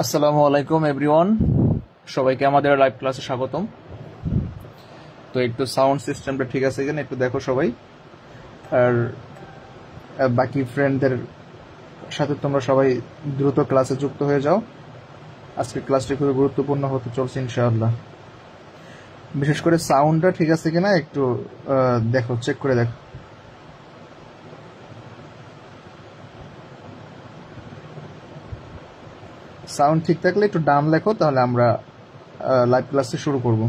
আসসালামু আলাইকুম এভরিওয়ান, সবাইকে আমাদের লাইভ ক্লাসে স্বাগতম। তো একটু সাউন্ড সিস্টেমটা ঠিক আছে কিনা একটু দেখো সবাই, আর বাকি ফ্রেন্ডদের সাথে তোমরা সবাই দ্রুত ক্লাসে যুক্ত হয়ে যাও। আজকে ক্লাসটি খুবই গুরুত্বপূর্ণ হতে চলছে ইনশাআল্লাহ। বিশেষ করে সাউন্ডটা ঠিক আছে কিনা একটু দেখো, চেক করে দেখো। সাউন্ড ঠিক থাকলে একটু ডান লেখো, তাহলে আমরা লাইভ ক্লাসটি শুরু করব।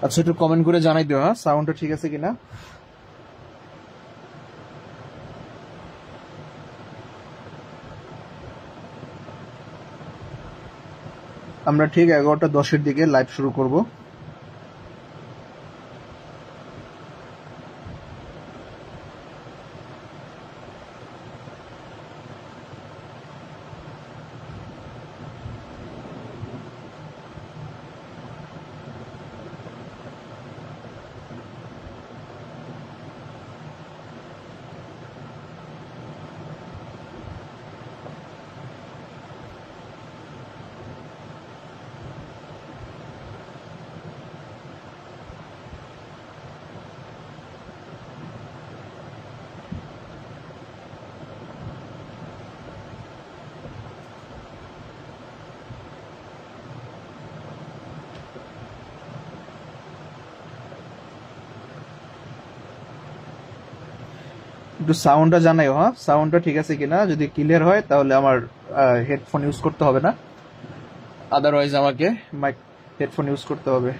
আচ্ছা, একটু কমেন্ট করে জানাই দিও হ্যাঁ, সাউন্ডটা ঠিক আছে কিনা। আমরা ঠিক 11:10 দিকে লাইভ শুরু করব। একটু সাউন্ডটা জানাইও হ্যাঁ, সাউন্ডটা ঠিক আছে কিনা। যদি ক্লিয়ার হয় তাহলে আমার হেডফোন ইউজ করতে হবে না, আদারওয়াইজ আমাকে মাইক হেডফোন ইউজ করতে হবে।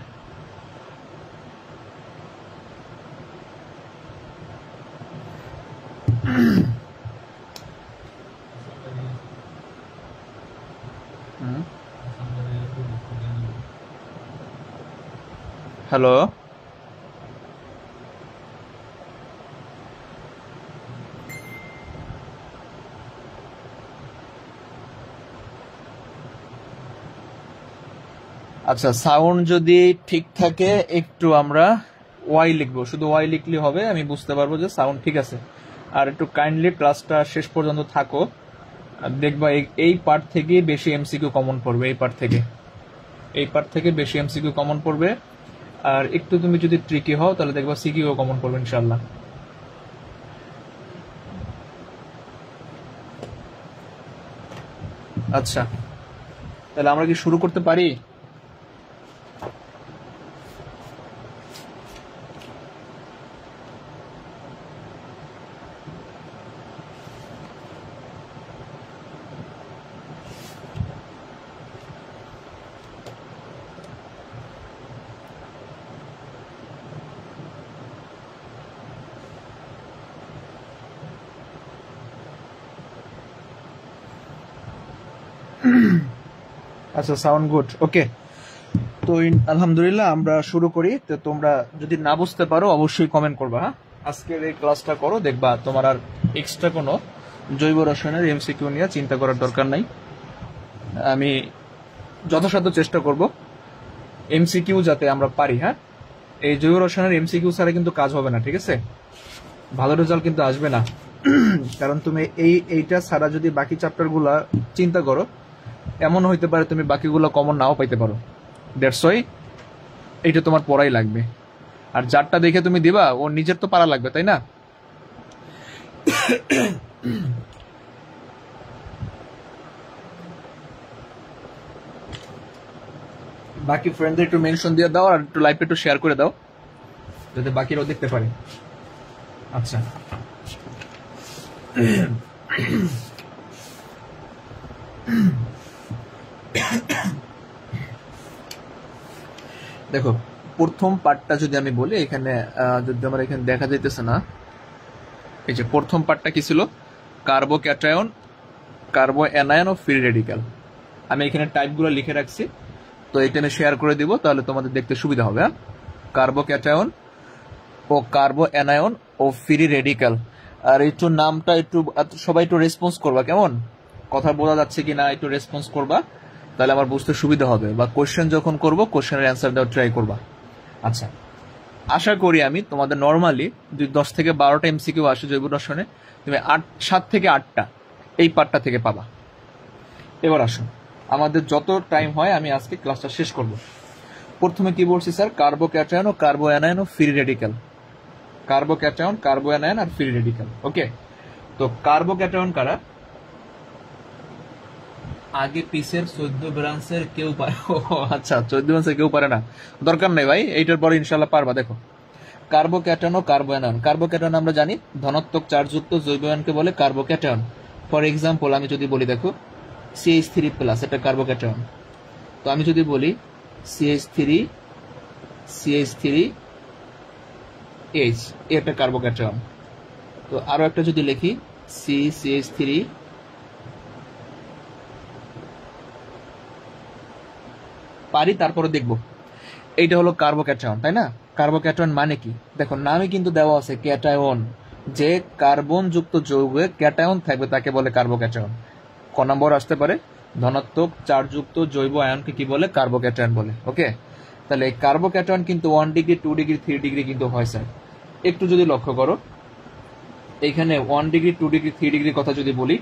হ্যালো, আচ্ছা সাউন্ড যদি ঠিক থাকে একটু আমরা ওয়াই লিখবো, শুধু ওয়াই লিখলে হবে, আমি বুঝতে পারবো যে সাউন্ড ঠিক আছে। আর একটু কাইন্ডলি ক্লাসটা শেষ পর্যন্ত থাকো, আর দেখবা এই পার্ট থেকে বেশি এমসিকিউ কমন পড়বে। এই পার্ট থেকে বেশি এমসিকিউ কমন পড়বে। আর একটু তুমি যদি ট্রিকি হও তাহলে দেখবা সিকিউ কমন পড়বে ইনশাল্লাহ। আচ্ছা, তাহলে আমরা কি শুরু করতে পারি? আচ্ছা, সাউন্ড গুড, ওকে। তো আলহামদুলিল্লাহ আমরা শুরু করি। তো তোমরা যদি না বুঝতে পারো অবশ্যই কমেন্ট করবা হ্যাঁ। আজকের এই ক্লাসটা করো, দেখবা তোমার আর এক্সট্রা কোনো জৈব রসায়নের এমসিকিউ নিয়ে চিন্তা করার দরকার নাই। আমি যথাসাধ্য চেষ্টা করব এমসিকিউ যাতে আমরা পারি। হ্যাঁ, এই জৈব রসায়নের এমসিকিউ ছাড়া কিন্তু কাজ হবে না, ঠিক আছে? ভালো রেজাল্ট কিন্তু আসবে না। কারণ তুমি এইটা ছাড়া যদি বাকি চ্যাপ্টারগুলা চিন্তা করো, এমন হইতে পারে তুমি বাকিগুলো কমন নাও পাইতে পারো। দ্যাটস ওয়াই এইটা তোমার পড়াই লাগবে। আর যারটা দেখে তুমি দিবা ওর নিজের তো পারা লাগবে, তাই না? বাকি ফ্রেন্ডদের একটু মেনশন দিয়ে দাও, আর একটু লাইভে একটু শেয়ার করে দাও যাতে বাকিরাও দেখতে পারে। আচ্ছা, দেখো প্রথম পার্টটা যদি আমি বলি, এখানে যদি আমার এখানে দেখা যাইতেছে না, এই যে প্রথম পার্টটা কি ছিল, কার্বোক্যাটায়ন, কার্বো অ্যানায়ন ও ফ্রি রেডিক্যাল। আমি এখানে টাইপগুলো লিখে রাখছি, তো এখানে শেয়ার করে দিব, তাহলে তোমাদের দেখতে সুবিধা হবে। কার্বোক্যাটায়ন ও কার্বো অ্যানায়ন ও ফ্রি রেডিক্যাল। আর একটু নামটা একটু সবাই একটু রেসপন্স করবা, কেমন কথা বোঝা যাচ্ছে কি না, একটু রেসপন্স করবা, তাহলে আমার বুঝতে সুবিধা হবে, বা কোশ্চেন যখন করব কোশ্চেনের অ্যান্সার দেওয়ার ট্রাই করবা। আচ্ছা, আশা করি আমি তোমাদের নর্মালি 10 থেকে 12টা এমসিকিউ আসে জৈব রসায়নে, তুমি 7 থেকে 8টা এই পার্টটা থেকে পাবা। এবার আসুন, আমাদের যত টাইম হয় আমি আজকে ক্লাসটা শেষ করব। প্রথমে কি বলছি স্যার, কার্বোক্যাটায়ন ও কার্বো অ্যানায়ন ও ফ্রি রেডিক্যাল। কার্বোক্যাটায়ন, কার্বো অ্যানায়ন আর ফ্রি রেডিক্যাল। ওকে, তো কার্বোক্যাটায়ন কারা? আগে পিসের 14 ব্রাঞ্চের কেউ পারে? আচ্ছা, 14 ব্রাঞ্চের কেউ পারে না, দরকার নেই ভাই, এইটার পরে ইনশাল্লাহ পারবা। দেখো, কার্বোক্যাটায়ন ও কার্বো অ্যানায়ন। কার্বোক্যাটায়ন আমরা জানি ধনাত্মক চার্জযুক্ত জৈব আয়নকে বলে কার্বোক্যাটায়ন। ফর এক্সাম্পল আমি যদি বলি, দেখো CH3+, এটা কার্বোক্যাটায়ন। তো আমি যদি বলি CH3H, এটা কার্বোক্যাটায়ন। তো আরো একটা যদি লিখি CH3 পারি, তারপরে দেখবো এইটা হলো কার্বোক্যাটায়ন, তাই না? কার্বোক্যাটায়ন মানে কি? দেখো নামে কিন্তু দেওয়া আছে ক্যাটায়ন, যে কার্বন যুক্ত যৌগে ক্যাটায়ন থাকবে তাকে বলে কার্বোক্যাটায়ন। ক নম্বর আসতে পারে, ধনাত্মক চার্জযুক্ত জৈব আয়নকে কি বলে? কার্বোক্যাটায়ন বলে। ওকে, তাহলে এই কার্বোক্যাটায়ন কিন্তু 1 ডিগ্রি, 2 ডিগ্রি, 3 ডিগ্রি কিন্তু হয় স্যার। একটু যদি লক্ষ্য করো, এখানে 1 ডিগ্রি, 2 ডিগ্রি, 3 ডিগ্রির কথা যদি বলি,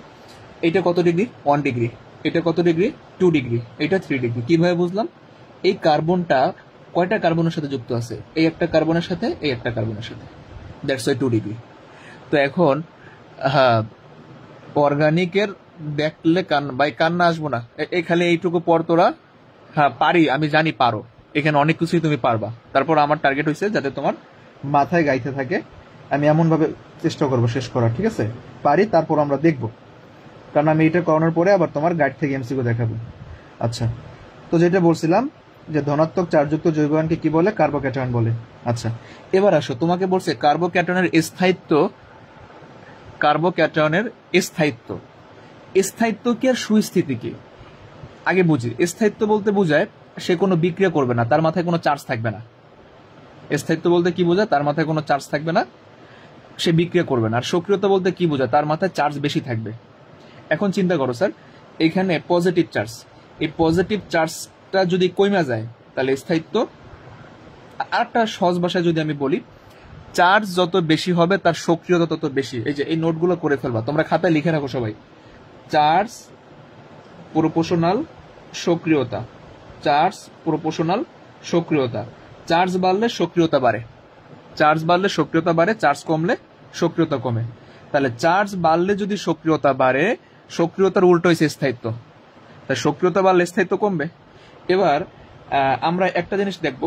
এটা কত ডিগ্রি? 1 ডিগ্রি। এটা কত ডিগ্রি? 2 ডিগ্রি। এটা 3 ডিগ্রি। কিভাবে বুঝলাম? এই কার্বনটা কয়টা কার্বনের সাথে যুক্ত আছে? এই একটা কার্বনের সাথে, এই একটা কার্বনের সাথে, দ্যাটস ওয়াই 2 ডিগ্রি। তো এখন অর্গানিকের দেখলে কান্না আসবো না, এই খালি এইটুকু পর তোরা, পারি, আমি জানি পারো, এখানে অনেক কিছুই তুমি পারবা। তারপর আমার টার্গেট হয়েছে যাতে তোমার মাথায় গাইতে থাকে, আমি এমন ভাবে চেষ্টা করবো শেষ করার, ঠিক আছে? পারি, তারপর আমরা দেখবো, কারণ আমি এটা করানোর পরে আবার তোমার গাইড থেকে এমসিকিউ দেখাবো। আচ্ছা, তো যেটা বলছিলাম যে ধনাত্মক চার্জযুক্ত জৈব আয়নকে কি বলে? কার্বোক্যাটায়ন বলে। আচ্ছা, এবার আসো, তোমাকে বলছে কার্বোক্যাটায়নের স্থায়িত্ব। কার্বোক্যাটায়নের স্থায়িত্ব, স্থায়িত্ব কি আর সুস্থিতি কি আগে বুঝি। স্থায়িত্ব বলতে বোঝায় সে কোনো বিক্রিয়া করবে না, তার মাথায় কোনো চার্জ থাকবে না। স্থায়িত্ব বলতে কি বোঝায়? তার মাথায় কোনো চার্জ থাকবে না, সে বিক্রিয়া করবে না। আর সক্রিয়তা বলতে কি বোঝায়? তার মাথায় চার্জ বেশি থাকবে। এখন চিন্তা করো স্যার, এখানে পজিটিভ চার্জ, এই পজিটিভ চার্জটা যদি কমে যায় তাহলে স্থায়িত্ব। আর একটা সহজ ভাষায় যদি আমি বলি, চার্জ যত বেশি হবে তার সক্রিয়তা তত বেশি। এই যে এই নোটগুলো করে ফেলবা, তোমরা খাতায় লিখে রাখো সবাই। চার্জ প্রপোর্শনাল সক্রিয়তা, চার্জ প্রপোর্শনাল সক্রিয়তা। চার্জ বাড়লে সক্রিয়তা বাড়ে, চার্জ বাড়লে সক্রিয়তা বাড়ে, চার্জ কমলে সক্রিয়তা কমে। তাহলে চার্জ বাড়লে যদি সক্রিয়তা বাড়ে, সক্রিয়তার উল্টো হয়েছে স্থায়িত্ব, তাই সক্রিয়তা বাড়লে স্থায়িত্ব কমবে। এবার আমরা একটা জিনিস দেখব,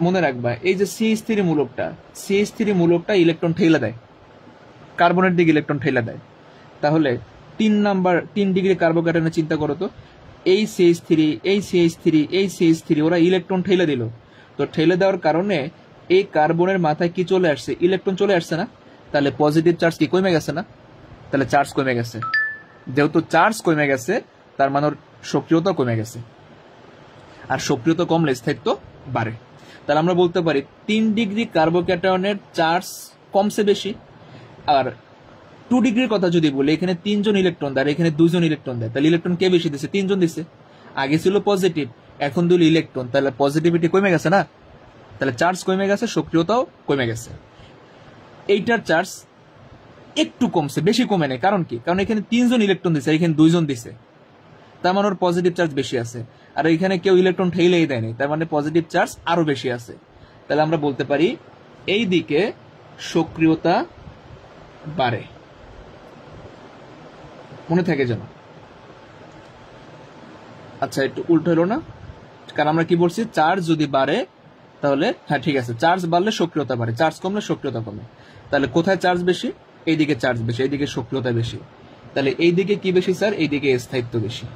মনে রাখবা, এই যে CH3 মূলকটা, CH3 মূলকটা ইলেকট্রন ঠেলা দেয়, কার্বনের দিকে ইলেকট্রন ঠেলা দেয়। তাহলে 3 ডিগ্রি কার্বোক্যাটায়নের চিন্তা করো তো, এই CH3, এই CH3, এই CH3 ওরা ইলেকট্রন ঠেলে দিল। তো ঠেলে দেওয়ার কারণে এই কার্বনের মাথায় কি চলে আসছে? ইলেকট্রন চলে আসছে না? তাহলে পজিটিভ চার্জ কি কমে গেছে না? তাহলে চার্জ কমে গেছে, যেহেতু চার্জ কমে গেছে তার মানে সক্রিয়তা কমে গেছে, আর সক্রিয়তা কমলে স্থায়িত্ব বাড়ে। তাহলে আমরা বলতে পারি 3 ডিগ্রি কার্বোক্যাটায়নের চার্জ কমছে বেশি। আর 2 ডিগ্রির কথা যদি বলি, এখানে 3 জন ইলেকট্রন দেয়, এখানে 2 জন ইলেকট্রন দেয়, তাহলে ইলেকট্রন কে বেশি দিচ্ছে? 3 জন দিচ্ছে। আগে ছিল পজিটিভ, এখন দিল ইলেকট্রন, তাহলে পজিটিভিটি কমে গেছে না? তাহলে চার্জ কমে গেছে, সক্রিয়তাও কমে গেছে। এইটার চার্জ একটু কমছে, বেশি কমে নেই। কারণ কি? কারণ এখানে 3 জন ইলেকট্রন দিচ্ছে, এখানে 2 জন দিচ্ছে, তার মানে ওর পজিটিভ চার্জ বেশি আছে। আর এখানে কেউ ইলেকট্রন ঠেলেই দেয়নি, তার মানে পজিটিভ চার্জ আরো বেশি আছে। তাহলে আমরা বলতে পারি এই দিকে সক্রিয়তা বাড়ে, মনে থাকে যেন। আচ্ছা, একটু উল্টো হলো না? কারণ আমরা কি বলছি, চার্জ যদি বাড়ে তাহলে হ্যাঁ ঠিক আছে, চার্জ বাড়লে সক্রিয়তা বাড়ে, চার্জ কমলে সক্রিয়তা কমে। তাহলে কোথায় চার্জ বেশি? এইদিকে চার্জ বেশি, এইদিকে সক্রিয়তা বেশি। তাহলে এইদিকে কি বেশি স্যার? এইদিকে স্থায়িত্ব বেশি।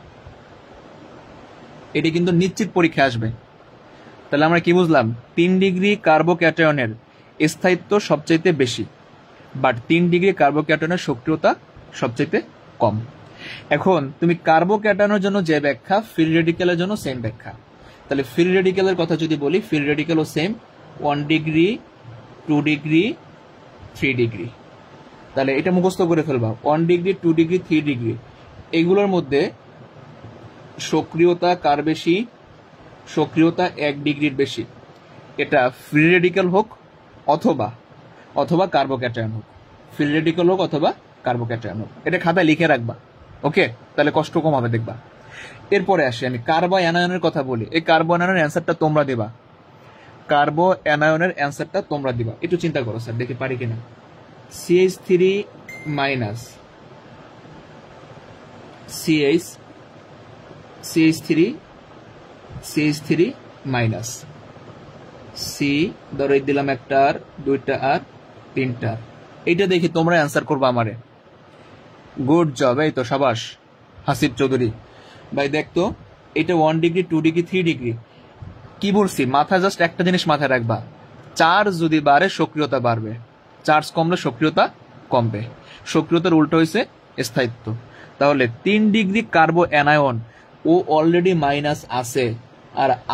এটি কিন্তু নিশ্চিত পরীক্ষা আসবে। তাহলে আমরা কি বুঝলাম? 3 ডিগ্রি কার্বোক্যাটায়নের স্থায়িত্ব সবচাইতে বেশি, বাট 3 ডিগ্রি কার্বোক্যাটায়নের সক্রিয়তা সবচাইতে কম। এখন তুমি কার্বোক্যাটায়নের জন্য যে ব্যাখ্যা, ফ্রি রেডিক্যালের জন্য সেম ব্যাখ্যা। তাহলে ফ্রি রেডিক্যালের কথা যদি বলি, ফ্রি রেডিক্যালও সেম, 1 ডিগ্রি, 2 ডিগ্রি, 3 ডিগ্রি। তাহলে এটা মুখস্থ করে ফেলবা, 1 ডিগ্রি, 2 ডিগ্রি, 3 ডিগ্রি, এগুলোর মধ্যে সক্রিয়তা কার বেশি? সক্রিয়তা 1 ডিগ্রির বেশি। এটা ফ্রি রেডিক্যাল হোক অথবা কার্বোক্যাটায়ন হোক, ফ্রি রেডিক্যাল হোক অথবা কার্বোক্যাটায়ন হোক, এটা খাতায় লিখে রাখবা। ওকে, তাহলে কষ্ট কম হবে দেখবা। এরপরে আসি আমি কার্বো অ্যানায়নের কথা বলি। এই কার্বো অ্যানায়নের অ্যান্সারটা তোমরা দিবা, কার্বো অ্যানায়নের অ্যান্সারটা তোমরা দিবা। একটু চিন্তা করো স্যার, দেখি পারি কিনা। CH3 minus CH3 minus C, ধরো দিলাম একটা আর, দুইটা আর, তিনটা। এইটা দেখি তোমরা অ্যান্সার করবা আমারে। গুড জব, এই তো সাবাস হাসিব চৌধুরী ভাই। দেখতো এটা 1 ডিগ্রি, 2 ডিগ্রি, 3 ডিগ্রি। কি বলছি? মাথা জাস্ট একটা জিনিস মাথায় রাখবা, চার্জ যদি বাড়ে সক্রিয়তা বাড়বে, চার্জ কমলে সক্রিয়তা কমবে। সক্রিয়তার উল্টো হয়েছে স্থায়িত্ব। তাহলে 3 ডিগ্রি কার্বো অ্যানায়ন ও অলরেডি মাইনাস আছে,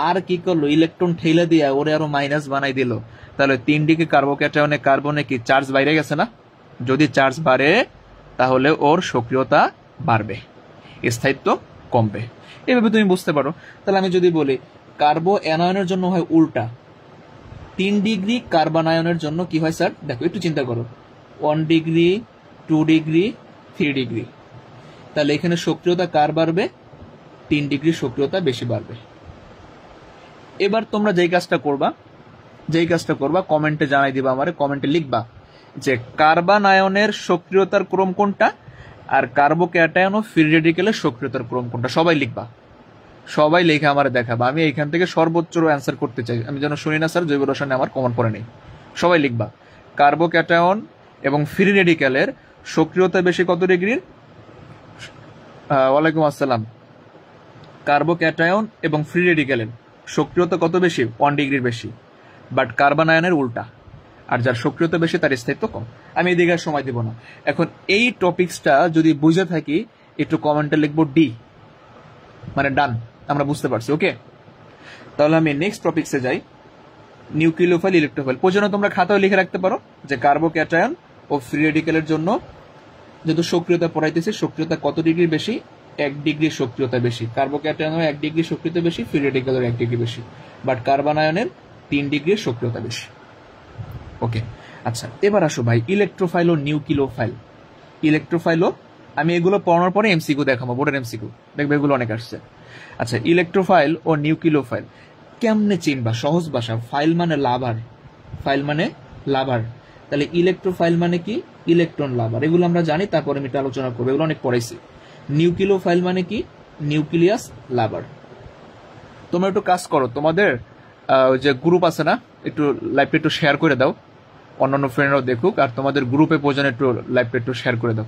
আর কি করলো? ইলেকট্রন ঠেলে দিয়ে ওরে আরো মাইনাস বানাই দিল। তাহলে 3 ডিগ্রি কার্বোক্যাটায়নে কার্বনে কি চার্জ বাইরে গেছে না? যদি চার্জ বাড়ে তাহলে ওর সক্রিয়তা বাড়বে, স্থায়িত্ব কমবে। এভাবে তুমি বুঝতে পারো। তাহলে আমি যদি বলি কার্বো অ্যানায়নের জন্য হয় উল্টা, 3 ডিগ্রি কার্বনায়নের জন্য কি হয় স্যার? দেখো একটু চিন্তা করো, 1 ডিগ্রি, 2 ডিগ্রি, 3 ডিগ্রি। তাহলে এখানে সক্রিয়তা কার বাড়বে? 3 ডিগ্রি সক্রিয়তা বেশি বাড়বে। এবার তোমরা যেই কাজটা করবা কমেন্টে জানাই দিবা আমারে, কমেন্টে লিখবা যে কার্বনায়নের সক্রিয়তার ক্রম কোনটা আর কার্বোক্যাটায়ন ও ফ্রি রেডিক্যালের সক্রিয়তার ক্রম কোনটা, সবাই লিখবা। সবাই লেখা আমারে দেখাবা। আমি এইখান থেকে সর্বোচ্চ অ্যান্সার করতে চাই, আমি যেন শুনি না স্যার জৈব রসায়নে আমার কমন পড়ে নেই। সবাই লিখবা কার্বোক্যাটায়ন এবং ফ্রি রেডিক্যালের সক্রিয়তা বেশি কত ডিগ্রির? ওয়ালাইকুম আসসালাম। কার্বোক্যাটায়ন এবং ফ্রি রেডিক্যালের সক্রিয়তা কত বেশি? 1 ডিগ্রির বেশি, বাট কার্বনায়নের উল্টা। আর যার সক্রিয়তা বেশি তার স্থায়িত্ব কম। আমি এদিকে আর সময় দিব না। এখন এই টপিক্সটা যদি বুঝে থাকি, একটু কমেন্টে লিখবো ডি, মানে ডান, আমরা বুঝতে পারছি। ওকে, তাহলে আমি নেক্সট টপিক্সে যাই, নিউক্লিওফাইল, ইলেকট্রোফাইল। প্রয়োজনে তোমরা খাতায় লিখে রাখতে পারো যে কার্বোক্যাটায়ন ও ফ্রি রেডিক্যালের জন্য যেহেতু সক্রিয়তা পড়াইতেছে, সক্রিয়তা কত ডিগ্রি বেশি? 1 ডিগ্রি সক্রিয়তা বেশি। কার্বোক্যাটায়নের 1 ডিগ্রি সক্রিয়তা বেশি, ফ্রি রেডিক্যালের 1 ডিগ্রি বেশি, বাট কার্বনায়নের 3 ডিগ্রি সক্রিয়তা বেশি। ওকে, আচ্ছা এবার আসো ভাই ইলেকট্রোফাইল ও নিউক্লিওফাইল। ইলেকট্রোফাইলও আমি এগুলো পড়ানোর পরে এমসিকিউ দেখাবো, বোর্ডের এমসিকিউ দেখবে, এগুলো অনেক আসছে। আচ্ছা, ইলেকট্রোফাইল ও নিউক্লিওফাইল কেমনে চিনবা? সহজ ভাষা, ফাইল মানে লাভার, ফাইল মানে লাভার। তাহলে ইলেকট্রোফাইল মানে কি? ইলেকট্রন লাভার, এগুলো আমরা জানি, তারপরে আমি এটা আলোচনা করবো, এগুলো অনেক পড়াইছি। নিউক্লিওফাইল মানে কি? নিউক্লিয়াস লাভার। তোমরা একটু কাজ করো, তোমাদের যে গ্রুপ আছে না, একটু লাইভটা একটু শেয়ার করে দাও, অন্যান্য ফ্রেন্ডরাও দেখুক, আর তোমাদের গ্রুপে প্রয়োজনে একটু লাইভটা একটু শেয়ার করে দাও।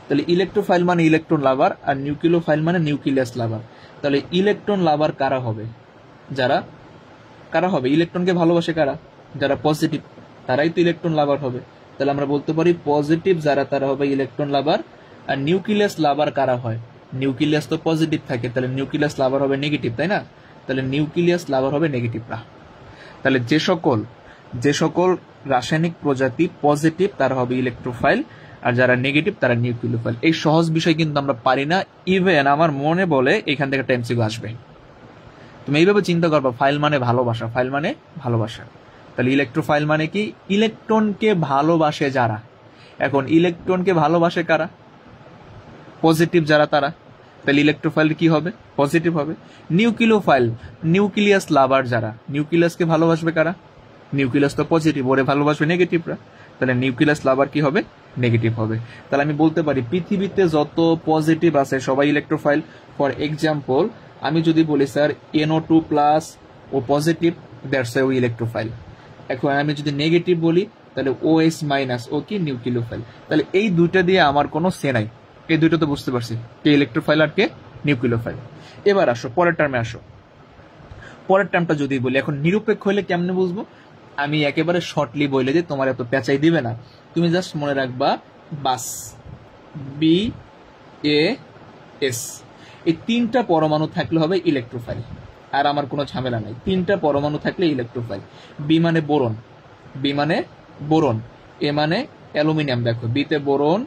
তাহলে ইলেকট্রোফাইল মানে ইলেকট্রন লাভার, আর নিউক্লিওফাইল মানে নিউক্লিয়াস লাভার। তাহলে ইলেকট্রন লাভার কারা হবে? কারা হবে? ইলেকট্রনকে ভালোবাসে কারা? যারা পজিটিভ, তারাই তো ইলেকট্রন লাভার হবে। তাহলে আমরা বলতে পারি পজিটিভ যারা, তারা হবে ইলেকট্রন লাভার। আর নিউক্লিয়াস লাভার কারা হয়? নিউক্লিয়াস তো পজিটিভ থাকে, তাহলে নিউক্লিয়াস লাভার হবে নেগেটিভ, তাই না? তাহলে নিউক্লিয়াস লাভার হবে নেগেটিভরা। তাহলে যে সকল রাসায়নিক প্রজাতি পজিটিভ তারা হবে ইলেকট্রোফাইল, আর যারা নেগেটিভ তারা নিউক্লিওফাইল। এই সহজ বিষয় কিন্তু আমরা পারি না, ইভেন আমার মনে বলে এখান থেকে একটা এমসিকিউ আসবে। তুমি এইভাবে চিন্তা করবা, ফাইল মানে ভালোবাসা, ফাইল মানে ভালোবাসা। তাহলে ইলেকট্রোফাইল মানে কি? ইলেকট্রনকে ভালোবাসে যারা। এখন ইলেকট্রনকে ভালোবাসে কারা? পজিটিভ যারা, তারা। তাহলে ইলেকট্রোফাইল কি হবে? পজিটিভ হবে। নিউক্লিওফাইল, নিউক্লিয়াস লাভার যারা, নিউক্লিয়াসকে ভালোবাসবে কারা? নিউক্লিয়াস তো পজিটিভ, ওরে ভালোবাসবে নেগেটিভরা, তাহলে নিউক্লিয়াস লাভার কি হবে? নেগেটিভ হবে। তাহলে আমি বলতে পারি পৃথিবীতে যত পজিটিভ আছে সবাই ইলেকট্রোফাইল। ফর এক্সাম্পল, আমি যদি বলি স্যার NO2+ ও পজিটিভ, দ্যাটস ওয়াই ও ইলেকট্রোফাইল। এখন আমি যদি নেগেটিভ বলি তাহলে OH মাইনাস ও কি নিউক্লিওফাইল। তাহলে এই দুইটা দিয়ে আমার কোনো সে নাই, এই দুইটা তো বুঝতে পারছি, কে ইলেকট্রোফাইল আর কে নিউক্লিওফাইল। এবার আসো পরের টার্মে আসো। পরের টার্মটা যদি বলি, এখন নিরপেক্ষ হলে কেমনে বুঝবো? আমি একেবারে শর্টলি বলে যে তোমার এত পেঁচাই দিবে না, তুমি জাস্ট মনে রাখবা বাস, BAS, এই তিনটা পরমাণু থাকলে হবে ইলেকট্রোফাইল। আর আমার কোনো ঝামেলা নাই, তিনটা পরমাণু থাকলে ইলেকট্রোফাইল। বি মানে বোরন, বি মানে বোরন, এ মানে অ্যালুমিনিয়াম, দেখো বিতে বোরন,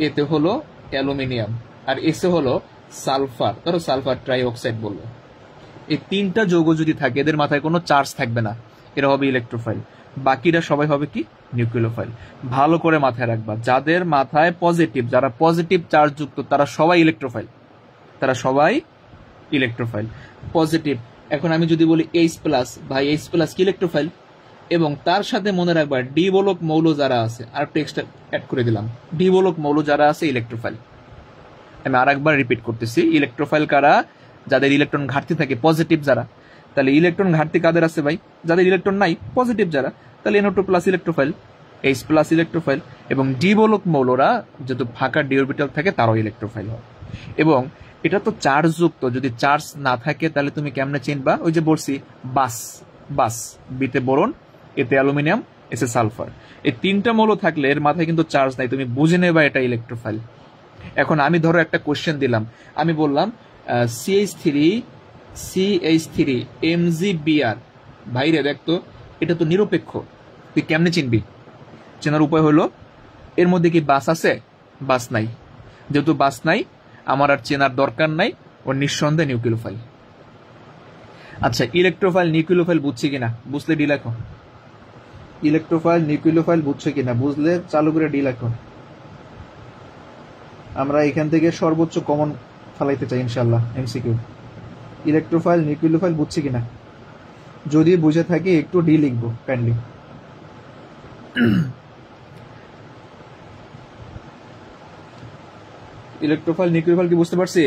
এতে হলো অ্যালুমিনিয়াম, আর এসে হলো সালফার, ধরো সালফার ট্রাইঅক্সাইড বললো। এই তিনটা যৌগ যদি থাকে, এদের মাথায় কোনো চার্জ থাকবে না, এরা হবে ইলেকট্রোফাইল। বাকিরা সবাই হবে কি নিউক্লিওফাইল। ভালো করে মাথায় রাখবা, যাদের মাথায় পজিটিভ, যারা পজিটিভ চার্জ যুক্ত তারা সবাই ইলেকট্রোফাইল, তারা সবাই ইলেকট্রোফাইল পজিটিভ। এখন আমি যদি বলি H প্লাস, ভাই H প্লাস কি ইলেকট্রোফাইল, এবং তার সাথে মনে রাখবা ডি বলক মৌল যারা আছে, আর টেক্সট অ্যাড করে দিলাম, ডি বলক মৌল যারা আছে ইলেকট্রোফাইল। আমি আর একবার রিপিট করতেছি, ইলেকট্রোফাইল কারা? যাদের ইলেকট্রন ঘাটতি থাকে, পজিটিভ যারা। তাহলে ইলেকট্রন ঘাটতি কাদের আছে ভাই? যাদের ইলেকট্রন নাই, পজিটিভ যারা। তাহলে NO2 plus electrophile, H plus electrophile, এবং ডি বলক মৌলরা যেহেতু ফাঁকা ডি অরবিটাল থাকে তারাও ইলেকট্রোফাইল হয়। এবং এটা তো চার্জ যুক্ত, যদি চার্জ না থাকে তাহলে তুমি কেমনে চিনবা? ওই যে বলছি বাস, বাস, বিতে বোরন, এতে অ্যালুমিনিয়াম, এসে সালফার, এই তিনটা মৌল থাকলে এর মাথায় কিন্তু চার্জ নাই, তুমি বুঝে নেবা এটা ইলেকট্রোফাইল। এখন আমি ধরো একটা কোশ্চেন দিলাম, আমি বললাম CH3 MgBr, ভাইরে দেখতো এটা তো নিরপেক্ষ, তুই কেমনে চিনবি? চেনার উপায় হলো, এর মধ্যে কি বাস আছে? বাস নাই, যেহেতু বাস নাই আমার আর চেনার দরকার নাই, ও নিঃসন্দেহে নিউক্লিওফাইল। আচ্ছা, ইলেকট্রোফাইল নিউক্লিওফাইল বুঝছি কিনা? বুঝলে ডি লেখো। ইলেকট্রোফাইল নিউক্লিওফাইল বুঝছো কিনা? বুঝলে চালু করে ডি লেখো। আমরা এখান থেকে সর্বোচ্চ কমন ফালাইতে চাই ইনশাল্লাহ MCQ। ইলেকট্রোফাইল নিউক্লিওফাইল বুঝছি কিনা? যদি বুঝে থাকি একটু ডি লিখবো কাইন্ডলি। ইলেকট্রোফাইল নিউক্লিওফাইল কি বুঝতে পারছি?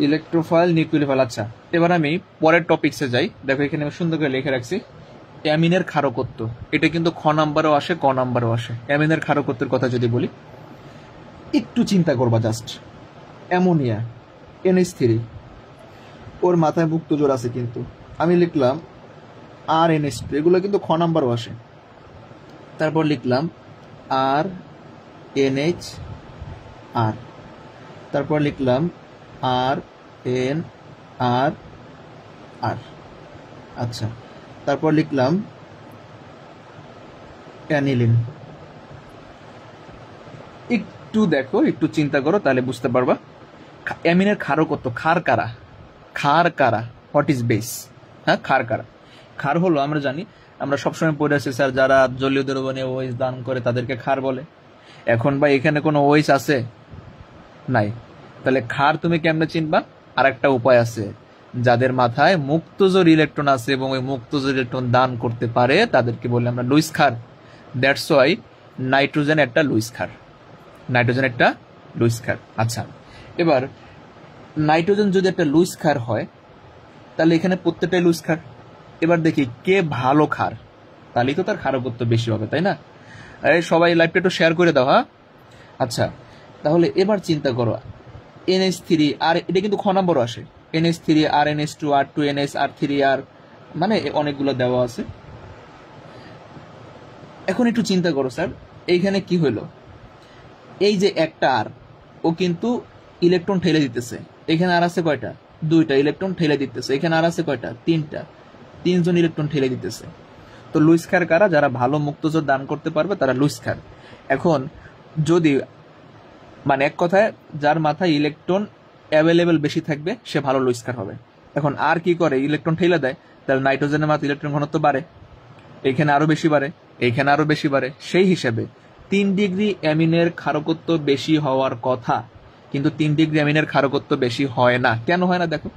Electrophile nucleophile. আচ্ছা, এবার আমি পরের টপিকসে যাই। দেখো এখানে আমি সুন্দর করে লিখে রাখছি অ্যামিনের ক্ষারকত্ব। এটা কিন্তু খ নাম্বারও আসে, ক নাম্বারও আসে। অ্যামিনের ক্ষারকত্বের কথা যদি বলি, একটু চিন্তা করবা জাস্ট। অ্যামোনিয়া NH3, ওর মাথায় মুক্ত জোর আছে, কিন্তু আমি লিখলাম RNH2, এগুলো কিন্তু খ নাম্বারও আসে। তারপর লিখলাম RNHR, তারপর লিখলাম RNR। আচ্ছা, তারপর লিখলাম অ্যানিলিন। একটু দেখো, একটু চিন্তা করো, তাহলে বুঝতে পারবা অ্যামিনের ক্ষারকত্ব। ক্ষার কারা? ক্ষার কারা? What is base? হ্যাঁ, ক্ষার কারা? ক্ষার হলো, আমরা জানি, আমরা সবসময় পড়ে আসছি স্যার, যারা জলীয় দ্রবণে OH দান করে তাদেরকে ক্ষার বলে। এখন ভাই এখানে কোনো OH আছে? নাই। তাহলে ক্ষার তুমি কেমনে চিনবা? আর একটা উপায় আছে, যাদের মাথায় মুক্তজোর ইলেকট্রন আছে এবং ওই মুক্তজোর ইলেকট্রন দান করতে পারে তাদেরকে বলি আমরা লুইস ক্ষার। দ্যাটস ওয়াই নাইট্রোজেন একটা লুইস ক্ষার, নাইট্রোজেন একটা লুইস ক্ষার। আচ্ছা, এবার নাইট্রোজেন যদি একটা লুইস ক্ষার হয় তাহলে এখানে প্রত্যেকটাই লুইস ক্ষার। এবার দেখি কে ভালো ক্ষার, তাহলেই তো তার ক্ষারকত্ব বেশি হবে, তাই না? আরে সবাই লাইভটা একটু শেয়ার করে দাও। হ্যাঁ, আচ্ছা, তাহলে এবার চিন্তা করো NH3, আর এটা কিন্তু খ নম্বরও আসে, NH3 RNH2 R2NH R3R, মানে অনেকগুলো দেওয়া আছে। এখন একটু চিন্তা করো স্যার, এইখানে কি হলো? এই যে একটা আর, ও কিন্তু ইলেকট্রন ঠেলে দিতেছে। এখানে আর আছে কয়টা? দুইটা ইলেকট্রন ঠেলে দিতেছে। এখানে আর আছে কয়টা? তিনটা, তিনজন ইলেকট্রন ঠেলে দিতেছে। তো লুইস ক্ষার কারা? যারা ভালো মুক্তজোর দান করতে পারবে তারা লুইস ক্ষার। এখন যদি মানে এক কথায় যার মাথায় ইলেকট্রন অ্যাভেলেবেল বেশি থাকবে সে ভালো লুইস ক্ষার হবে। এখন আর কি করে? ইলেকট্রন ঠেলে দেয়, তাহলে নাইট্রোজেনের মাথায় ইলেকট্রন ঘনত্ব বাড়ে, এইখানে আরো বেশি বাড়ে, এইখানে আরো বেশি বাড়ে। সেই হিসেবে 3 ডিগ্রি অ্যামিনের ক্ষারকত্ব বেশি হওয়ার কথা, কিন্তু 3 ডিগ্রি অ্যামিনের ক্ষারকত্ব বেশি হয় না। কেন হয় না দেখো,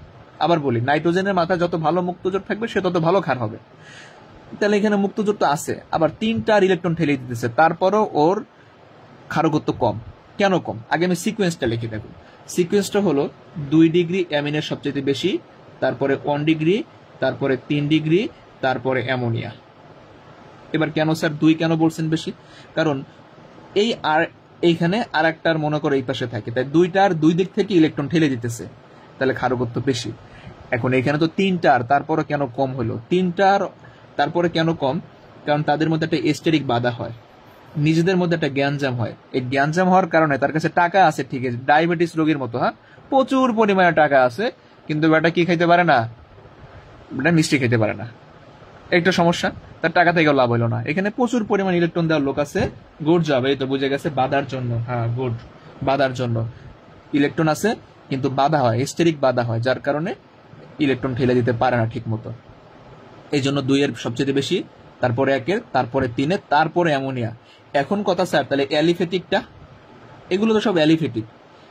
আবার বলি, নাইট্রোজেনের মাথায় যত ভালো মুক্তজোর থাকবে সে তত ভালো ক্ষার হবে। তাহলে এখানে মুক্তজোর তো আছে, আবার 3টা ইলেকট্রন ঠেলে দিতেছে, তারপরও ওর ক্ষারকত্ব কম। কেন কম? আগে আমি সিকোয়েন্সটা লিখে দেখো। সিকোয়েন্সটা হলো 2 ডিগ্রি অ্যামিনের সবচেয়ে বেশি, তারপরে 1 ডিগ্রি, তারপরে 3 ডিগ্রি, তারপরে অ্যামোনিয়া। এবার কেন স্যার 2 কেন বলছেন বেশি? কারণ এই আর এইখানে আর একটার মনে করে এই পাশে থাকে, তাই 2টার 2 দিক থেকে ইলেকট্রন ঠেলে দিতেছে, তাহলে ক্ষারকত্ব বেশি। এখন এখানে তো 3টার, তারপরে কেন কম হলো? 3টার তারপরে কেন কম? কারণ তাদের মধ্যে একটা এস্টেরিক বাধা হয়, নিজেদের মধ্যে একটা জ্ঞানজাম হয়। এই জ্ঞানজাম হওয়ার কারণে তার কাছে টাকা আছে, ঠিক আছে, ডায়াবেটিস রোগীর মতো, হ্যাঁ, প্রচুর পরিমাণে টাকা আছে, কিন্তু বেটা কি খাইতে পারে না? বেটা মিষ্টি খেতে পারে না। একটা সমস্যা, তার টাকা থেকেও লাভ হইলো না। এখানে প্রচুর পরিমাণ ইলেকট্রন দেওয়ার লোক আছে, গুড জব, এই তো বুঝে গেছে, বাধার জন্য। হ্যাঁ গুড, বাধার জন্য ইলেকট্রন আছে, কিন্তু বাধা হয়, হিস্টেরিক বাধা হয়, যার কারণে ইলেকট্রন ঠেলে দিতে পারে না ঠিক মতো। এই জন্য 2 এর সবচেয়ে বেশি, তারপরে 1 এর, তারপরে 3 এর, তারপরে অ্যামোনিয়া। এখন কথা স্যার, তাহলে অ্যালিফেটিকটা, এগুলো তো সব অ্যালিফেটিক,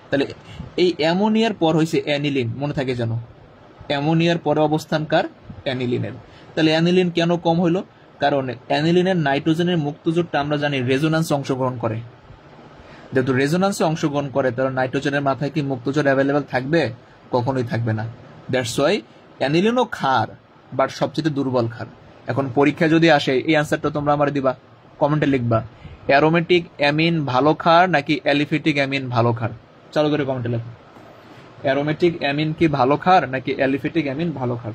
তাহলে এই অ্যামোনিয়ার পর হয়েছে অ্যানিলিন, মনে থাকে যেন, অ্যামোনিয়ার পরে অবস্থানকার অ্যানিলিনের। তাহলে অ্যানিলিন কেন কম হইলো? কারণ অ্যানিলিনের নাইট্রোজেনের মুক্তজোটটা আমরা জানি রেজোন্যান্সে অংশগ্রহণ করে, যেহেতু রেজোন্যান্সে অংশগ্রহণ করে, তাহলে নাইট্রোজেনের মাথায় কি মুক্তজোট অ্যাভেলেবেল থাকবে? কখনোই থাকবে না। দ্যাটস ওয়াই অ্যানিলিনও ক্ষার, বাট সবচেয়ে দুর্বল ক্ষার। এখন পরীক্ষা যদি আসে, এই অ্যান্সারটা তোমরা আমার দিবা, কমেন্টে লিখবা, অ্যারোমেটিক অ্যামিন ভালো ক্ষার নাকি অ্যালিফেটিক অ্যামিন ভালো ক্ষার? চালু করে কমেন্টে লেখো, অ্যারোমেটিক অ্যামিন কি ভালো ক্ষার নাকি অ্যালিফেটিক অ্যামিন ভালো ক্ষার?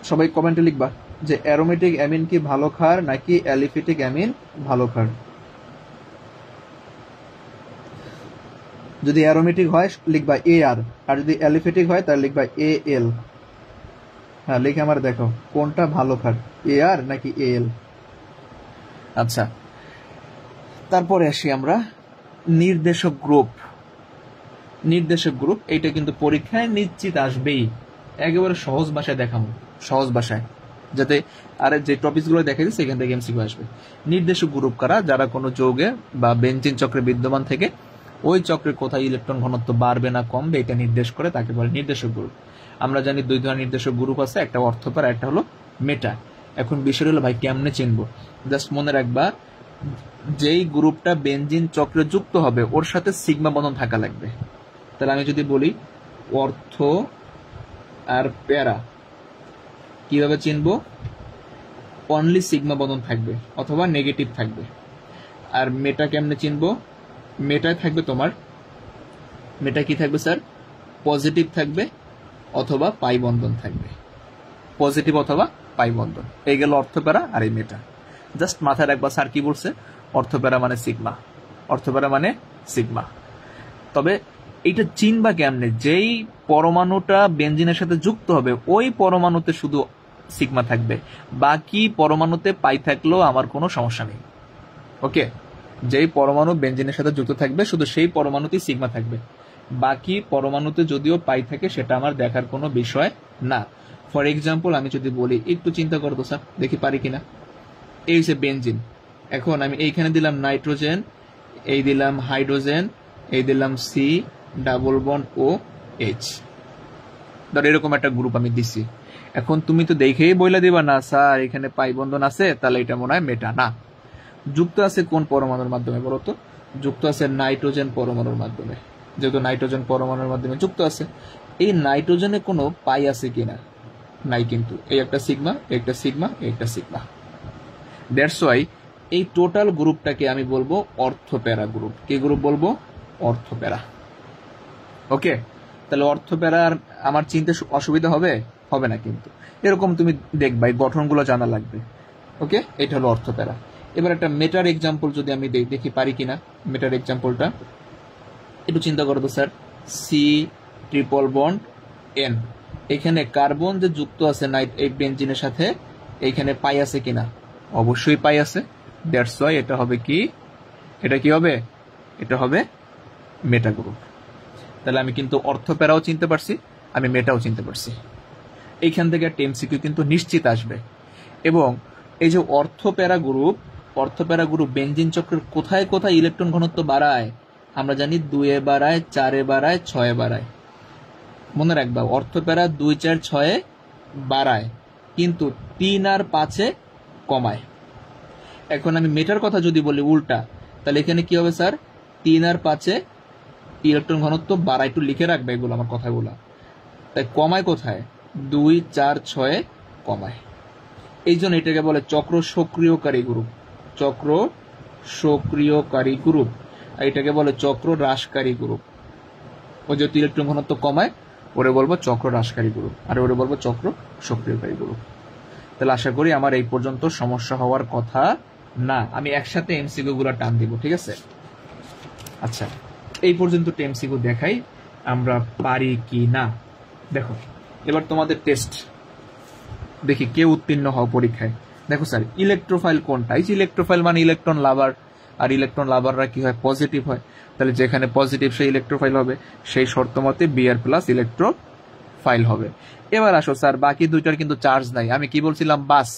সবাই কমেন্টে লিখবা যে অ্যারোমেটিক অ্যামিন কি ভালো ক্ষার নাকি অ্যালিফেটিক অ্যামিন ভালো ক্ষার। যদি অ্যারোমেটিক হয় লিখবা AR, আর যদি অ্যালিফেটিক হয় তাহলে লিখবা AL। হ্যাঁ লিখে আমার দেখো কোনটা ভালো ক্ষার, AR নাকি AL। আচ্ছা, তারপরে আসি আমরা নির্দেশক গ্রুপ। নির্দেশক গ্রুপ এইটা কিন্তু পরীক্ষায় নিশ্চিত আসবেই, একেবারে সহজ ভাষায় দেখাবো, সহজ ভাষায়, যাতে আরে যে টপিকগুলো দেখাই দিচ্ছে সেখান থেকে এমসিকিউ আসবে। নির্দেশক গ্রুপ কারা? যারা কোনো যৌগে বা বেঞ্জিন চক্রে বিদ্যমান থেকে ওই চক্রের কোথায় ইলেকট্রন ঘনত্ব বাড়বে না কমবে এটা নির্দেশ করে, তাকে বলে নির্দেশক গ্রুপ। আমরা জানি 2 ধরনের নির্দেশক গ্রুপ আছে, একটা অর্থোপ্যারা, একটা হলো মেটা। এখন বিষয় হলো ভাই কেমনে চিনবো? জাস্ট মনে রাখবা, যেই গ্রুপটা বেঞ্জিন চক্রে যুক্ত হবে ওর সাথে সিগমা বন্ধন থাকা লাগবে। তাহলে আমি যদি বলি অর্থ আর প্যারা, কিভাবে চিনবো? অনলি সিগমা বন্ধন থাকবে অথবা নেগেটিভ থাকবে। আর মেটা কেমনে চিনবো? মেটায় থাকবে তোমার, মেটা কি থাকবে স্যার? পজিটিভ থাকবে অথবা পাই বন্ধন থাকবে, পজিটিভ অথবা পাই বন্ধন। এই গেল অর্থপ্যারা আর এই মেটা। জাস্ট মাথায় রাখবা স্যার কি বলছে, অর্থপ্যারা মানে সিগমা, অর্থপ্যারা মানে সিগমা। তবে এইটা চিনবা কেমনে? যেই পরমাণুটা বেঞ্জিনের সাথে যুক্ত হবে ওই পরমাণুতে শুধু সিগমা থাকবে, বাকি পরমাণুতে পাই থাকলেও আমার কোনো সমস্যা নেই। ওকে, যেই পরমাণু বেঞ্জিনের সাথে যুক্ত থাকবে শুধু সেই পরমাণুতেই সিগমা থাকবে, বাকি পরমাণুতে যদিও পাই থাকে সেটা আমার দেখার কোনো বিষয় না। ফর এক্সাম্পল আমি যদি বলি, একটু চিন্তা করো তো স্যার, দেখি পারি কিনা। এই হচ্ছে বেঞ্জিন, এখন আমি এইখানে দিলাম নাইট্রোজেন, এই দিলাম হাইড্রোজেন, এই দিলাম C double bond O H, ধর এরকম একটা গ্রুপ আমি দিছি। এখন তুমি তো দেখেই বইলা দিবা না স্যার এখানে পাই বন্ধন আছে, তাহলে এটা মনে হয় মেটা। না, যুক্ত আছে কোন পরমাণুর মাধ্যমে বলতো? যুক্ত আছে নাইট্রোজেন পরমাণুর মাধ্যমে। যেহেতু নাইট্রোজেন পরমাণুর মাধ্যমে যুক্ত আছে, এই নাইট্রোজেনে কোনো পাই আছে কিনা? নাই, কিন্তু এই একটা সিগমা, একটা সিগমা, একটা সিগমা। দ্যাটস ওয়াই এই টোটাল গ্রুপটাকে আমি বলবো অর্থপ্যারা গ্রুপ। কি গ্রুপ বলবো? অর্থপ্যারা। ওকে, তাহলে অর্থপ্যারা আমার চিনতে অসুবিধা হবে? হবে না, কিন্তু এরকম তুমি দেখবা এই গঠনগুলো জানা লাগবে। ওকে, এটা হলো অর্থপ্যারা। এবার একটা মেটার এক্সাম্পল যদি আমি দেখি পারি কিনা। মেটার এক্সাম্পলটা একটু চিন্তা করো তো sir, C triple bond N, এখানে কার্বন যে যুক্ত আছে এই বেঞ্জিনের সাথে, এইখানে পাই আছে কিনা? অবশ্যই পাই আছে। দ্যাটস ওয়াই এটা হবে কি? এটা কি হবে? এটা হবে মেটা গ্রুপ। তাহলে আমি কিন্তু অর্থপ্যারাও চিনতে পারছি, আমি মেটাও চিনতে পারছি। এইখান থেকে একটা এমসিকিউ কিন্তু নিশ্চিত আসবে। এবং এই যে অর্থপ্যারা গ্রুপ বেঞ্জিন চক্রের কোথায় কোথায় ইলেকট্রন ঘনত্ব বাড়ায়? আমরা জানি 2-এ বাড়ায়, 4-এ বাড়ায়, 6-এ বাড়ায়। মনে রাখবা অর্থপ্যারা 2, 4, 6-এ বাড়ায়, কিন্তু 3 আর 5-এ কমায়। এখন আমি মেটার কথা যদি বলি উল্টা, তাহলে এখানে কি হবে স্যার, 3 আর 5-এ ইলেকট্রন ঘনত্ব বাড়ায়, একটু লিখে রাখবে এগুলো আমার কথাগুলো। তাই কমায় কোথায়, 2, 4, 6-এ কমায়। এই জন্য এটাকে বলে চক্র সক্রিয়কারী গ্রুপ, চক্র সক্রিয়কারী গ্রুপ, আর এটাকে বলে চক্র হ্রাসকারী গ্রুপ। ওই যেহেতু ইলেকট্রন ঘনত্ব কমায় ওরে বলবো চক্র হ্রাসকারী গ্রুপ, আর ওরে বলবো চক্র সক্রিয়কারী গ্রুপ। তাহলে আশা করি আমার এই পর্যন্ত সমস্যা হওয়ার কথা না। আমি একসাথে এমসিকিউ গুলো টান দিব, ঠিক আছে? আচ্ছা, এই পর্যন্ত এমসিকিউ দেখাই আমরা পারি কি না। দেখো এবার তোমাদের টেস্ট, দেখি কে উত্তীর্ণ হও পরীক্ষায়। দেখো স্যার, ইলেকট্রোফাইল কোনটা? এই যে ইলেকট্রোফাইল মানে ইলেকট্রন লাভার, আর ইলেকট্রন লাভাররা কি হয়, পজিটিভ হয়। তাহলে যেখানে পজিটিভ সেই ইলেকট্রোফাইল হবে, সেই শর্ত মতে বিআর প্লাস ইলেকট্রোফাইল হবে। এবার আসো স্যার, বাকি দুইটার কিন্তু চার্জ নাই। আমি কি বলছিলাম, বাস।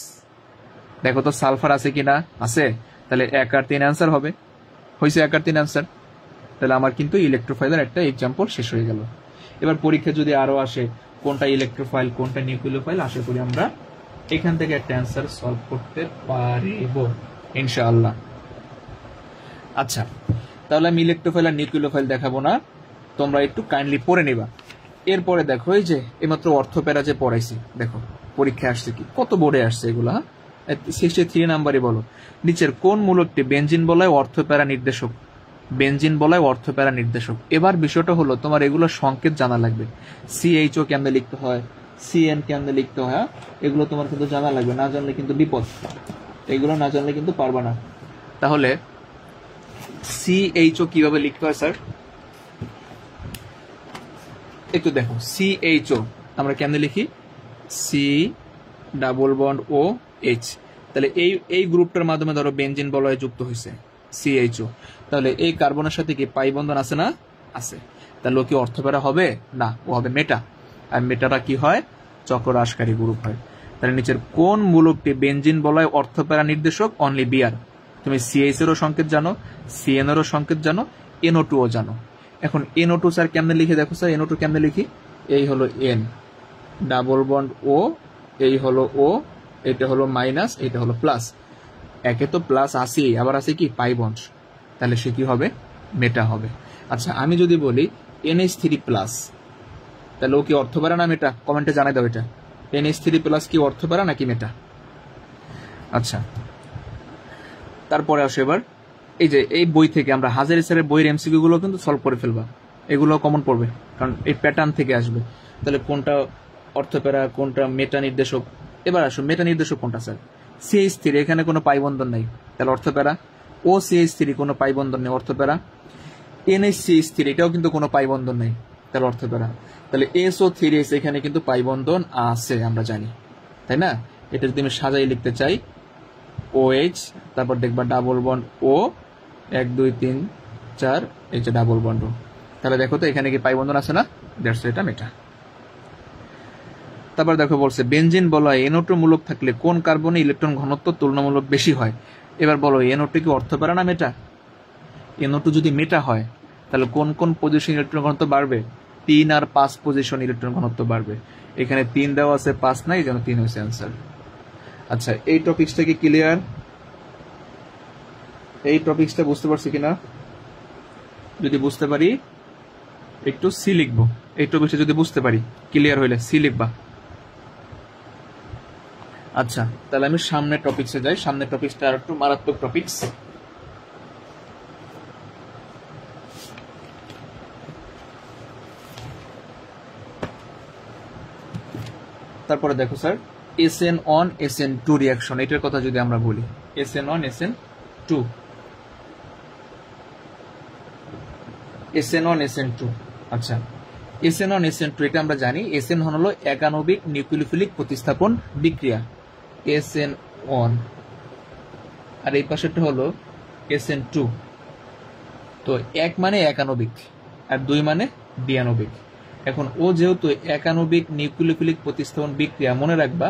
দেখো তো সালফার আছে কিনা, আছে। তাহলে 1 আর 3 অ্যান্সার হবে, হয়েছে 1 আর 3 অ্যান্সার। তাহলে আমার কিন্তু ইলেকট্রোফাইলের একটা এক্সাম্পল শেষ হয়ে গেল। এবার পরীক্ষা যদি আরো আসে কোনটা ইলেকট্রোফাইল কোনটা নিউক্লিওফাইল, আশা করি আমরা এখান থেকে একটা অ্যান্সার সলভ করতে পারিব ইনশাআল্লাহ। আচ্ছা, তাহলে আমি ইলেকট্রোফাইল আর নিউক্লিওফাইল দেখাবো না, তোমরা একটু কাইন্ডলি পড়ে নিবা। এরপরে দেখো, এই যে এইমাত্র অর্থপ্যারা যে পড়াইছি, দেখো পরীক্ষা আসছে কি, কত বোর্ডে আসছে এগুলা। 63 নাম্বারই বলো, নিচের কোন মূলকটি বেনজিন বলয় অর্থপ্যারা নির্দেশক? বেনজিন বলয় অর্থপ্যারা নির্দেশক। এবার বিষয়টা হলো তোমার এগুলো সংকেত জানা লাগবে। সিএইচও কেমনে লিখতে হয়, সিএন কেমনে লিখতে হয়, এগুলো তোমার কিন্তু জানা লাগবে, না জানলে কিন্তু বিপদ। এগুলো না জানলে কিন্তু পারবা না। তাহলে সিএইচও কিভাবে লিখতে হয় স্যার, একটু দেখো। সিএইচও আমরা কেমনে লিখি, C double bond O H. তাহলে এই গ্রুপটার মাধ্যমে ধরো বেনজিন বলয়ে যুক্ত হয়েছে সিএইচও। তাহলে এই কার্বনের সাথে কি পাই বন্ধন আছে না, আছে। তাহলে ও কি অর্থপ্যারা হবে না, ও হবে মেটা। আর মেটাটা কি হয়, চক্র হ্রাসকারী গ্রুপ হয়। তাহলে নিচের কোন মূলকটি বেনজিন বলয় অর্থপ্যারা নির্দেশক? Only BR. তুমি সিএইচ এরও সংকেত জানো, সিএন এরও সংকেত জানো, NO2 ও জানো। এখন NO2 স্যার কেমনে লিখে, দেখো স্যার NO2 কেমনে লিখি, এই হলো N ডাবল বন্ড ও, এই হলো ও, এটা হলো মাইনাস, এটা হলো প্লাস। একে তো প্লাস আসি, আবার আছে কি পাই বন্ড, তাহলে সে কি হবে, মেটা হবে। আচ্ছা, আমি যদি বলি NH3 প্লাস, তাহলে ও কি অর্থপ্যারা না মেটা? কমেন্টে জানাই দাও এটা, NH3 প্লাস কি অর্থপ্যারা নাকি মেটা? আচ্ছা, তারপরে আসো এবার, এই যে এই বই থেকে আমরা হাজারি স্যারের বইয়ের এমসিকিউ গুলো কিন্তু সলভ করে ফেলবা, এগুলো কমন পড়বে, কারণ এই প্যাটার্ন থেকে আসবে। তাহলে কোনটা অর্থপ্যারা কোনটা মেটা নির্দেশক? এবার আসো, মেটা নির্দেশক কোনটা স্যার? CH3, এখানে কোনো পাই বন্ধন নাই, তাহলে অর্থপ্যারা। ও CH3 কোনো পাই বন্ধন নেই, অর্থপ্যারা। NH3 এটাও কিন্তু কোনো পাই বন্ধন নেই, তাহলে অর্থপ্যারা। তাহলে SO3 এখানে কিন্তু পাই বন্ধন আছে, আমরা জানি, তাই না? এটা যদি আমি সাজাই লিখতে চাই, OH, তারপর দেখবা ডাবল বন্ড ও, 1 2 3 4, এই যে ডাবল বন্ড ও। তাহলে দেখো তো এখানে কি পাই বন্ধন আছে না, দ্যাটস এটা মেটা। তারপর দেখো বলছে বেনজিন বলয় NO2 মূলক থাকলে কোন কার্বনে ইলেকট্রন ঘনত্ব তুলনামূলক বেশি হয়? এবার বলো NO2 কি অর্থপ্যারা না মেটা? NO2 যদি মেটা হয় তাহলে কোন কোন পজিশন ইলেকট্রন ঘনত্ব বাড়বে? 3 আর 5 পজিশন ইলেকট্রন ঘনত্ব বাড়বে। এখানে 3 দেওয়া আছে, 5 নাই, যেন 3 হয়েছে অ্যান্সার। আচ্ছা, এই টপিকসটা কি ক্লিয়ার? এই টপিকসটা বুঝতে পারছি কিনা? যদি বুঝতে পারি একটু সি লিখবো, এই টপিকসটা যদি বুঝতে পারি, ক্লিয়ার হইলে সি লিখবা। আচ্ছা, তাহলে আমি সামনের টপিকসে যাই। সামনের টপিকসটা আর একটু মারাত্মক টপিকস। তারপরে দেখো স্যার, SN1 SN2 রিয়াকশন, এটার কথা যদি আমরা বলি, SN1 SN2, SN1 SN2। আচ্ছা, SN1 SN2 এটা আমরা জানি, SN হলো একানবিক নিউক্লিওফিলিক প্রতিস্থাপন বিক্রিয়া, SN1, আর এই পাশেরটা হলো SN2। তো 1 মানে একানবিক আর 2 মানে দ্বিআণবিক। এখন ও যেহেতু একানবিক নিউক্লিওফিলিক প্রতিস্থাপন বিক্রিয়া, মনে রাখবা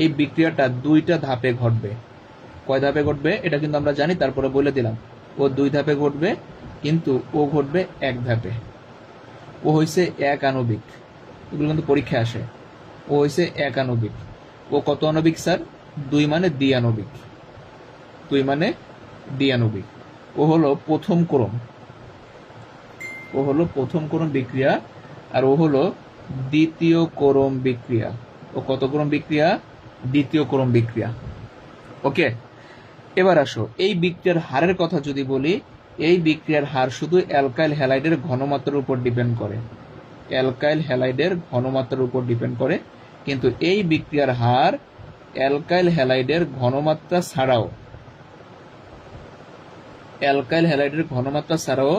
এই বিক্রিয়াটা 2টা ধাপে ঘটবে। কয় ধাপে ঘটবে এটা কিন্তু আমরা জানি, তারপরে বলে দিলাম। ও 2 ধাপে ঘটবে, কিন্তু ও ঘটবে 1 ধাপে। ও হইছে একানবিক, এগুলো কিন্তু পরীক্ষায় আসে। ও হইছে একানবিক। ও কত আণবিক স্যার? 2 মানে দ্বিআণবিক। 2 মানে দ্বিআণবিক। ও হলো প্রথম ক্রম বিক্রিয়া, আর ও হলো দ্বিতীয় ক্রম বিক্রিয়া। ও কত ক্রম বিক্রিয়া? দ্বিতীয় ক্রম বিক্রিয়া। ওকে, এবার আসো এই বিক্রিয়ার হারের কথা যদি বলি, এই বিক্রিয়ার হার শুধু অ্যালকাইল হ্যালাইডের ঘনমাত্রার উপর ডিপেন্ড করে। অ্যালকাইল হ্যালাইডের ঘনমাত্রার উপর ডিপেন্ড করে, কিন্তু এই বিক্রিয়ার হার অ্যালকাইল হ্যালাইডের ঘনমাত্রা ছাড়াও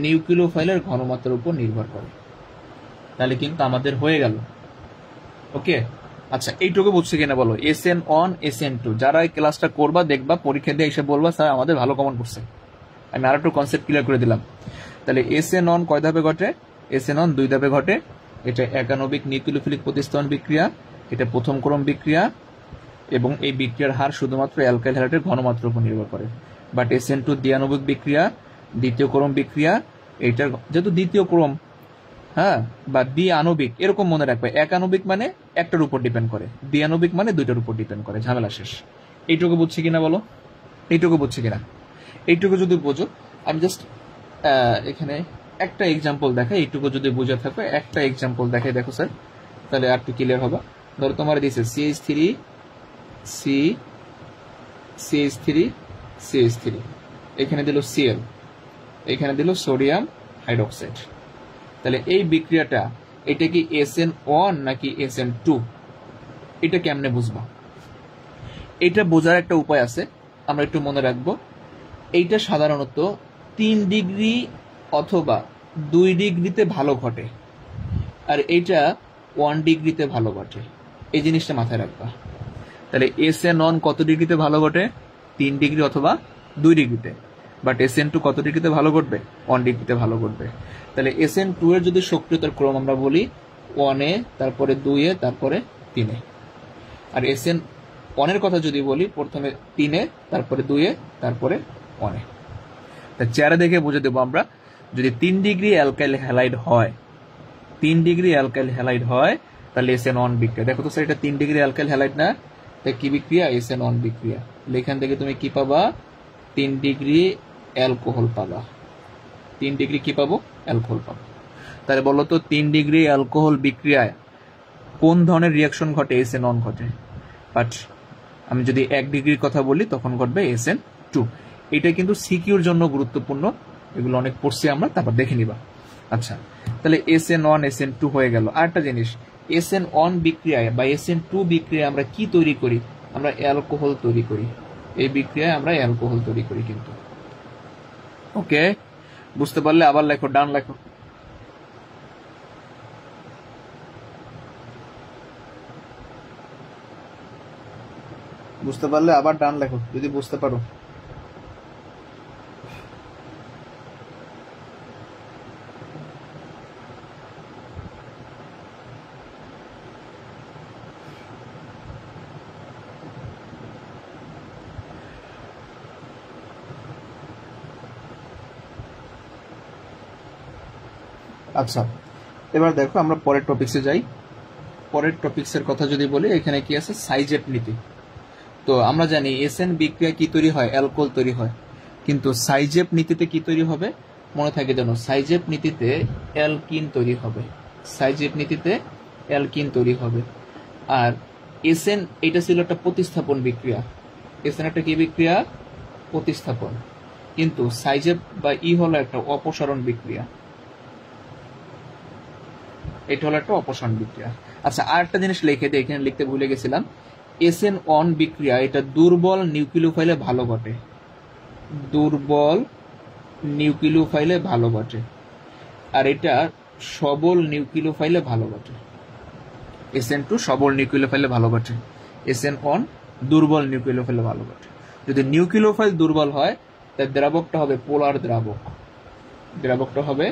নিউক্লিওফাইলের ঘনমাত্রার উপর নির্ভর করে। তাহলে কিন্তু আমাদের হয়ে গেল। ওকে, আচ্ছা এইটুকু বুঝছে কিনা বলো? SN1 SN2 যারা এই ক্লাসটা করবা দেখবা, পরীক্ষা দিয়ে এসে বলবা স্যার আমাদের ভালো কমন করছে। আমি আর একটু কনসেপ্ট ক্লিয়ার করে দিলাম। তাহলে SN1 কয় ধাপে ঘটে? SN1 2 ধাপে ঘটে। এটা একানবিক নিউক্লিওফিলিক প্রতিস্থাপন বিক্রিয়া, এটা প্রথম ক্রম বিক্রিয়া, এবং এই বিক্রিয়ার হার শুধুমাত্র অ্যালকাইল হ্যালাইডের ঘনমাত্রার উপর নির্ভর করে। বাট SN2 দ্বিআণবিক বিক্রিয়া, দ্বিতীয় ক্রম বিক্রিয়া। এইটার যেহেতু দ্বিতীয় ক্রম, হ্যাঁ, বা দ্বিআণবিক এরকম মনে রাখবে। একানবিক মানে একটার উপর ডিপেন্ড করে, দ্বিআণবিক মানে দুইটার উপর ডিপেন্ড করে। ঝামেলা শেষ। এইটুকু বুঝছি কিনা বলো? এইটুকু বুঝছি কিনা? এইটুকু যদি বোঝো, আমি জাস্ট এখানে একটা এক্সাম্পল দেখাই। এইটুকু যদি বুঝে থাকো একটা এক্সাম্পল দেখাই, দেখো স্যার, তাহলে আর একটু ক্লিয়ার হবে। ধরো তোমার দিয়েছে CH3, এখানে দিল Cl, এখানে দিল সোডিয়াম হাইড্রোক্সাইড। তাহলে এই বিক্রিয়াটা এটা কি SN1 নাকি SN2? এটা কেমনে বুঝবা? এটা বোঝার একটা উপায় আছে, আমরা একটু মনে রাখবো। এইটা সাধারণত 3 ডিগ্রি অথবা 2 ডিগ্রিতে ভালো ঘটে, আর এইটা 1 ডিগ্রিতে ভালো ঘটে। এই জিনিসটা মাথায় রাখবা। তাহলে SN1 কত ডিগ্রিতে ভালো ঘটে? 3 ডিগ্রি অথবা 2 ডিগ্রিতে। বাট SN2 কত ডিগ্রিতে ভালো ঘটবে? 1 ডিগ্রিতে ভালো ঘটবে। তাহলে SN2 এর যদি সক্রিয়তার ক্রম আমরা বলি 1 এ, তারপরে 2 এ, তারপরে 3 এ। আর SN1 এর কথা যদি বলি, প্রথমে 3 এ, তারপরে 2 এ, তারপরে 1 এ। তা চেহারা দেখে বুঝে দেবো আমরা, যদি 3 ডিগ্রি অ্যালকাইল হ্যালাইড হয়, 3 ডিগ্রি অ্যালকাইল হ্যালাইড হয়, তাহলে SN1 বিক্রিয়া। দেখো তো স্যার, এটা 3 ডিগ্রি অ্যালকাইল হ্যালাইড না? তাই কি বিক্রিয়া? SN1 বিক্রিয়া। এখান থেকে তুমি কি পাবা? 3 ডিগ্রি অ্যালকোহল পাবা। 3 ডিগ্রি কি পাবো? অ্যালকোহল পাবো। তাহলে বলো তো 3 ডিগ্রি অ্যালকোহল বিক্রিয়ায় কোন ধরনের রিয়াকশন ঘটে? SN1 ঘটে। বাট আমি যদি 1 ডিগ্রির কথা বলি, তখন ঘটবে SN2। এটা কিন্তু সিকিউর জন্য গুরুত্বপূর্ণ, এগুলো অনেক পড়ছি আমরা, তারপর দেখে নিবা। আচ্ছা, তাহলে SN1 SN2 হয়ে গেল। আরেকটা জিনিস, SN1 বিক্রিয়ায় বা SN2 বিক্রিয়ায় আমরা কি তৈরি করি? আমরা অ্যালকোহল তৈরি করি। এই বিক্রিয়ায় আমরা অ্যালকোহল তৈরি করি কিন্তু। ওকে, বুঝতে পারলে আবার লেখো, ডান লেখো। বুঝতে পারলে আবার ডান লেখো যদি বুঝতে পারো। আচ্ছা, এবার দেখো আমরা পরের টপিক্সে যাই। পরের টপিক্সের কথা যদি বলি, এখানে কি আছে? সাইজেপ নীতি। তো আমরা জানি SN বিক্রিয়া কি তৈরি হয়? অ্যালকোহল তৈরি হয়। কিন্তু সাইজেপ নীতিতে কি তৈরি হবে? মনে থাকে যেন, সাইজেপ নীতিতে অ্যালকিন তৈরি হবে। সাইজেপ নীতিতে অ্যালকিন তৈরি হবে। আর SN এটা ছিল একটা প্রতিস্থাপন বিক্রিয়া। SN একটা কি বিক্রিয়া? প্রতিস্থাপন। কিন্তু সাইজেপ বা হলো একটা অপসারণ বিক্রিয়া। এটা হলো একটা অপসারণ বিক্রিয়া। আচ্ছা, আর একটা জিনিস লিখে দিই, এখানে লিখতে ভুলে গেছিলাম। SN1 বিক্রিয়া এটা দুর্বল নিউক্লিওফাইলে ভালো ঘটে। দুর্বল নিউক্লিওফাইলে ভালো ঘটে। আর এটা সবল নিউক্লিওফাইলে ভালো ঘটে। SN2 সবল নিউক্লিওফাইলে ভালো ঘটে, SN1 দুর্বল নিউক্লিওফাইলে ভালো ঘটে। যদি নিউক্লিওফাইল দুর্বল হয়, তার দ্রাবকটা হবে পোলার দ্রাবক। দ্রাবকটা হবে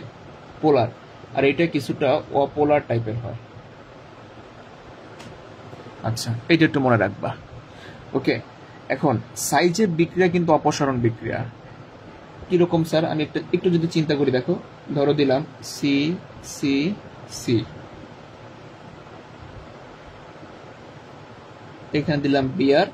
পোলার, আর এটা কিছুটা অপোলার টাইপের হয়। আচ্ছা, এইটা একটু মনে রাখবা। ওকে, এখন সাইজের বিক্রিয়া কিন্তু অপসারণ বিক্রিয়া। কিরকম স্যার? আমি একটু যদি চিন্তা করি, দেখো, ধরো দিলাম সি সি সি, এখানে দিলাম বিআর,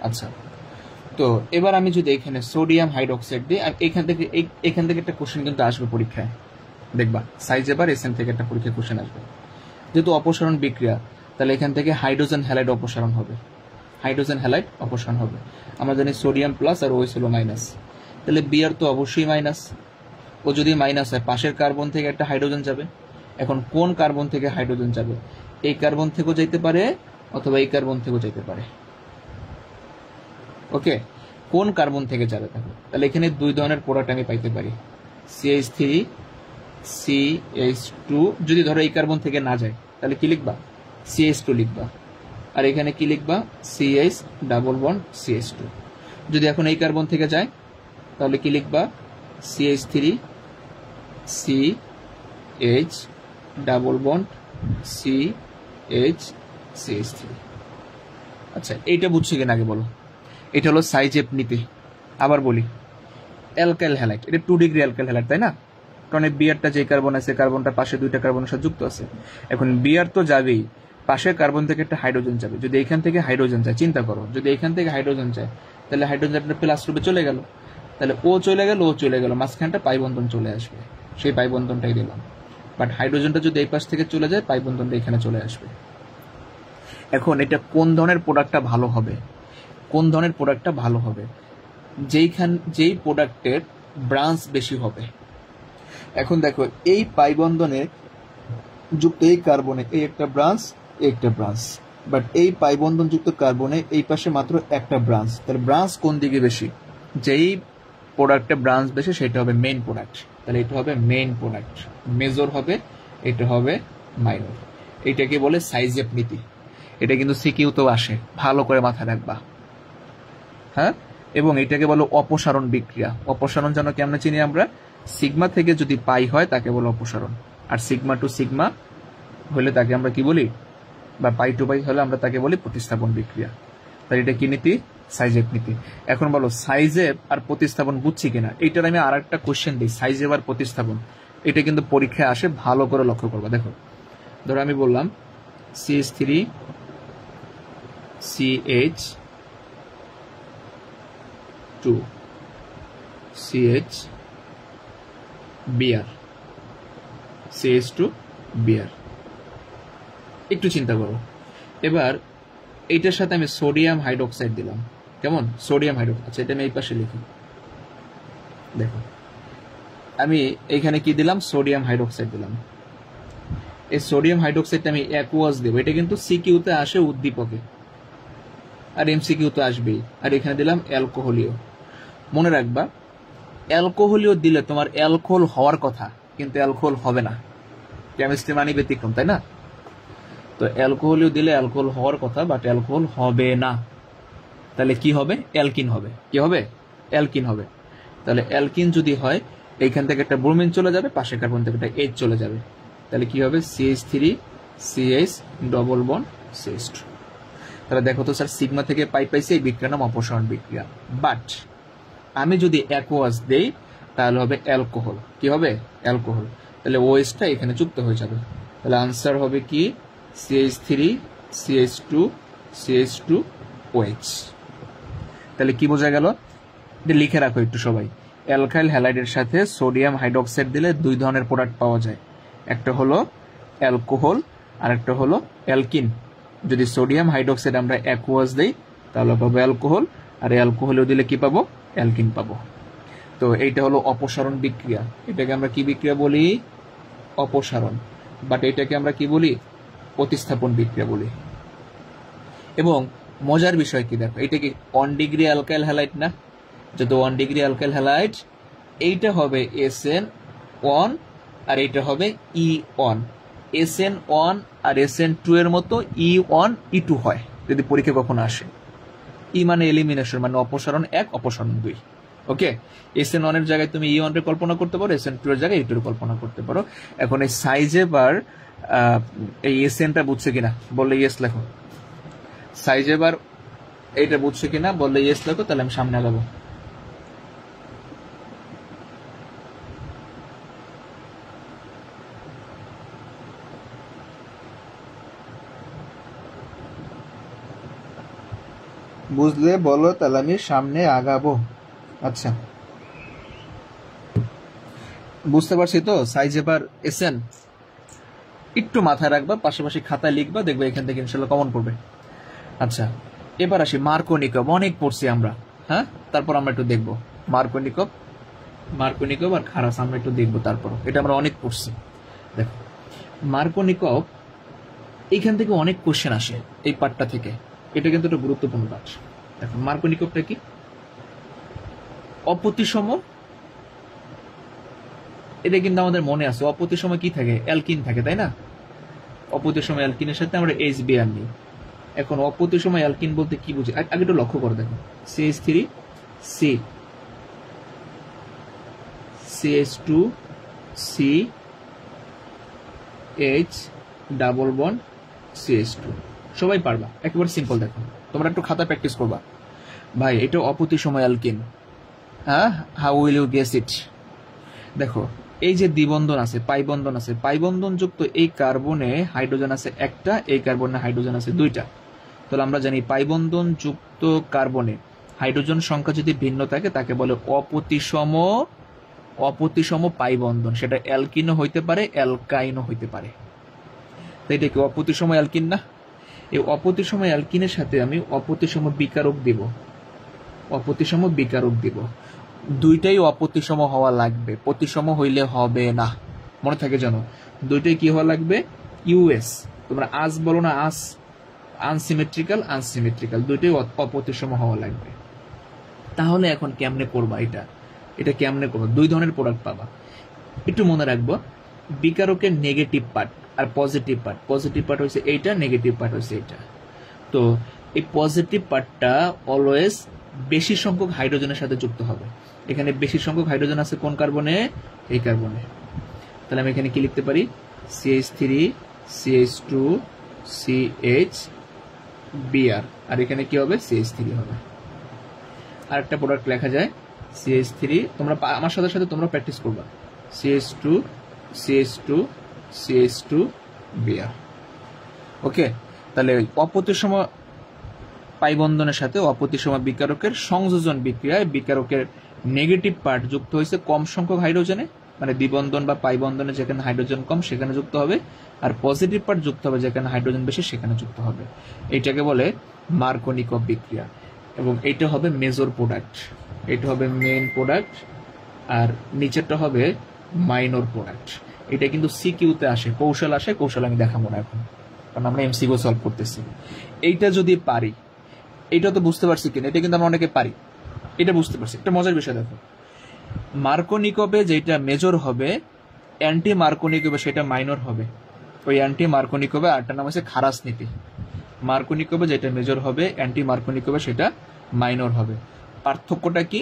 আচ্ছা, তো এবার আমি যদি এখানে সোডিয়াম হাইড্রোক্সাইড দিই, আর এখান থেকে একটা কোশ্চেন কিন্তু আসবে পরীক্ষায়, দেখবা সাইজেবার এসএন থেকে একটা পরীক্ষায় কোশ্চেন আসবে। যেহেতু অপসারণ বিক্রিয়া, তাহলে এখান থেকে হাইড্রোজেন হ্যালাইড অপসারণ হবে, হাইড্রোজেন হ্যালাইড অপসারণ হবে। আমরা জানি সোডিয়াম প্লাস আর ওএস হলো মাইনাস, তাহলে বিআর তো অবশ্যই মাইনাস। ও যদি মাইনাস হয়, পাশের কার্বন থেকে একটা হাইড্রোজেন যাবে। এখন কোন কার্বন থেকে হাইড্রোজেন যাবে? এই কার্বন থেকেও যাইতে পারে অথবা এই কার্বন থেকেও যাইতে পারে। ওকে, কোন কার্বন থেকে যাবে? তাহলে এখানে দুই ধরনের প্রোডাক্ট আমি পাইতে পারি, CH3 CH2। যদি ধরো এই কার্বন থেকে না যায়, তাহলে কি লিখবা? CH2 লিখবা। আর এখানে কি লিখবা? CH double bond CH2। যদি এখন এই কার্বন থেকে যায়, তাহলে কি লিখবা? CH3 CH double bond CH3। আচ্ছা, এইটা বুঝছি কিনা আগে বলো। এটা হলো সাইজেপ নীতি। আবার বলি, অ্যালকাইল হ্যালাইড, এটা 2 ডিগ্রি অ্যালকাইল হ্যালাইড, তাই না? কারণ এই বিআরটা যে কার্বন আছে, কার্বনটা পাশে দুইটা কার্বনের সাথে যুক্ত আছে। এখন বিআর তো যাবেই, পাশের কার্বন থেকে একটা হাইড্রোজেন যাবে। যদি এখান থেকে হাইড্রোজেন যায়, চিন্তা করো, যদি এখান থেকে হাইড্রোজেন যায়, তাহলে হাইড্রোজেনটা প্লাস রূপে চলে গেল, তাহলে ও চলে গেল, ও চলে গেল, মাঝখানটা পাই বন্ধন চলে আসবে, সেই পাই বন্ধনটাই দিলাম। বাট হাইড্রোজেনটা যদি এই পাশ থেকে চলে যায়, পাই বন্ধনটা এখানে চলে আসবে। এখন এটা কোন ধরনের প্রোডাক্টটা ভালো হবে? কোন ধরনের প্রোডাক্টটা ভালো হবে? যেই প্রোডাক্টের ব্রাঞ্চ বেশি হবে। এখন দেখো, এই পাই বন্ধনে যুক্ত এই কার্বনে এই একটা ব্রাঞ্চ, এই একটা ব্রাঞ্চ, বাট এই পাই বন্ধন যুক্ত কার্বনে এই পাশে মাত্র একটা ব্রাঞ্চ। তাহলে ব্রাঞ্চ কোন দিকে বেশি? যেই প্রোডাক্টে ব্রাঞ্চ বেশি সেটা হবে মেইন প্রোডাক্ট। তাহলে এটা হবে মেইন প্রোডাক্ট, মেজর হবে, এটা হবে মাইনর। এইটাকে বলে সাইজেপ নীতি। এটা কিন্তু সিকিউতেও আসে, ভালো করে মাথায় রাখবা। হ্যাঁ, এবং এটাকে বলো অপসারণ বিক্রিয়া। অপসারণ যেন কেমন চিনি আমরা? সিগমা থেকে যদি পাই হয় তাকে বলো অপসারণ, আর সিগমা টু সিগমা হলে তাকে আমরা কি বলি? বা পাই টু পাই হলে আমরা তাকে বলি প্রতিস্থাপন বিক্রিয়া। তাই এটা কি নীতি? সাইজেব নীতি। এখন বলো সাইজেব আর প্রতিস্থাপন বুঝছি কিনা। এইটার আমি আর একটা কোশ্চেন দিই, সাইজেব আর প্রতিস্থাপন। এটা কিন্তু পরীক্ষায় আসে, ভালো করে লক্ষ্য করবা। দেখো, ধরো আমি বললাম CH3 CH2 CH Br CH2 Br। একটু চিন্তা করো, এবার এইটার সাথে আমি সোডিয়াম হাইড্রোক্সাইড দিলাম। কেমন? Sodium hydroxide. আচ্ছা, এটা আমি এই পাশে লিখি। দেখো, আমি এইখানে কি দিলাম? সোডিয়াম হাইড্রোক্সাইড দিলাম। এই সোডিয়াম হাইড্রোক্সাইডটা আমি অ্যাকুয়াস দেবো। এটা কিন্তু সিকিউতে আসে উদ্দীপকে, আর এমসিকিউতে আসবেই। আর এখানে দিলাম অ্যালকোহলীয়। মনে রাখবা, অ্যালকোহলীয় দিলে তোমার অ্যালকোহল হওয়ার কথা, কিন্তু অ্যালকোহল হবে না। কেমিস্ট্রি মানে ব্যতিক্রম, তাই না? তো অ্যালকোহলীয় দিলে অ্যালকোহল হওয়ার কথা, বাট অ্যালকোহল হবে না। তাহলে কি হবে? অ্যালকিন হবে। কি হবে? অ্যালকিন হবে। তাহলে অ্যালকিন যদি হয়, এইখান থেকে একটা ব্রোমিন চলে যাবে, পাশে কার্বন থেকে একটা এইচ চলে যাবে। তাহলে কি হবে? CH3 CH double bond CH2। তাহলে দেখো তো স্যার, সিগমা থেকে পাই পাইছে, এই বিক্রিয়ার নাম অপসারণ বিক্রিয়া। বাট আমি যদি অ্যাকোয়াস দেই, তাহলে হবে অ্যালকোহল। কি হবে? অ্যালকোহল। তাহলে ওএসটা এখানে যুক্ত হয়ে যাবে। তাহলে আনসার হবে কি? CH3 CH2 CH2 OH। তাহলে কি বোঝা গেল? এটা লিখে রাখো একটু সবাই। অ্যালকাইল হ্যালাইডের সাথে সোডিয়াম হাইড্রোক্সাইড দিলে দুই ধরনের প্রোডাক্ট পাওয়া যায়, একটা হলো অ্যালকোহল আর একটা হলো অ্যালকিন। যদি সোডিয়াম হাইড্রোক্সাইড আমরা অ্যাকুয়াস দেই, তাহলে পাবো অ্যালকোহল, আর অ্যালকোহলও দিলে কি পাবো? অ্যালকিন পাবো। তো এইটা হলো অপসারণ বিক্রিয়া। এটাকে আমরা কি বিক্রিয়া বলি? অপসারণ। বাট এটাকে আমরা কি বলি? প্রতিস্থাপন বিক্রিয়া বলি। এবং মজার বিষয় কি দেখো, এটা কি 1 ডিগ্রি অ্যালকাইল হ্যালাইড না? যদি 1 ডিগ্রি অ্যালকাইল হ্যালাইড, এইটা হবে SN1 আর এইটা হবে E1। SN1 আর SN2 এর মতো E1 E2 হয় যদি পরীক্ষা কখনো আসে। ই মানে এলিমিনেশন, মানে অপসারণ 1 অপসারণ 2। ওকে, SN1 এর জায়গায় তুমি E1 এর কল্পনা করতে পারো, SN2 এর জায়গায় E2 এর কল্পনা করতে পারো। এখন এই সাইজে বার এই SN-টা বুঝছে কিনা বললে ইয়েস লেখো। সাইজে বার এইটা বুঝছে কিনা বললে ইয়েস লেখো, তাহলে আমি সামনে আগাবো। বুঝলে বলো, তাহলে আমি সামনে আগাবো। আচ্ছা, বুঝতে পারছি তো। সাইজ এবার এসএন একটু মাথায় রাখবা, পাশাপাশি খাতায় লিখবা, দেখবে এখান থেকে ইনশাল্লাহ কমন পড়বে। আচ্ছা, এবার আসি মার্কোনিকভ। অনেক পড়ছি আমরা, হ্যাঁ। তারপর আমরা একটু দেখবো মার্কোনিকভ আর খারাস আমরা একটু দেখবো। তারপর এটা আমরা অনেক পড়ছি। দেখো মার্কোনিকভ, এইখান থেকে অনেক কোশ্চেন আসে এই পার্টটা থেকে। এটা কিন্তু একটা গুরুত্বপূর্ণ পার্ট। দেখো মার্কোনিকভটা কি? অপ্রতিসম, এটা কিন্তু আমাদের মনে আছে। অপ্রতিসম কি থাকে? অ্যালকিন থাকে, তাই না? অপ্রতিসম অ্যালকিনের সাথে আমরা HBr নিই। এখন অপ্রতিসম অ্যালকিন বলতে কি বুঝি আগে একটু লক্ষ্য করে দেখো। CH3 C CH2 C H double bond CH2। সবাই পারবা, একেবারে সিম্পল। দেখো তোমরা একটু খাতা প্র্যাকটিস করবা। ভাই এটা অপ্রতিসম অ্যালকিন, হ্যাঁ। How will you guess it? দেখো এই যে দ্বিবন্ধন আছে, পাই বন্ধন আছে, পাই বন্ধন যুক্ত এই কার্বনে হাইড্রোজেন আছে একটা, এই কার্বনে হাইড্রোজেন আছে দুইটা। তাহলে আমরা জানি পাই বন্ধন যুক্ত কার্বনে হাইড্রোজেন সংখ্যা যদি ভিন্ন থাকে তাকে বলে অপ্রতিসম পাই বন্ধন। সেটা অ্যালকিনও হইতে পারে, অ্যালকাইনও হইতে পারে। তাই এটা কি অপ্রতিসম অ্যালকিন না? এই অপ্রতিসম অ্যালকিনের সাথে আমি অপ্রতিসম বিকারক দিব। দুইটাই অপ্রতিসম হওয়া লাগবে, প্রতিসম হইলে হবে না। মনে থাকে জানো, দুইটাই কি হওয়া লাগবে? ইউএস। তোমরা আস বলো না, আস। আনসিমেট্রিক্যাল দুইটাই অপ্রতিসম হওয়া লাগবে। তাহলে এখন কেমনে করবা? এটা কেমনে করবা? দুই ধরনের প্রোডাক্ট পাবা। একটু মনে রাখবো, বিকারকের নেগেটিভ পার্ট আর পজিটিভ পার্ট হচ্ছে এইটা, নেগেটিভ পার্ট হচ্ছে এইটা। তো এই পজিটিভ পার্টটা অলওয়েজ বেশি সংখ্যক হাইড্রোজেনের সাথে যুক্ত হবে। এখানে বেশি সংখ্যক হাইড্রোজেন আছে কোন কার্বনে? এই কার্বনে। তাহলে আমি এখানে কি লিখতে পারি? CH3 CH2 CHBr, আর এখানে কি হবে? CH3 হবে। আর একটা প্রোডাক্ট লেখা যায় CH3, তোমরা আমার সাথে সাথে তোমরা প্র্যাকটিস করবা। CH2 CH2 CH2Br। ওকে, তাহলে অপ্রতিসম পাই বন্ধনের সাথে অপ্রতিসম বিকারকের সংযোজন বিক্রিয়ায় বিকারকের নেগেটিভ পার্ট যুক্ত হয়েছে কম সংখ্যক হাইড্রোজেনে, মানে দ্বিবন্ধন বা পাই বন্ধনে যেখানে হাইড্রোজেন কম সেখানে যুক্ত হবে, আর পজিটিভ পার্ট যুক্ত হবে যেখানে হাইড্রোজেন বেশি সেখানে যুক্ত হবে। এইটাকে বলে মার্কোনিকভ বিক্রিয়া। এবং এইটা হবে মেজর প্রোডাক্ট, এটা হবে মেইন প্রোডাক্ট, আর নিচেরটা হবে মাইনর প্রোডাক্ট। এটা কিন্তু সিকিউতে আসে, কৌশল আমি দেখাবো না এখন, কারণ আমরা MCQ সলভ করতেছি। এইটা যদি পারি, এইটা তো বুঝতে পারছি কিনা, এটা কিন্তু আমরা অনেকে পারি, এটা বুঝতে পারছি। একটা মজার বিষয় দেখো, মার্কোনিকভে যেটা মেজর হবে, অ্যান্টি মার্কোনিকভে সেটা মাইনর হবে। ওই অ্যান্টি মার্কোনিকভে আরেকটা নাম আছে খারাস নীতি। মার্কোনিকভে যেটা মেজর হবে, অ্যান্টি মার্কোনিকভে সেটা মাইনর হবে। পার্থক্যটা কি?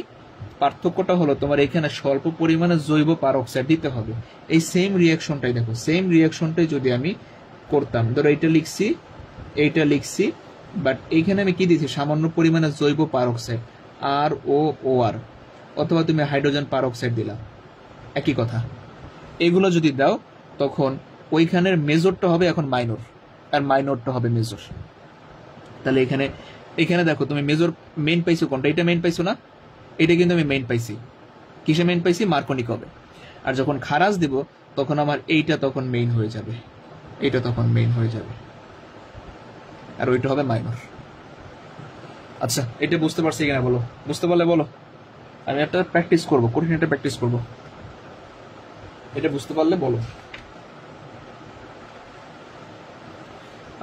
পার্থক্যটা হলো তোমার এখানে স্বল্প পরিমাণে জৈব পারক্সাইড দিতে হবে। এই সেম রিয়াকশনটাই দেখো, সেম রিয়াকশনটাই যদি আমি করতাম, ধরো এইটা লিখছি, বাট এইখানে আমি কি দিচ্ছি? সামান্য পরিমাণে জৈব পারক্সাইড ROOR, অথবা তুমি হাইড্রোজেন পারক্সাইড দিলা, একই কথা। এগুলো যদি দাও তখন ওইখানের মেজরটা হবে এখন মাইনর, আর মাইনরটা হবে মেজর। তাহলে এখানে দেখো তুমি মেজর মেইন পাইছো কোনটা? এটা মেইন পাইছো না? এটা কিন্তু আমি মেইন পাইছি। কিসে মেইন পাইছি? মার্কোনিকভে। আর যখন খারাজ দিব তখন আমার এইটা তখন মেইন হয়ে যাবে, এইটা তখন মেইন হয়ে যাবে, আর ওইটা হবে মাইনর। আচ্ছা, এটা বুঝতে পারছি কিনা বলো? বুঝতে পারলে বলো। আমি একটা প্র্যাকটিস করবো, কঠিন একটা প্র্যাকটিস করবো, এটা বুঝতে পারলে বলো।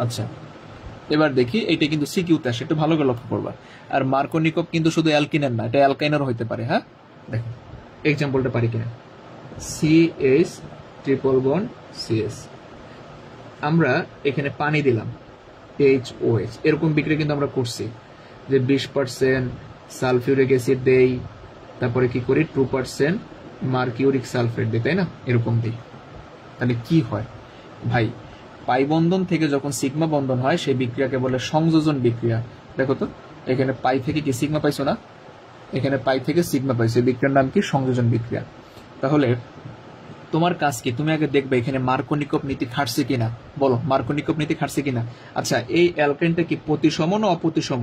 আচ্ছা, এবার দেখি, এইটা কিন্তু সিকিউতে আসে, একটু ভালো করে লক্ষ্য করবা। আর মার্কোনিকভ কিন্তু শুধু অ্যালকিনের না, এটা অ্যালকাইনের হইতে পারে। হ্যাঁ, দেখো এক্সাম্পলটা পারি কিনা। CH ট্রিপল বন্ড CS, আমরা এখানে পানি দিলাম HOH, এরকম বিক্রিয়া কিন্তু আমরা করছি, যে 20% সালফিউরিক অ্যাসিড দেই, তারপরে কি করি 2% মার্কিউরিক সালফেট দিই, তাই না? এরকম দিই। তাহলে কি হয় ভাই? পাই বন্ধন থেকে যখন সিগমা বন্ধন হয় সেই বিক্রিয়াকে বলে সংযোজন বিক্রিয়া। দেখো তো এখানে পাই থেকে কি সিগমা পাইছো না? এখানে পাই থেকে সিগমা পাইছো, এই বিক্রিয়ার নাম কি? সংযোজন বিক্রিয়া। তাহলে তোমার কাজ কি, তুমি আগে দেখবে এখানে মার্কোনিকভ নীতি খাটছে কিনা, বলো মার্কোনিকভ নীতি খাটছে কিনা। আচ্ছা, এই অ্যালকাইনটা কি প্রতিসম না অপ্রতিসম?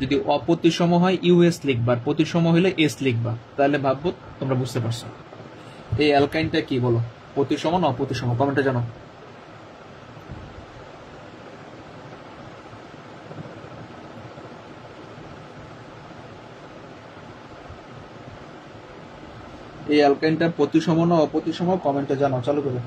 যদি অপ্রতিসম হয় ইউএস লিখবা, আর প্রতিসম হলে এস লিখবা, তাহলে ভাববো তোমরা বুঝতে পারছো। এই অ্যালকাইনটা কি বলো, প্রতিসম না অপ্রতিসম? কমেন্টে জানো। এই অ্যালকাইনটা প্রতিসম না অপ্রতিসম, কমেন্টে জানাও। চালু করে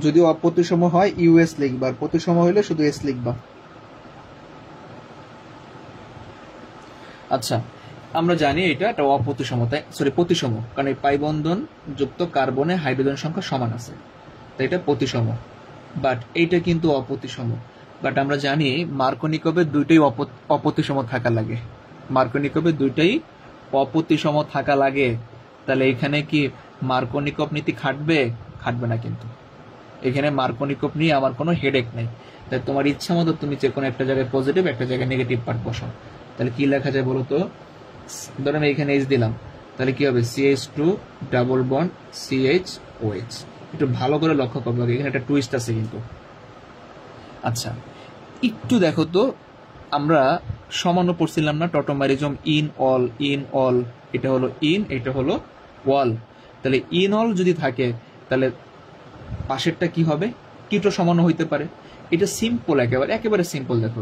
যদি অপ্রতিসম হয় ইউএস লিখবা, আর প্রতিসম হইলে শুধু এস লিখবা। আচ্ছা, আমরা জানি এটা একটা অপ্রতিসম, তাই সরি প্রতিসম, কারণ এই পাই বন্ধন যুক্ত কার্বনে হাইড্রোজেন সংখ্যা সমান আছে, তাই এটা প্রতিসম। বাট এইটা কিন্তু অপ্রতিসম। বাট আমরা জানি মার্কোনিকভের দুইটাই অপ্রতিসম থাকা লাগে, মার্কোনিকভের দুইটাই অপ্রতিসম থাকা লাগে। তাহলে এখানে কি মার্কোনিকভ নীতি খাটবে? খাটবে না কিন্তু। এখানে মার্কোনিকভ নিয়ে আমার কোনো হেডেক নেই। তাই তোমার ইচ্ছা মতো তুমি যে কোনো একটা জায়গায় পজিটিভ, একটা জায়গায় নেগেটিভ পার্ট বসাও। তাহলে কি লেখা যায় বলো তো? ধরো আমি এখানে এইচ দিলাম, তাহলে কি হবে? CH2 double bond CHOH। একটু ভালো করে লক্ষ্য করবো, এখানে একটা টুইস্ট আছে কিন্তু। আচ্ছা, একটু দেখো তো, আমরা সামান্য পড়ছিলাম না tautomerism in all, in all, এটা হলো ইন, এটা হলো ওয়াল। তাহলে ইন অল যদি থাকে তাহলে পাশেরটা কি হবে? কিটো সমান হইতে পারে। এটা সিম্পল, একেবারে সিম্পল। দেখো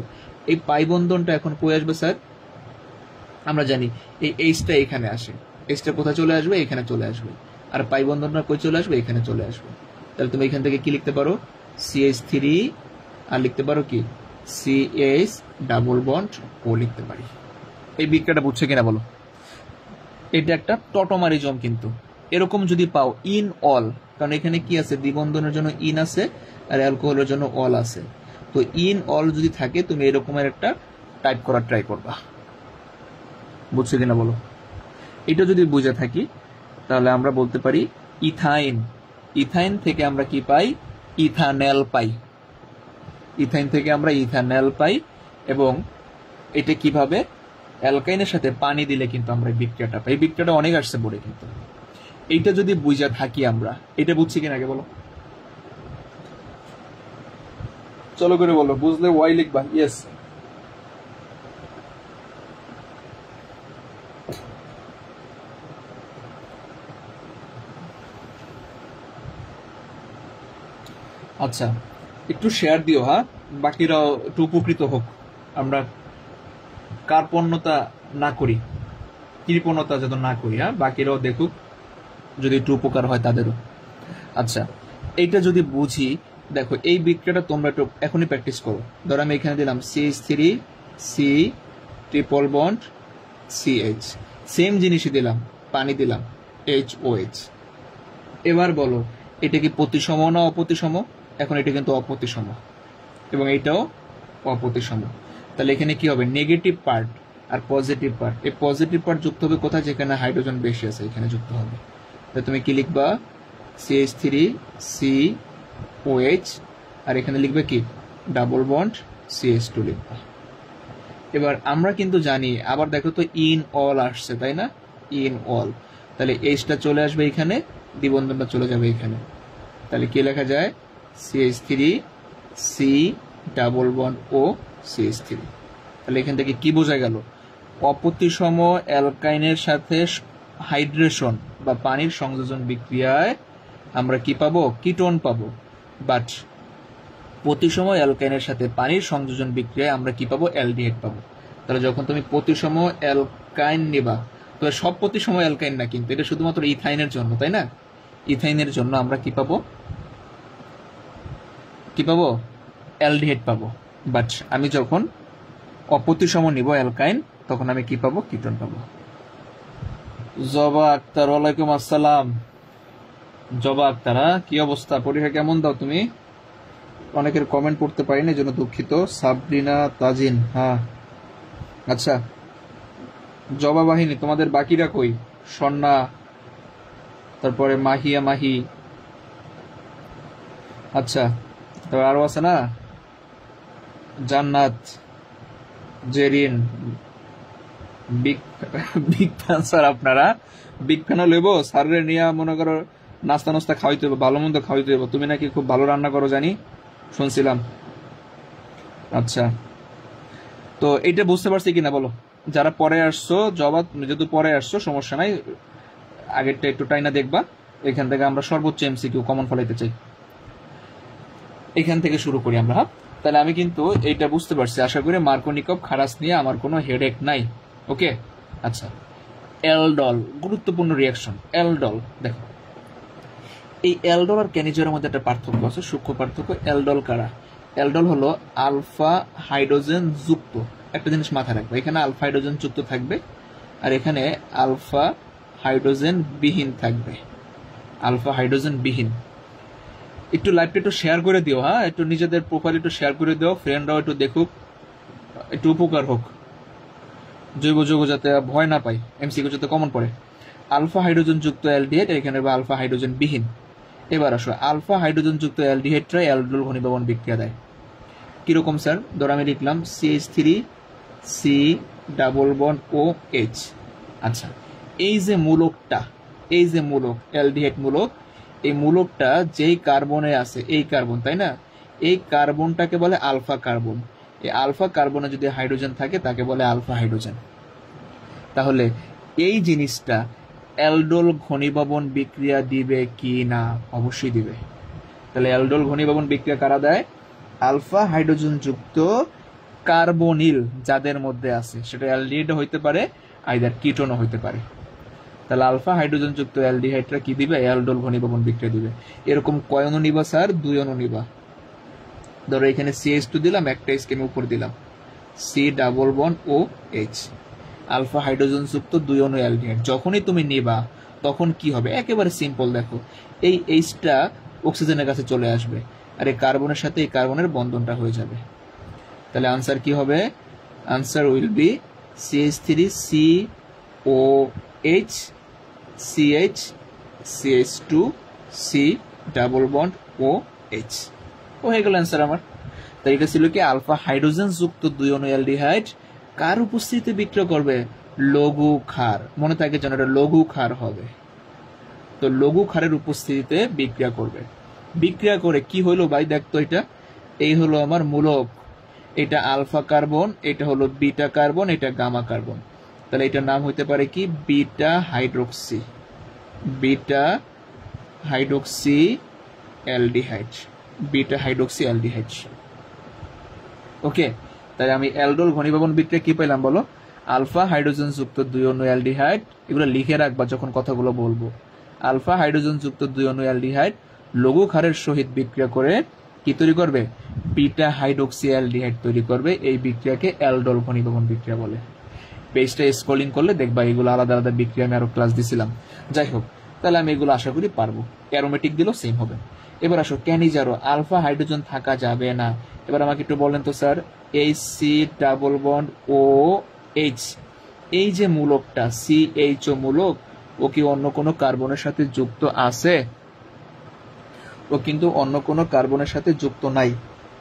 এই পাই বন্ধনটা এখন কই আসবে স্যার? আমরা জানি এই এইচটা এখানে আসে, এইচটা কোথায় চলে আসবে? এখানে চলে আসবে। আর পাই বন্ধনটা কই চলে আসবে? এখানে চলে আসবে। তাহলে তুমি এখান থেকে কি লিখতে পারো? CH3, আর লিখতে পারো কি CH ডাবল বন্ড ও লিখতে পারি। এই বিক্রিয়াটা বুঝছো কিনা বলো? এটা একটা টটোমারিজম কিন্তু। এরকম যদি পাও ইন অল, কারণ এখানে কি আছে? দ্বিবন্ধনের জন্য ইন আছে, আর অ্যালকোহলের জন্য অল আছে। তো ইন অল যদি থাকে, তুমি এরকমের একটা টাইপ করার ট্রাই করবা। বুঝছো কিনা বলো? এটা যদি বুঝে থাকি তাহলে আমরা বলতে পারি ইথাইন। ইথাইন থেকে আমরা কি পাই? ইথানেল পাই। ইথাইন থেকে আমরা ইথানেল পাই। এবং এটা কিভাবে? অ্যালকাইনের সাথে পানি দিলে কিন্তু আমরা এই বিক্রিয়াটা পাই। এই বিক্রিয়াটা অনেক আসছে বোর্ডে কিন্তু। এইটা যদি বুঝে থাকি আমরা, এটা বুঝছি কিনা আগে বলো? চলো করে বলো, বুঝলে ওয়াই লিখবা। ইয়েস। আচ্ছা, একটু শেয়ার দিও, হ্যাঁ, বাকিরাও একটু উপকৃত হোক। আমরা কার্পণ্যতা না করি, কৃপণতা যেন না করি, হ্যাঁ, বাকিরাও দেখুক, যদি একটু উপকার হয় তাদেরও। আচ্ছা, এইটা যদি বুঝি, দেখো এই বিক্রিয়াটা তোমরা একটু এখনই প্র্যাকটিস করো। ধরো আমি এখানে দিলাম CH3 C triple bond CH, same জিনিসই দিলাম, পানি দিলাম HOH। এবার বলো এটা কি প্রতিসম না অপ্রতিসম? এখন এটা কিন্তু অপ্রতিসম, এবং এটাও অপ্রতিসম। তাহলে এখানে কি হবে? নেগেটিভ পার্ট আর পজিটিভ পার্ট। এই পজিটিভ পার্ট যুক্ত হবে কোথায়? যেখানে হাইড্রোজেন বেশি আছে, এখানে যুক্ত হবে। তাহলে তুমি কি লিখবা? CH3 COH, আর এখানে লিখবে কি? ডাবল বন্ড CH2 লিখবা। এবার আমরা কিন্তু জানি, আবার দেখো তো ইন অল আসছে, তাই না? ইন অল, তাহলে এইচটা চলে আসবে এখানে, দ্বিবন্ধনটা চলে যাবে এখানে। তাহলে কি লেখা যায়? CH3 C ডাবল বন্ড ও CH3। তাহলে এখান থেকে কি বোঝা গেল? অপ্রতিসম অ্যালকাইনের সাথে হাইড্রেশন বা পানির সংযোজন বিক্রিয়ায় আমরা কি পাবো? কিটোন পাবো। বাট প্রতিসম অ্যালকাইনের সাথে পানির সংযোজন বিক্রিয়ায় আমরা কি পাবো? অ্যালডিহাইড পাবো। তাহলে যখন তুমি প্রতিসম অ্যালকাইন নিবা, তো সব প্রতিসম অ্যালকাইন না কিন্তু, এটা শুধুমাত্র ইথাইনের জন্য, তাই না? ইথাইনের জন্য আমরা কি পাবো? কি পাবো? অ্যালডিহাইড পাবো। বাট আমি যখন অপ্রতিসম নিব অ্যালকাইন, তখন আমি কি পাবো? কিটোন পাবো। জবা আক্তার, ওয়ালাইকুম আসসালাম। জবা আক্তার, কি অবস্থা? পরীক্ষা কেমন দাও তুমি? অনেকের কমেন্ট পড়তে পারিনি, এজন্য দুঃখিত। সাবরিনা তাজিন, হ্যাঁ আচ্ছা। জবা বাহিনী, তোমাদের বাকিরা কই? সন্না, তারপরে মাহিয়া মাহি, আচ্ছা, তারপর আরো আছে না? Jannat, Zerin big big fan sir, আপনারা বিগ ফ্যানও লেবো স্যারের নিয়ে মনে করো নাস্তা নাস্তা খাওয়াইতে হবে, ভালো মন্দ খাওয়াইতে হবে। তুমি নাকি খুব ভালো রান্না করো জানি, শুনছিলাম। আচ্ছা, তো এইটা বুঝতে পারছি কিনা বলো? যারা পরে আসছো জবাব, যেহেতু পরে আসছো সমস্যা নাই, আগেরটা একটু টাইনা দেখবা। এখান থেকে আমরা সর্বোচ্চ এমসিকিউ কমন ফলাইতে চাই, এখান থেকে শুরু করি আমরা। হ্যাঁ, তাহলে আমি কিন্তু এইটা বুঝতে পারছি, আশা করি মার্কোনিকভ খারাস নিয়ে আমার কোনো হেডেক নাই। ওকে, আচ্ছা, এলডল গুরুত্বপূর্ণ রিয়াকশন। এলডল দেখো, এই এলডল আর ক্যানিজের মধ্যে একটা পার্থক্য আছে, সূক্ষ্ম পার্থক্য। এলডল কারা? এলডল হলো আলফা হাইড্রোজেন যুক্ত। একটা জিনিস মাথায় রাখবে, এখানে আলফা হাইড্রোজেন যুক্ত থাকবে আর এখানে আলফা হাইড্রোজেন বিহীন থাকবে। আলফা হাইড্রোজেন বিহীন। একটু লাইভটা একটু শেয়ার করে দিও, হ্যাঁ, একটু নিজেদের প্রোফাইল একটু শেয়ার করে দিও, ফ্রেন্ডরাও একটু দেখুক, একটু উপকার হোক, জৈব যৌগ যাতে ভয় না পাই, এমসিকিউ যাতে কমন পড়ে। আলফা হাইড্রোজেন যুক্ত অ্যালডিহাইড, এখানে আলফা হাইড্রোজেন বিহীন। এবার আসো, আলফা হাইড্রোজেন যুক্ত অ্যালডিহাইডরা অ্যালডোল ঘনীভবন বিক্রিয়া দেয়। কিরকম স্যার? ধরো আমি লিখলাম CH3 C double bond O H. আচ্ছা, এই যে মূলকটা, এই যে মূলক অ্যালডিহাইড মূলক, এই মূলকটা যেই কার্বনে আছে, এই কার্বন, তাই না, এই কার্বনটাকে বলে আলফা কার্বন। এই আলফা কার্বনে যদি হাইড্রোজেন থাকে তাকে বলে আলফা হাইড্রোজেন। তাহলে এই জিনিসটা অ্যালডোল ঘনীভবন বিক্রিয়া দিবে কি না? অবশ্যই দিবে। তাহলে অ্যালডোল ঘনীভবন বিক্রিয়া কারা দেয়? আলফা হাইড্রোজেন যুক্ত কার্বনিল যাদের মধ্যে আছে, সেটা অ্যালডিহাইড হইতে পারে, আইদার কিটোনও হইতে পারে। তাহলে আলফা হাইড্রোজেন যুক্ত অ্যালডিহাইডরা কি দিবে? অ্যালডোল ঘনীভবন বিক্রিয়া দিবে। এরকম কয় অণু নিবা স্যার? 2 অণু নিবা। ধরো এখানে CH2 দিলাম, একটা স্কেম উপর দিলাম, C double bond O H. Alpha hydrogen যুক্ত 2 অণু অ্যালডিহাইড যখনই তুমি নিবা তখন কি হবে? একেবারে সিম্পল, দেখো, এই এইচটা অক্সিজেনের কাছে চলে আসবে আর এই কার্বনের সাথে এই কার্বনের বন্ধনটা হয়ে যাবে। তাহলে আনসার কি হবে? Answer will be CH3 COH CH CH2 C double bond OH। ও হয়ে গেল অ্যান্সার আমার। তাই এটা ছিল কি? আলফা হাইড্রোজেন যুক্ত 2 অণু অ্যালডিহাইড কার উপস্থিতিতে বিক্রিয়া করবে? লঘু ক্ষার। মনে থাকে যেন এটা লঘু ক্ষার হবে। তো লঘু ক্ষারের উপস্থিতিতে বিক্রিয়া করবে। বিক্রিয়া করে কি হলো ভাই? দেখতো, এটা এই হলো আমার মূলক, এটা আলফা কার্বন, এটা হলো বিটা কার্বন, এটা গামা কার্বন। তাহলে এটার নাম হইতে পারে কি? Beta hydroxy, beta hydroxy aldehyde, beta hydroxy aldehyde. Okay, তাই আমি অ্যালডোল ঘনীভবন বিক্রিয়া কি পেলাম বলো? আলফা হাইড্রোজেন যুক্ত 2 অণু অ্যালডিহাইড, এগুলো লিখে রাখবা যখন কথাগুলো বলবো। আলফা হাইড্রোজেন যুক্ত 2 অণু অ্যালডিহাইড লঘু ক্ষারের সহিত বিক্রিয়া করে কি তৈরি করবে? বিটা হাইড্রোক্সি অ্যালডিহাইড তৈরি করবে। এই বিক্রিয়াকে অ্যালডোল ঘনীভবন বিক্রিয়া বলে। পেজটা স্ক্রলিং করলে দেখবা এগুলো আলাদা আলাদা বিক্রিয়া আমি আরো ক্লাস দিছিলাম। যাই হোক, তাহলে আমি এগুলো আশা করি পারবো। অ্যারোমেটিক দিলেও সেম হবে। এবার আসো ক্যানিজারো, আলফা হাইড্রোজেন থাকা যাবে না। এবার আমাকে একটু বলেন তো sir, HC double bond OH, এই যে মূলকটা CHO মূলক, ও কি অন্য কোনো কার্বনের সাথে যুক্ত আছে? ও কিন্তু অন্য কোনো কার্বনের সাথে যুক্ত নাই।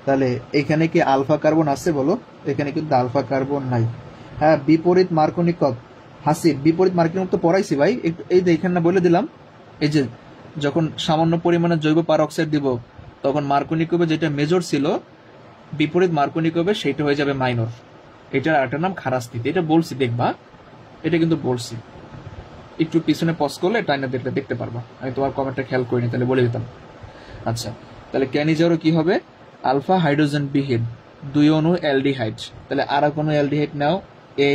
তাহলে এখানে কি আলফা কার্বন আছে বলো? এখানে কিন্তু আলফা কার্বন নাই। হ্যাঁ, বিপরীত মার্কোনিকভ হাসিব, বিপরীত মার্কোনিকভ তো পড়াইছি ভাই, এই যে এখানে বলে দিলাম। এই যে যখন সামান্য পরিমাণে জৈব পারঅক্সাইড দিব তখন মার্কোনিকভে যেটা মেজর ছিল, বিপরীত মার্কোনিকভে সেটা হয়ে যাবে মাইনর। এটার আরেকটা নাম ক্ষারাস্থিতি। এটা বলছি, দেখবা, এটা কিন্তু বলছি। একটু পিছনে পজ করলে টাইনা দেখলে দেখতে পারবা। আমি তোমার কমেন্টটা খেয়াল করিনি, তাহলে বলে দিতাম। আচ্ছা, তাহলে ক্যানিজারও কি হবে? আলফা হাইড্রোজেন বিহীন 2 অণু অ্যালডিহাইড। তাহলে আর কোনো অ্যালডিহাইড নাও,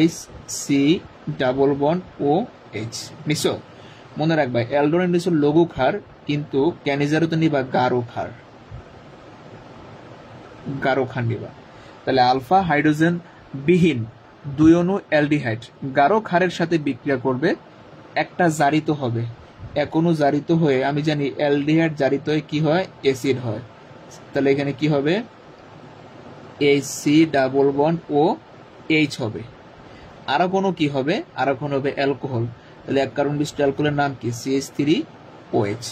HC ডাবল বন্ড OH নিছো। মনে রাখবা অ্যালডোনের নিছো লঘু ক্ষার, কিন্তু ক্যানিজারও তো নিবা গাঢ় ক্ষার, গাঢ় ক্ষার নিবা। তাহলে আলফা হাইড্রোজেন বিহীন 2 অণু অ্যালডিহাইড গাঢ় ক্ষারের সাথে বিক্রিয়া করবে, একটা জারিত হবে, এক অণু জারিত হয়ে, আমি জানি অ্যালডিহাইড জারিত হয়ে কি হয়? অ্যাসিড হয়। তাহলে এখানে কি হবে? HC ডাবল বন্ড OH হবে। আরো কোনো কি হবে? আরো কোনো হবে অ্যালকোহল। তাহলে 1 কার্বন বিশিষ্ট অ্যালকোহলের নাম কি? CH3OH।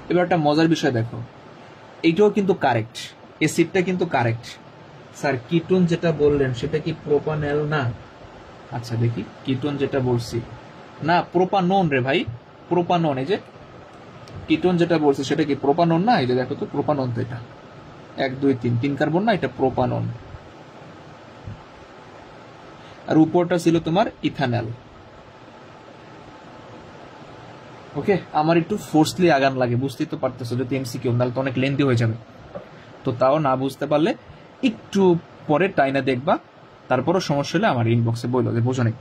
এবার একটা মজার বিষয় দেখো, এইটাও কিন্তু কারেক্ট, অ্যাসিডটা কিন্তু কারেক্ট। স্যার কিটোন যেটা বললেন সেটা কি প্রোপানল না? আচ্ছা দেখি, কিটোন যেটা বলছি না, প্রোপানন রে ভাই, প্রোপানন। এই যে কিটোন যেটা বলছি সেটা কি প্রোপানন না? এই যে দেখো তো, প্রোপানন তো এটা 1 2 3 3 কার্বন না, এটা প্রোপানন। আর উপরটা ছিল তোমার ইথানল। ওকে, আমার একটু ফোর্সলি আগান লাগে, বুঝতেই তো পারতেছো, যদি এমসিকিউ নাহলে তো অনেক লেন্দি হয়ে যাবে। তো তাও না বুঝতে পারলে একটু পরে টাইনা দেখবা, তারপরও সমস্যা হলে আমার ইনবক্সে বললো যে বোঝো নেই।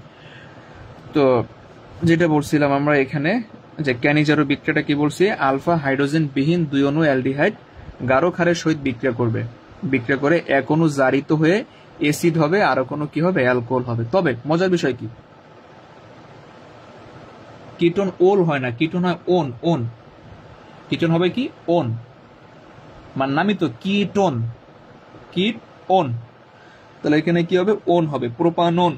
তো যেটা বলছিলাম আমরা এখানে, যে ক্যানিজারো বিক্রিয়াটা কি বলছি, আলফা হাইড্রোজেন বিহীন 2 অণু অ্যালডিহাইড গাঢ় ক্ষারের সহিত বিক্রিয়া করবে, বিক্রিয়া করে এক অণু জারিত হয়ে অ্যাসিড হবে, আর কোনো কি হবে, অ্যালকোহল হবে। তবে মজার বিষয় কি, কিটোন ওল হয় না, কিটোন হয় ওন। ওন কিটোন হবে কি ওন, মানে নামই তো কিটোন, কিট ওন। তাহলে এখানে কি হবে, ওন হবে, propanone,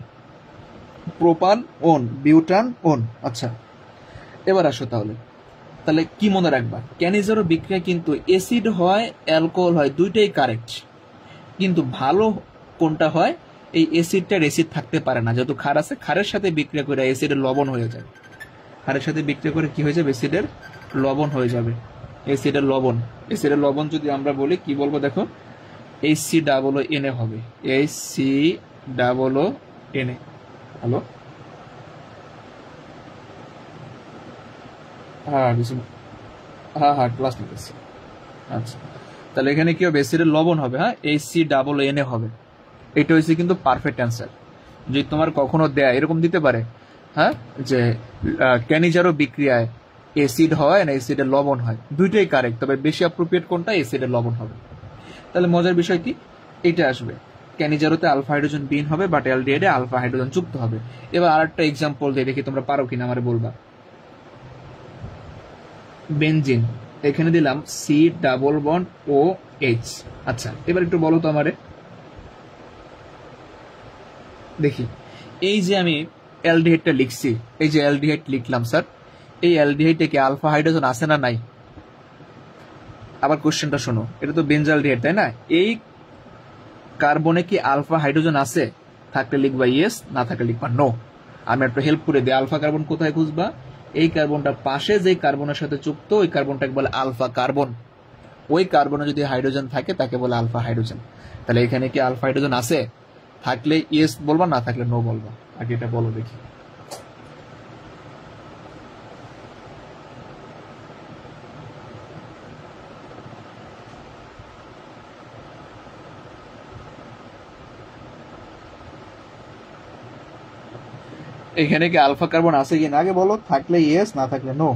propanone, butanone. আচ্ছা এবার আসো তাহলে, তাহলে কি মনে রাখবা, ক্যানিজারো বিক্রিয়া কিন্তু অ্যাসিড হয় অ্যালকোহল হয়, দুইটাই কারেক্ট। কিন্তু ভালো কোনটা হয়, এই অ্যাসিডটার অ্যাসিড থাকতে পারে না, যেহেতু ক্ষার আছে, ক্ষারের সাথে বিক্রিয়া করে অ্যাসিডের লবণ হয়ে যায়, ক্ষারের সাথে বিক্রিয়া করে কি হয়ে যাবে, অ্যাসিডের লবণ হয়ে যাবে। অ্যাসিডের লবণ, অ্যাসিডের লবণ যদি আমরা বলি কি বলবো, দেখো HCOO হবে, HCOO। হ্যালো, হ্যাঁ হ্যাঁ ক্লাস নিতেছি। আচ্ছা, তাহলে এখানে কি হবে, অ্যাসিডের লবণ হবে, হ্যাঁ HCOO হবে। এটা হচ্ছে কিন্তু পারফেক্ট অ্যান্সার। যদি তোমার কখনো দেয় এরকম দিতে পারে, হ্যাঁ, যে ক্যানিজারো বিক্রিয়ায় অ্যাসিড হয় না অ্যাসিডের লবণ হয়, দুইটাই কারেক্ট, তবে বেশি অ্যাপ্রোপ্রিয়েট কোনটা, অ্যাসিডের লবণ হবে। তাহলে মজার বিষয় কি, এটা আসবে ক্যানিজারোতে আলফা হাইড্রোজেন বিহীন হবে, বাট অ্যালডিহাইডে আলফা হাইড্রোজেন যুক্ত হবে। এবার আরেকটা এক্সাম্পল দিয়ে দেখি তোমরা পারো কিনা আমারে বলবা। বেনজিন, এখানে দিলাম C≡OH। আচ্ছা এবার একটু বলো তো আমারে, দেখি এই যে আমি অ্যালডিহাইডটা লিখছি, এই যে অ্যালডিহাইড লিখলাম স্যার, এই অ্যালডিহাইডে কি আলফা হাইড্রোজেন আছে না নাই? আবার কোশ্চেনটা শোনো, এটা তো বেনজালডিহাইড তাই না, এই কার্বনে কি আলফা হাইড্রোজেন আছে? থাকলে লিখবা ইয়েস, না থাকলে লিখবা নো। আমি একটু হেল্প করে দিই, আলফা কার্বন কোথায় খুঁজবা, এই কার্বনটা পাশে যে কার্বনের সাথে যুক্ত, ওই কার্বনটাকে বলে আলফা কার্বন। ওই কার্বনে যদি হাইড্রোজেন থাকে তাকে বলে আলফা হাইড্রোজেন। তাহলে এখানে কি আলফা হাইড্রোজেন আছে? থাকলে ইয়েস বলবা, না থাকলে নো বলবা। আগে এটা বলো দেখি। এখানে কি আলফা কার্বন আছে কিনা আগে বলো, থাকলে ইয়েস, না থাকলে নো।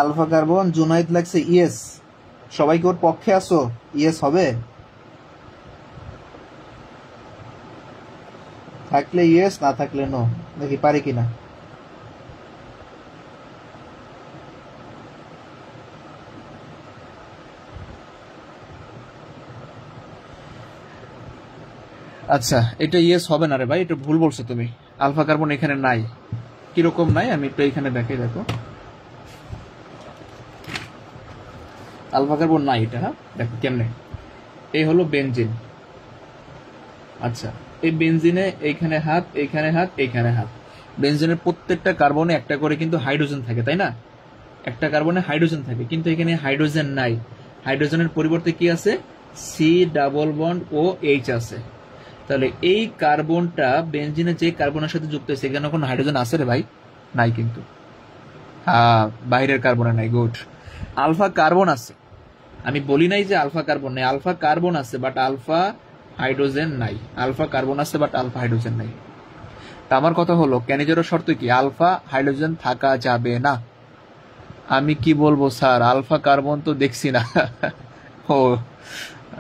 আলফা কার্বন, জুনাইদ লাগছে ইয়েস। সবাই কি ওর পক্ষে আসো, ইয়েস হবে? থাকলে ইয়েস, না থাকলে নো। দেখি পারি কিনা। আচ্ছা এটা ইয়েস হবে না রে ভাই, এটা ভুল বলছো তুমি। আলফা কার্বন এখানে নাই। কিরকম নাই আমি একটু এখানে দেখাই, দেখো আলফা কার্বন নাই এটা, হ্যাঁ দেখো কেমনে। এই হলো বেনজিন। আচ্ছা এই বেনজিনে এইখানে হাত, এইখানে হাত, এইখানে হাত। বেনজিনের প্রত্যেকটা কার্বনে একটা করে কিন্তু হাইড্রোজেন থাকে তাই না, একটা কার্বনে হাইড্রোজেন থাকে, কিন্তু এখানে হাইড্রোজেন নাই। হাইড্রোজেনের পরিবর্তে কি আছে, C≡OH আছে। তাহলে এই কার্বনটা বেনজিনে যে কার্বনের সাথে যুক্ত হয়েছে, এখানে কোনো হাইড্রোজেন আছে রে ভাই? নাই কিন্তু, বাইরের কার্বনে নাই। গুড। আলফা কার্বন আছে, আমি বলি নাই যে আলফা কার্বন নেই, আলফা কার্বন আছে বাট আলফা হাইড্রোজেন নাই। আলফা কার্বন আছে বাট আলফা হাইড্রোজেন নাই। তা আমার কথা হলো ক্যানিজারোর শর্ত কি, আলফা হাইড্রোজেন থাকা যাবে না। আমি কি বলবো স্যার, আলফা কার্বন তো দেখছি না। ও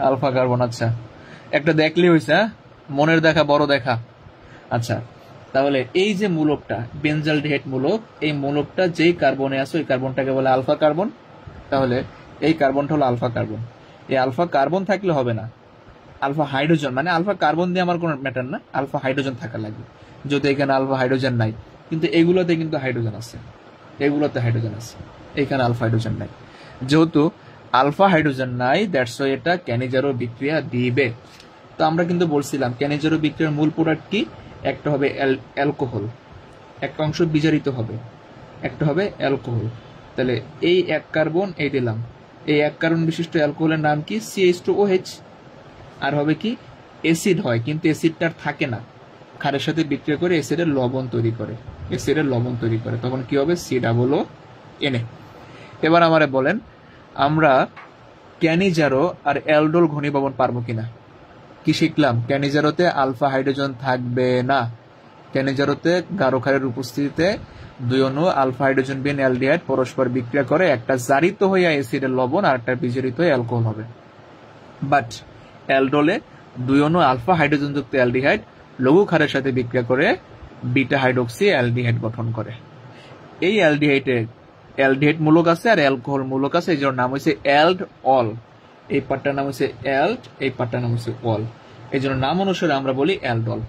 আলফা কার্বন, আচ্ছা একটা দেখলে হয়েছে, মনের দেখা বড় দেখা। আচ্ছা তাহলে এই যে মূলকটা বেনজালডিহাইড মূলক, এই মূলকটা যেই কার্বনে আছে ওই কার্বনটাকে বলে আলফা কার্বন। তাহলে এই কার্বনটা হলো আলফা কার্বন। এই আলফা কার্বন থাকলে হবে না, আলফা হাইড্রোজেন, মানে আলফা কার্বন দিয়ে আমার কোনো ম্যাটার না, আলফা হাইড্রোজেন থাকা লাগবে। যদি এখানে আলফা হাইড্রোজেন নাই, কিন্তু এগুলোতে কিন্তু হাইড্রোজেন আছে, এগুলোতে হাইড্রোজেন আছে, এখানে আলফা হাইড্রোজেন নাই। যেহেতু আলফা হাইড্রোজেন নাই, দ্যাটস ওয়াই এটা ক্যানিজারো বিক্রিয়া দিবে। তো আমরা কিন্তু বলছিলাম ক্যানিজারো বিক্রিয়ার মূল প্রোডাক্ট কি, একটা হবে অ্যালকোহল, একটা অংশ বিজারিত হবে, একটা হবে অ্যালকোহল। তাহলে এই এক কার্বন এই দিলাম, এই এক কার্বন বিশিষ্ট অ্যালকোহলের নাম কি, CH2OH। আর হবে কি, অ্যাসিড হয়, কিন্তু অ্যাসিডটা থাকে না, ক্ষারের সাথে বিক্রিয়া করে অ্যাসিডের লবণ তৈরি করে, অ্যাসিডের লবণ তৈরি করে, তখন কি হবে, COONA। এবার আমারে বলেন আমরা ক্যানিজারো আর অ্যালডোল ঘনীভবন পারবো কিনা। কি শিখলাম, ক্যানিজারোতে আলফা হাইড্রোজেন থাকবে না, ক্যানিজারোতে গাঢ় ক্ষারের উপস্থিতিতে দুই অণু আলফা হাইড্রোজেন বিন অ্যালডিহাইড পরস্পর বিক্রিয়া করে একটা জারিত হইয়া অ্যাসিডের লবণ আর একটা বিজারিত হয়ে অ্যালকোহল হবে। বাট অ্যালডোলে দুই অণু আলফা হাইড্রোজেন যুক্ত অ্যালডিহাইড লঘু ক্ষারের সাথে বিক্রিয়া করে বিটা হাইড্রোক্সি অ্যালডিহাইড গঠন করে। এই অ্যালডিহাইড মূলক আছে আর অ্যালকোহল মূলক আছে, এই জন্য নাম হয়েছে অ্যালডল। এই পার্টটার নাম হচ্ছে অ্যাল্ড, এই পার্টটার নাম হচ্ছে অল, এই জন্য নাম অনুসারে আমরা বলি অ্যালডল।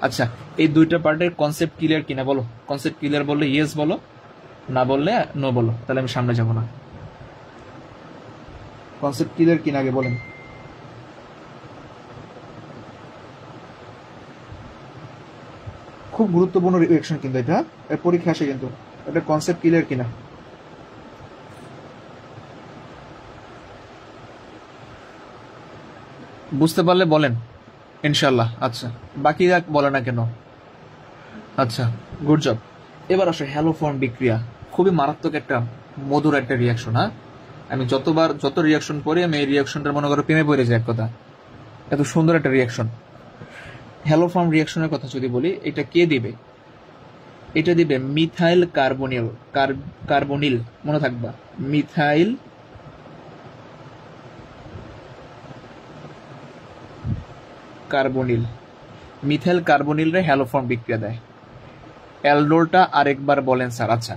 আচ্ছা, এই দুইটা পার্টের কনসেপ্ট ক্লিয়ার কিনা বলো, কনসেপ্ট ক্লিয়ার বললে ইয়েস বলো, না বললে নো বলো, তাহলে আমি সামনে যাব না। কনসেপ্ট ক্লিয়ার কিনা আগে বলেন। খুব গুরুত্বপূর্ণ রিঅ্যাকশন কিন্তু এটা, পরীক্ষা আসে কিন্তু, এটা কনসেপ্ট ক্লিয়ার কিনা। বুঝতে পারলে বলেন ইনশাল্লাহ। আচ্ছা, বাকিরা বলে না কেন? আচ্ছা, গুড জব। এবার আসো হ্যালোফর্ম বিক্রিয়া, খুবই মারাত্মক একটা মধুর একটা রিয়াকশন। হ্যাঁ, আমি যত রিয়াকশন পড়ি আমি এই রিয়াকশনটা মনে করো প্রেমে পড়ে যায় এক কথা, এত সুন্দর একটা রিয়াকশন। হ্যালোফর্ম রিয়াকশনের কথা যদি বলি, এটা কে দিবে, এটা দিবে মিথাইল কার্বনিল, মনে থাকবা, মিথাইল কার্বনিল, মিথাইল কার্বনিলরে হ্যালোফর্ম বিক্রিয়া দেয়। অ্যালডোলটা আরেকবার বলেন স্যার। আচ্ছা,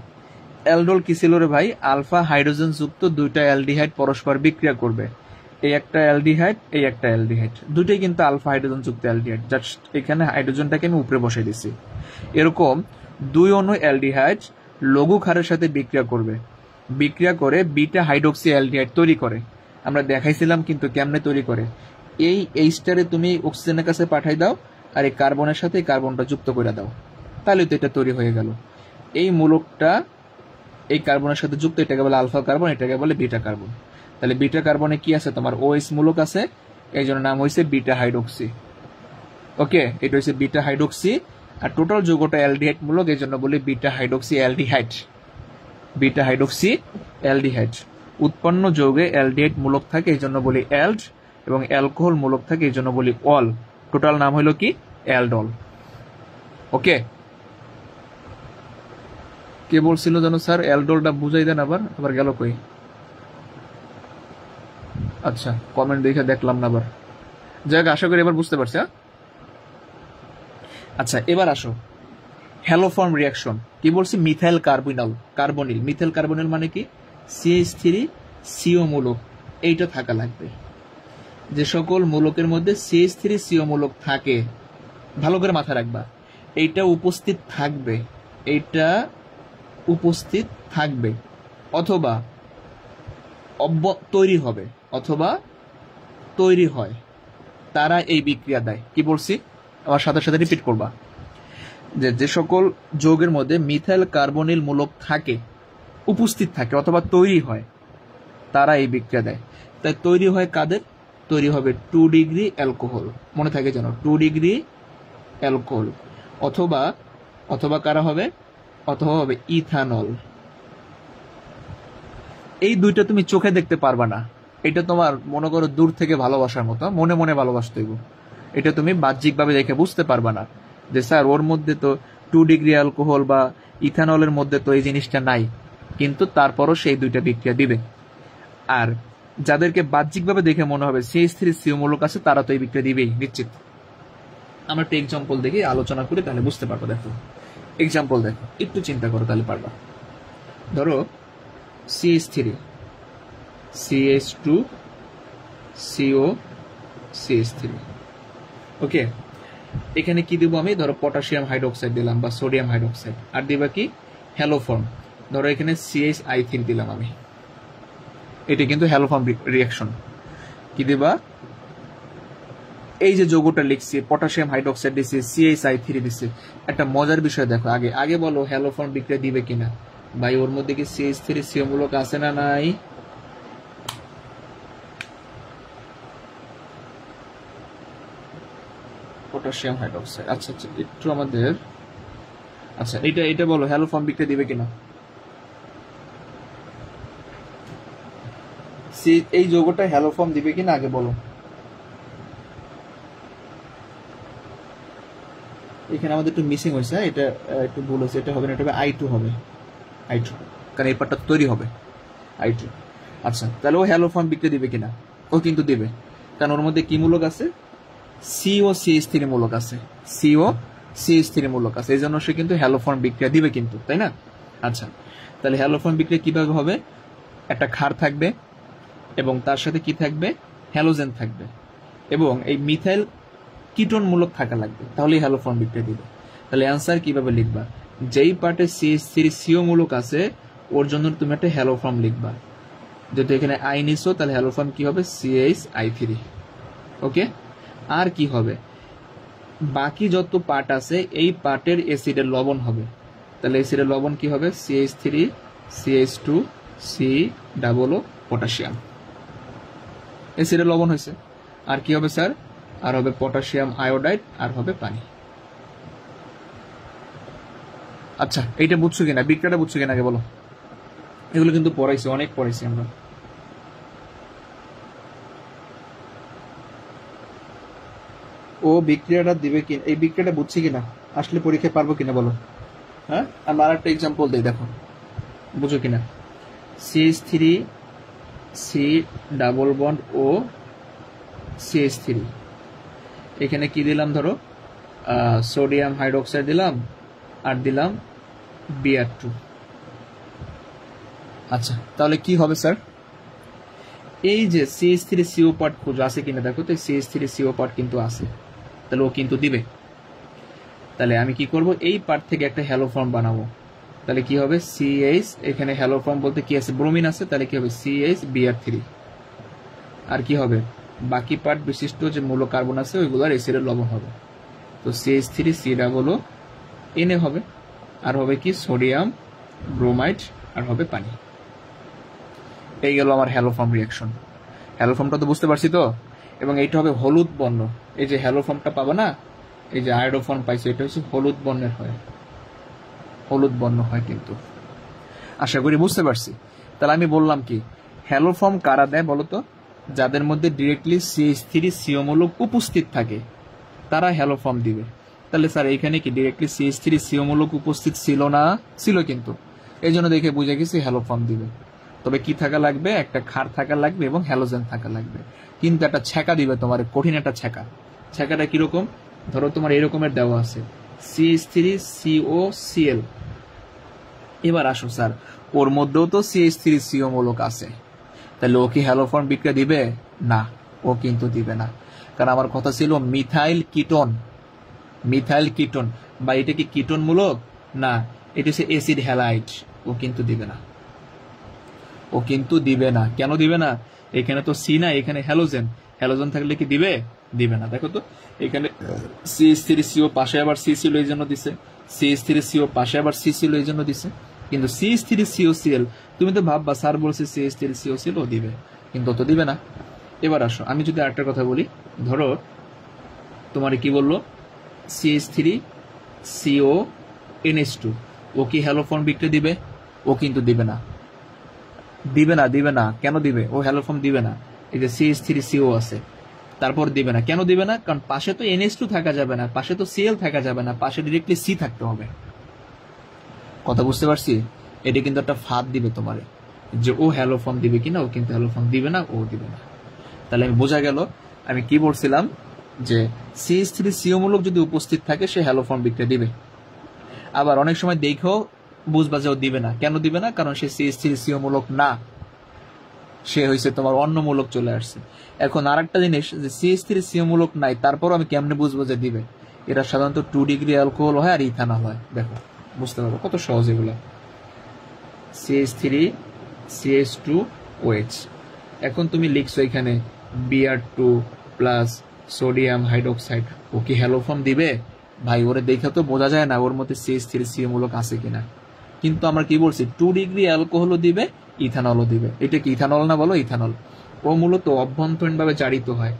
অ্যালডোল কি ছিল রে ভাই, আলফা হাইড্রোজেন যুক্ত দুইটা অ্যালডিহাইড পরস্পর বিক্রিয়া করবে, এই একটা অ্যালডিহাইড, এই একটা অ্যালডিহাইড, দুইটাই কিন্তু আলফা হাইড্রোজেন যুক্ত অ্যালডিহাইড, জাস্ট এখানে হাইড্রোজেনটাকে আমি উপরে বসিয়ে দিছি। এরকম দুই অণু অ্যালডিহাইড লঘু ক্ষারের সাথে বিক্রিয়া করবে, বিক্রিয়া করে বিটা হাইড্রোক্সি অ্যালডিহাইড তৈরি করে। আমরা দেখাইছিলাম কিন্তু কেমনে তৈরি করে, এই এইচটারে তুমি অক্সিজেনের কাছে পাঠাই দাও আর এই কার্বনের সাথে এই কার্বনটা যুক্ত করে দাও, তাহলে তো এটা তৈরি হয়ে গেল। এই মূলকটা এই কার্বনের সাথে যুক্ত, এটাকে বলে আলফা কার্বন, এটাকে বলে বিটা কার্বন। তাহলে বিটা কার্বনে কি আছে, তোমার OH মূলক আছে, এই জন্য নাম হয়েছে বিটা হাইড্রোক্সি। ওকে, এটা হচ্ছে বিটা হাইড্রোক্সি, আর টোটাল যৌগটা অ্যালডিহাইড মূলক, এই জন্য বলি beta hydroxy aldehyde. Beta hydroxy aldehyde, উৎপন্ন যৌগে অ্যালডিহাইড মূলক থাকে এই জন্য বলি অ্যাল্ড, এবং অ্যালকোহল মূলক থাকে এই জন্য বলি অল। টোটাল নাম হলো কি, অ্যালডল। ওকে, কে বলছিল জানো স্যার অ্যালডলটা বুঝাই দেন, আবার গেল কই? আচ্ছা, কমেন্ট দেখে দেখলাম না আবার, যাক আশা করি এবার বুঝতে পারছি। আচ্ছা, এবার আসো হ্যালোফর্ম রিয়াকশন, কি বলছি, মিথাইল কার্বনিল। মিথাইল কার্বনিল মানে কি, CH3CO মূলক, এইটা থাকা লাগবে। যে সকল মূলকের মধ্যে CH3CO মূলক থাকে, ভালো করে মাথায় রাখবা, এইটা উপস্থিত থাকবে, এইটা উপস্থিত থাকবে, অথবা তৈরি হবে, অথবা তৈরি হয়, তারা এই বিক্রিয়া দেয়। কি বলছি, আমার সাথে সাথে রিপিট করবা, যে সকল যৌগের মধ্যে মিথাইল কার্বনিল মূলক থাকে, উপস্থিত থাকে অথবা তৈরি হয়, তারা এই বিক্রিয়া দেয়। তাই তৈরি হয় কাদের, তৈরি হবে 2 ডিগ্রি অ্যালকোহল, মনে থাকে যেন 2 ডিগ্রি অ্যালকোহল, অথবা কারা হবে, অথবা হবে ইথানল। এই দুইটা তুমি চোখে দেখতে পারবা না, এটা তোমার মনে করো দূর থেকে ভালোবাসার মতো, মনে মনে ভালোবাসতে হইব। এটা তুমি বাহ্যিকভাবে দেখে বুঝতে পারবা না যে স্যার ওর মধ্যে তো 2 ডিগ্রি অ্যালকোহল বা ইথানলের মধ্যে তো এই জিনিসটা নাই, কিন্তু তারপরও সেই দুইটা বিক্রিয়া দিবে। আর যাদেরকে বাহ্যিকভাবে দেখে মনে হবে CH3CO মূলক আছে, তারা তো এই বিক্রিয়া দিবেই নিশ্চিত। আমরা একটা এক্সাম্পল দেখি, আলোচনা করি, তাহলে বুঝতে পারবো। দেখো এক্সাম্পল দেখো, একটু চিন্তা করো তাহলে পারবা। ধরো CH3, CH2CO, CH3, ওকে, এখানে কি দিব আমি, ধরো পটাশিয়াম হাইড্রোক্সাইড দিলাম বা সোডিয়াম হাইড্রোক্সাইড, আর দিবা কি হ্যালোফর্ম, ধরো এখানে CH3 দিলাম আমি, এটা কিন্তু হ্যালোফর্ম রিয়াকশন। কি দিবা, এই যে যৌগটা লিখছি পটাশিয়াম হাইড্রোক্সাইড দিছি, CH3 দিছি। একটা মজার বিষয় দেখো, আগে আগে বলো হ্যালোফর্ম বিক্রিয়া দিবে কিনা। ভাই ওর মধ্যে কি CH3CO মূলক আছে না নাই? পটাশিয়াম হাইড্রোক্সাইড, আচ্ছা আচ্ছা একটু আমাদের, আচ্ছা এটা বলো হ্যালোফর্ম বিক্রিয়া দিবে কিনা। এই যৌগটা হ্যালোফর্ম দিবে কিনা আগে বলো। এখানে আমাদের একটু মিসিং হয়েছে, এটা একটু ভুল হয়েছে, এটা হবে না, এটা হবে I2 হবে, I2, কারণ এই পার্টটা তৈরি হবে I2। আচ্ছা তাহলে ও হ্যালোফর্ম বিক্রিয়া দিবে কিনা, ও কিন্তু দিবে, কারণ ওর মধ্যে কি মূলক আছে, COCH3 মূলক আছে, COCH3 মূলক আছে, এই জন্য সে কিন্তু হ্যালোফর্ম বিক্রিয়া দিবে কিন্তু, তাই না? আচ্ছা তাহলে হ্যালোফর্ম বিক্রিয়া কিভাবে হবে, একটা ক্ষার থাকবে এবং তার সাথে কি থাকবে, হ্যালোজেন থাকবে, এবং এই মিথাইল কিটোন মূলক থাকা লাগবে, তাহলেই হ্যালোফর্ম বিক্রিয়া দিবে। তাহলে অ্যান্সার কিভাবে লিখবা, যেই পার্টে CH3CO মূলক আছে ওর জন্য তুমি একটা হ্যালোফর্ম লিখবা, যেহেতু এখানে I নিছো তাহলে হ্যালোফর্ম কি হবে, CH3। ওকে, আর কি হবে, বাকি যত পার্ট আছে এই পার্টের অ্যাসিডের লবণ হবে, তাহলে অ্যাসিডের লবণ কি হবে, CH3 CH2 C ডাবল ও পটাশিয়াম, অ্যাসিডের লবণ হয়েছে। আর কি হবে স্যার, আর হবে পটাশিয়াম আয়োডাইড, আর হবে পানি। আচ্ছা এইটা বুঝছো কিনা, বিক্রিয়াটা বুঝছো কিনা আগে বলো, এগুলো কিন্তু পড়াইছি, অনেক পড়াইছি আমরা। ও বিক্রিয়াটা দিবে কি, এই বিক্রিয়াটা বুঝছি কিনা, আসলে পরীক্ষায় পারবো কিনা বলো। হ্যাঁ, আমরা আর একটা এক্সাম্পল দিই, দেখো বুঝো কিনা। CH3 C ডাবল বন্ড ও CH3, এখানে কি দিলাম, ধরো সোডিয়াম হাইড্রোক্সাইড দিলাম আর দিলাম Br2। আচ্ছা তাহলে কি হবে স্যার, এই যে CH3CO পার্ট খুঁজো আছে কিনা দেখো তো, CH3CO পার্ট কিন্তু আছে, তাহলে ও কিন্তু দিবে। তাহলে আমি কি করব, এই পার্ট থেকে একটা হ্যালোফর্ম বানাবো, তাহলে কি হবে CH, এখানে হ্যালোফর্ম বলতে কি আছে, ব্রোমিন আছে, তাহলে কি হবে CH Br3। আর কি হবে, বাকি পার্ট বিশিষ্ট যে মূল কার্বন আছে ওইগুলোর অ্যাসিডের লবণ হবে, তো CH3 C ডাবল ও Na হবে, আর হবে কি সোডিয়াম ব্রোমাইড, আর হবে পানি। এই গেল আমার হ্যালোফর্ম রিয়াকশন। হ্যালোফর্মটা তো বুঝতে পারছি তো, এবং এইটা হবে হলুদ বর্ণ, এই যে হ্যালোফর্মটা পাবো না, এই যে আয়োডোফর্ম পাইছে, এটা হচ্ছে হলুদ বর্ণের হয়, হলুদ বর্ণ হয় কিন্তু। আশা করি বুঝতে পারছি। তাহলে আমি বললাম কি, হ্যালোফর্ম কারা দেয় বলতো, যাদের মধ্যে ডিরেক্টলি CH3CO মূলক উপস্থিত থাকে তারা হ্যালোফর্ম দিবে। তাহলে স্যার এইখানে কি ডিরেক্টলি CH3CO মূলক উপস্থিত ছিল না, ছিল কিন্তু, এই জন্য দেখে বুঝে গেছি হ্যালোফর্ম দিবে। তবে কি থাকা লাগবে, একটা ক্ষার থাকা লাগবে এবং হ্যালোজেন থাকা লাগবে, কিন্তু একটা ছ্যাঁকা দিবে তোমার, কঠিন একটা ছ্যাঁকা। ছ্যাঁকাটা কিরকম, ধরো তোমার এরকমের দেওয়া আছে CH3COCl, এবার আসো স্যার ওর মধ্যেও তো CH3CO মূলক আছে, তাহলে ও কি হ্যালোফর্ম বিক্রিয়া দিবে না, ও কিন্তু দিবে না, কারণ আমার কথা ছিল মিথাইল কিটোন, মিথাইল কিটোন, বা এটা কি কিটোন মূলক না, এটা হচ্ছে অ্যাসিড হ্যালাইড, ও কিন্তু দিবে না, ও কিন্তু দিবে না। কেন দিবে না, এখানে তো সি না, এখানে হ্যালোজেন, হ্যালোজেন থাকলে কি দিবে, দিবে না। দেখো তো এখানে CH3CO পাশে আবার C ছিল এই জন্য দিছে, CH3CO পাশে আবার C ছিল এই জন্য দিছে, কিন্তু CH3COCl তুমি তো ভাববা স্যার বলছে CH3COCl ও দিবে, কিন্তু তো দিবে না। এবার আসো আমি যদি আরেকটা কথা বলি, ধরো তোমার কি বললো CH3CONH2, ও কি হ্যালোফর্ম বিক্রিয়া দিবে, ও কিন্তু দিবে না, দিবে না, দিবে না। কেন দিবে, ও হ্যালোফর্ম দিবে না, এই যে CH3CO আছে তারপর দিবে না। কেন দিবে না, কারণ পাশে তো NH2 থাকা যাবে না, পাশে তো Cl থাকা যাবে না, পাশে ডিরেক্টলি C থাকতে হবে। কথা বুঝতে পারছি, এটা কিন্তু একটা ফাঁদ দিবে তোমারে, যে ও হ্যালোফর্ম দিবে কিনা, ও কিন্তু হ্যালোফর্ম দিবে না, ও দিবে না। তাহলে আমি বোঝা গেল আমি কি বলছিলাম, যে CH3CO মূলক যদি উপস্থিত থাকে সে হ্যালোফর্ম বিক্রিয়া দিবে। আবার অনেক সময় দেখেও বুঝবা যে ও দিবে না। কেন দিবে না, কারণ সে CH3CO মূলক না, সে হয়েছে তোমার অন্য মূলক চলে আসছে। এখন আর একটা জিনিস, যে CH3CO মূলক নাই, তারপরও আমি কেমনে বুঝবো যে দিবে, এরা সাধারণত 2 ডিগ্রি অ্যালকোহল হয় আর ইথানল হয়। দেখো বুঝতে পারবো কত সহজ এগুলো। CH3 CH2 OH। এখন তুমি লিখছো এখানে Br2 প্লাস সোডিয়াম হাইড্রোক্সাইড, ও কি হ্যালো ফর্ম দিবে? ভাই ওরে দেখে তো বোঝা যায় না ওর মধ্যে CH3CH মূলক আছে কিনা। কিন্তু আমরা কি বলছি 2 ডিগ্রি অ্যালকোহলও দিবে ইথানলও দিবে। এটা কি ইথানল না বলো? ইথানল। ও মূলত অভ্যন্তরীণভাবে জারিত হয়,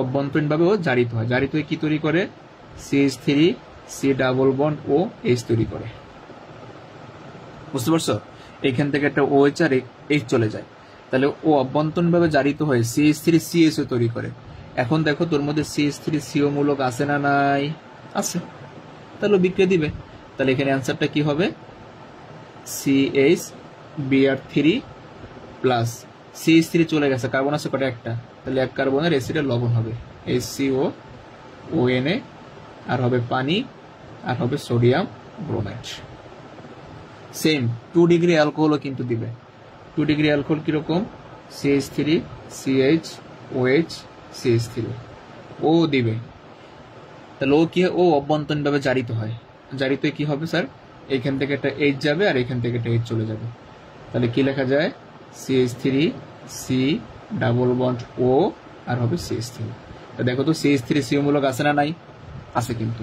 অভ্যন্তরীণভাবেও জারিত হয়। জারিত হয়ে কি তৈরি করে? CH3 C ডাবল বন্ড ও H তৈরি করে। বুঝতে পারছো? এখান থেকে একটা OH আর H চলে যায়, তাহলে ও অভ্যন্তরীণভাবে জারিত হয়ে CH3CH তৈরি করে। এখন দেখো তোর মধ্যে CH3CO মূলক আছে না নাই? আছে, তাহলে বিক্রিয়া দিবে। তাহলে এখানে অ্যান্সারটা কি হবে? CH Br3 প্লাস CH3 চলে গেছে, কার্বন আছে কটা? একটা, তাহলে এক কার্বনের অ্যাসিডের লবণ হবে HCO ONA, আর হবে পানি, আর হবে সোডিয়াম ব্রোমাইড। সেম 2 ডিগ্রি অ্যালকোহলও কিন্তু দিবে। 2 ডিগ্রি অ্যালকোহল কিরকম? CH3 CH OH CH3 ও দিবে। তাহলে ও কি হয়? ও অভ্যন্তরীণভাবে জারিত হয়। জারিত হয়ে কি হবে স্যার? এইখান থেকে একটা H যাবে আর এখান থেকে একটা H চলে যাবে। তাহলে কি লেখা যায়? CH3 C double bond O আর হবে CH3। তো দেখো তো CH3CO মূলক আছে না নাই? আছে কিন্তু।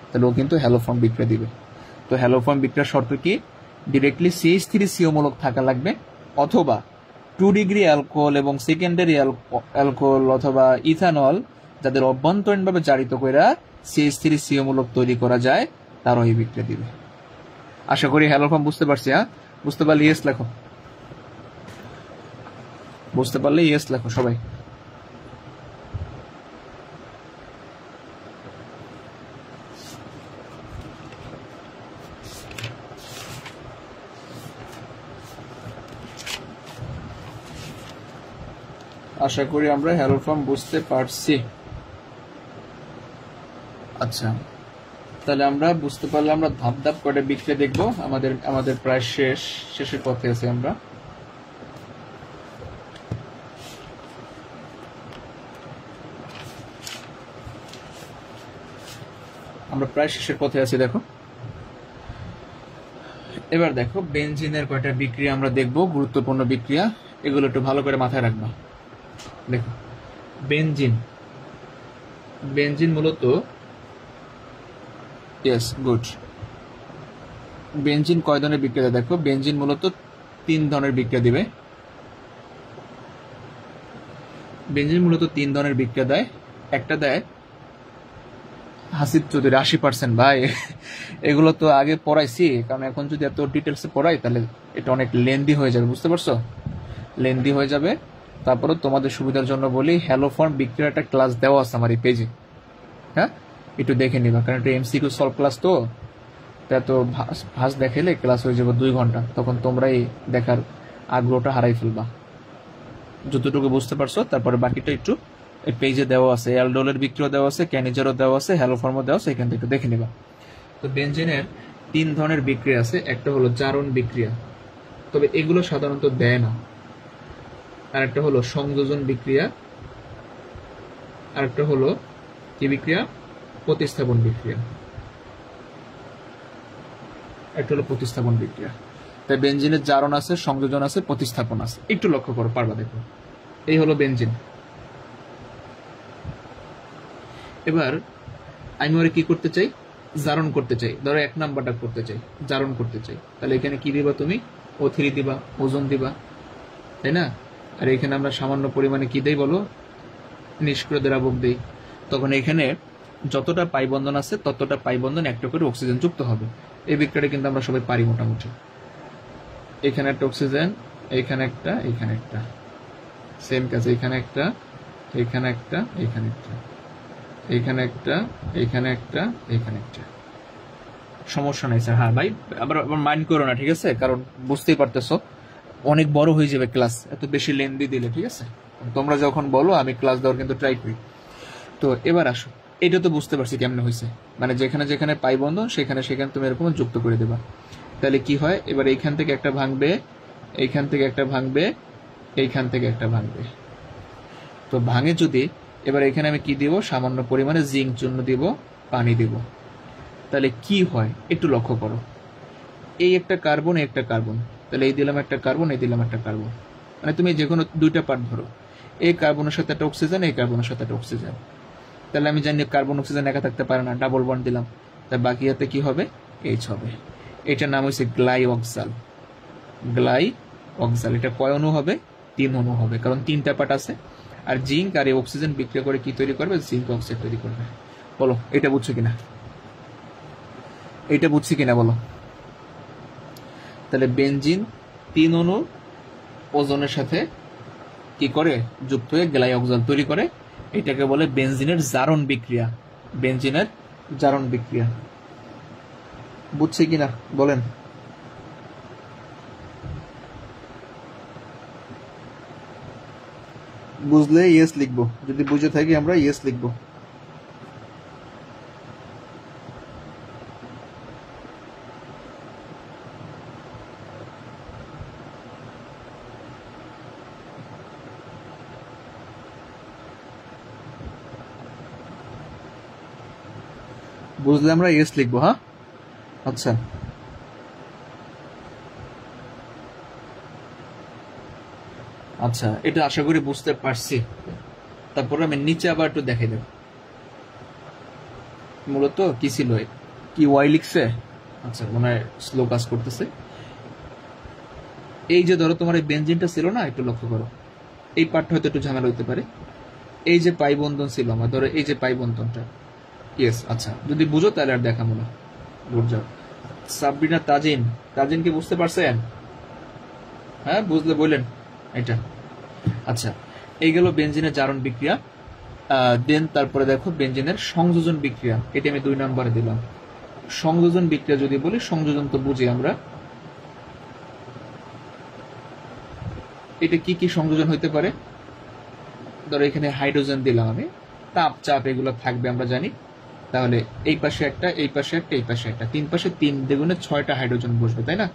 তাহলে ও কিন্তু হ্যালো ফর্ম বিক্রিয়া দিবে। তো হ্যালো ফর্ম বিক্রিয়ার শর্ত কি? ডিরেক্টলি CH3CO মূলক থাকা লাগবে, অথবা 2 ডিগ্রি অ্যালকোহল এবং সেকেন্ডারি অ্যালকোহল অথবা ইথানল যাদের অভ্যন্তরীণভাবে জারিত কইরা CH3CO মূলক তৈরি করা যায় তারও এই বিক্রিয়া দিবে। আশা করি হ্যালো ফর্ম বুঝতে পারছি। হ্যাঁ, বুঝতে পারলে ইয়েস লেখো, বুঝতে পারলে ইয়েস লেখো সবাই। আশা করি আমরা হ্যালো ফর্ম বুঝতে পারছি। আচ্ছা, তাহলে আমরা বুঝতে পারলে আমরা ধাপ ধাপ করে বিক্রিয়া দেখবো। আমাদের প্রায় শেষের পথে আছি আমরা প্রায় শেষের পথে আছি। দেখো এবার দেখো বেনজিনের কয়টা বিক্রিয়া আমরা দেখবো, গুরুত্বপূর্ণ বিক্রিয়া, এগুলো একটু ভালো করে মাথায় রাখবা। দেখো বেনজিন মূলত গুড। বেনজিন কয় ধরনের বিক্রিয়া দেয়? দেখো বেনজিন মূলত 3 ধরনের বিক্রিয়া দিবে। বেনজিন মূলত 3 ধরনের বিক্রিয়া দেয়। একটা দেয় হাসিব চৌধুরী 80%। ভাই এগুলো তো আগে পড়াইছি, কারণ এখন যদি এত ডিটেলসে পড়াই তাহলে এটা অনেক লেন্দি হয়ে যাবে, বুঝতে পারছো? লেন্দি হয়ে যাবে। তারপরে তোমাদের সুবিধার জন্য বলি, হ্যালো ফর্ম বিক্রিয়ার একটা ক্লাস দেওয়া আছে আমার এই পেজে, হ্যাঁ একটু দেখে নিবা, কারণ এটা MCQ সলভ ক্লাস তো এত ভাস দেখাইলে ক্লাস হয়ে যাবে 2 ঘন্টা, তখন তোমরাই দেখার আগ্রহটা হারাই ফেলবা। যতটুকু বুঝতে পারছো তারপরে বাকিটা একটু এই পেজে দেওয়া আছে, অ্যালডোলের বিক্রিয়া দেওয়া আছে, ক্যানিজারও দেওয়া আছে, হ্যালো ফর্মও দেওয়া আছে, এখান থেকে দেখে নিবা। তো বেনজিনের 3 ধরনের বিক্রিয়া আছে। একটা হলো জারণ বিক্রিয়া, তবে এগুলো সাধারণত দেয় না। আর একটা হলো সংযোজন বিক্রিয়া, আর একটা হলো কি বিক্রিয়া? প্রতিস্থাপন বিক্রিয়া। একটা হলো প্রতিস্থাপন বিক্রিয়া। তাই বেনজিনের জারণ আছে, সংযোজন আছে, প্রতিস্থাপন আছে। একটু লক্ষ্য করো, পারবা দেখো। এই হলো বেনজিন। এবার আমি ওরে কি করতে চাই? জারণ করতে চাই। ধরো 1 নাম্বারটা করতে চাই, জারণ করতে চাই। তাহলে এখানে কি দিবা তুমি? O3 দিবা, ওজন দিবা, তাই না? আর এখানে আমরা সামান্য পরিমাণে কি দেই বলো? নিষ্ক্রিয় দ্রাবক দেই। তখন এখানে যতটা পাই বন্ধন আছে ততটা পাই বন্ধন একটা করে অক্সিজেন যুক্ত হবে। এই বিক্রিয়াটা কিন্তু আমরা সবাই পারি মোটামুটি। এখানে একটা অক্সিজেন, এখানে একটা, এখানে একটা, সেম কাজ, এখানে একটা, এখানে একটা, এখানে একটা, এখানে একটা, এখানে একটা, এখানে একটা। সমস্যা নাই স্যার। হ্যাঁ ভাই, আবার মাইন্ড করো না, ঠিক আছে? কারণ বুঝতেই পারতেছো অনেক বড় হয়ে যাবে ক্লাস এত বেশি লেন্দি দিলে, ঠিক আছে? তোমরা যখন বলো আমি ক্লাস দেওয়ার কিন্তু ট্রাই করি। তো এবার আসো, এটা তো বুঝতে পারছি কেমনে হয়েছে, মানে যেখানে যেখানে পাই বন্ধন সেখানে সেখানে তুমি এরকম যুক্ত করে দেবা। তাহলে কি হয়? এবার এইখান থেকে একটা ভাঙবে, এইখান থেকে একটা ভাঙবে, এইখান থেকে একটা ভাঙবে। তো ভাঙে যদি, এবার এখানে আমি কি দিব? সামান্য পরিমাণে জিঙ্ক চূর্ণ দিব, পানি দেব। তাহলে কি হয় একটু লক্ষ্য করো, এই একটা কার্বন, এই একটা কার্বন, তাহলে এই দিলাম একটা কার্বন, এই দিলাম একটা কার্বন, মানে তুমি যে কোনো দুইটা পার্ট ধরো, এই কার্বনের সাথে একটা অক্সিজেন, এই কার্বনের সাথে একটা অক্সিজেন, তাহলে আমি জানি কার্বন অক্সিজেন একা থাকতে পারে না, ডাবল বন্ড দিলাম, তাই বাকি হাতে কি হবে, এইচ হবে। এটার নাম হচ্ছে গ্লাইঅক্সাল। গ্লাইঅক্সাল, এটা কয় অণু হবে, 3 অণু হবে, কারণ 3টা পার্ট আছে। আর জিঙ্ক আর এই অক্সিজেন বিক্রিয়া করে কি তৈরি করবে, জিঙ্ক অক্সাইড তৈরি করবে। বলো এটা বুঝছো কিনা, এটা বুঝছি কিনা বলো। তাহলে বেনজিন 3 অণু ওজনের সাথে কি করে যুক্ত হয়ে গ্লাইঅক্সাল তৈরি করে, এটাকে বলে বেনজিনের জারণ বিক্রিয়া। বেনজিনের জারণ বিক্রিয়া বুঝছি কিনা বলেন। বুঝলে ইয়েস লিখবো, যদি বুঝে থাকি আমরা ইয়েস লিখবো। বুঝলে আমরা ইয়েস লিখবো। হ্যাঁ আচ্ছা, আচ্ছা এটা আশা করি বুঝতে পারছি। তারপরে আমি নিচে আবার একটু দেখে দেব, মূলত কি ছিল, কি ওয়াই লিখছে, আচ্ছা মনে হয় স্লো কাজ করতেছে। এই যে ধরো তোমার এই বেনজিনটা ছিল না, একটু লক্ষ্য করো, এই পার্টটা হয়তো একটু ঝামেলা হতে পারে। এই যে পাই বন্ধন ছিল আমার, ধরো এই যে পাই বন্ধনটা, ইয়েস আচ্ছা যদি বুঝো তাহলে আর দেখাবো না, বুঝছো। সাবরিনা তাজিন, তাজিন কি বুঝতে পারছেন? হ্যাঁ বুঝলে বললেন এটা। আচ্ছা এই গেল বেনজিনের জারণ বিক্রিয়া। দেন তারপরে দেখো বেনজিনের সংযোজন বিক্রিয়া, এটা আমি 2 নম্বরে দিলাম। সংযোজন বিক্রিয়া যদি বলি, সংযোজন তো বুঝি আমরা, এটা কি কি সংযোজন হইতে পারে। ধরো এখানে হাইড্রোজেন দিলাম আমি, তাপ চাপ এগুলো থাকবে আমরা জানি। তাহলে এই পাশে একটা, এই পাশে একটা, এই পাশে একটা, 3 পাশে 3 দ্বিগুণে 6টা হাইড্রোজেন বসবে, তাই না?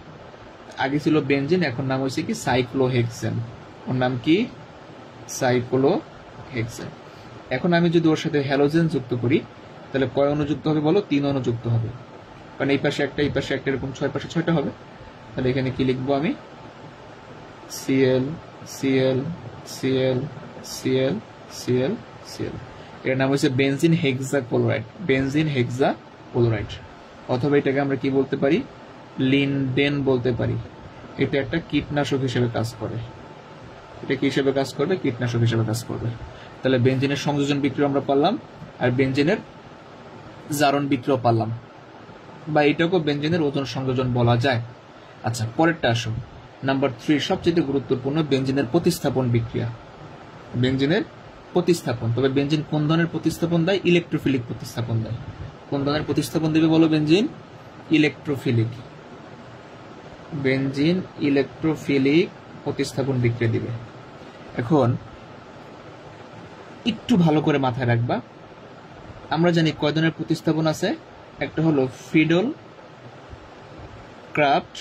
আগে ছিল বেনজিন, এখন নাম হয়েছে কি সাইক্লোহেক্সেন, ওর নাম কি সাইক্লোহেক্সেন। এখন আমি যদি ওর সাথে হ্যালোজেন যুক্ত করি, তাহলে কয় অণু যুক্ত হবে বলো, 3 অণু যুক্ত হবে, কারণ এই পাশে একটা, এই পাশে একটা, এরকম 6 পাশে 6টা হবে। তাহলে এখানে কি লিখবো আমি, CL CL CL CL CL CL, এর নাম হচ্ছে বেনজিন হেক্সাক্লোরাইড, বেনজিন হেক্সাক্লোরাইড। অথবা এটাকে আমরা কি বলতে পারি, লিনডেন বলতে পারি। এটা একটা কীটনাশক হিসেবে কাজ করে, এটা কি হিসেবে কাজ করবে, কীটনাশক হিসেবে কাজ করবে। তাহলে বেনজিনের সংযোজন বিক্রিয়া আমরা পারলাম, আর বেনজিনের জারণ বিক্রিয়া পারলাম, বা এটাকেও বেনজিনের ওজন সংযোজন বলা যায়। আচ্ছা পরেরটা আসো, নাম্বার 3 সবচেয়ে গুরুত্বপূর্ণ, বেনজিনের প্রতিস্থাপন বিক্রিয়া। বেনজিনের প্রতিস্থাপন, তবে বেনজিন কোন ধরনের প্রতিস্থাপন দেয়, ইলেকট্রোফিলিক প্রতিস্থাপন দেয়। কোন ধরনের প্রতিস্থাপন দেবে বলো, বেনজিন ইলেকট্রোফিলিক, বেনজিন ইলেকট্রোফিলিক প্রতিস্থাপন বিক্রিয়া দিবে। এখন একটু ভালো করে মাথায় রাখবা, আমরা জানি কয় ধরনের প্রতিস্থাপন আছে, একটা হলো ফিডল ক্রাফট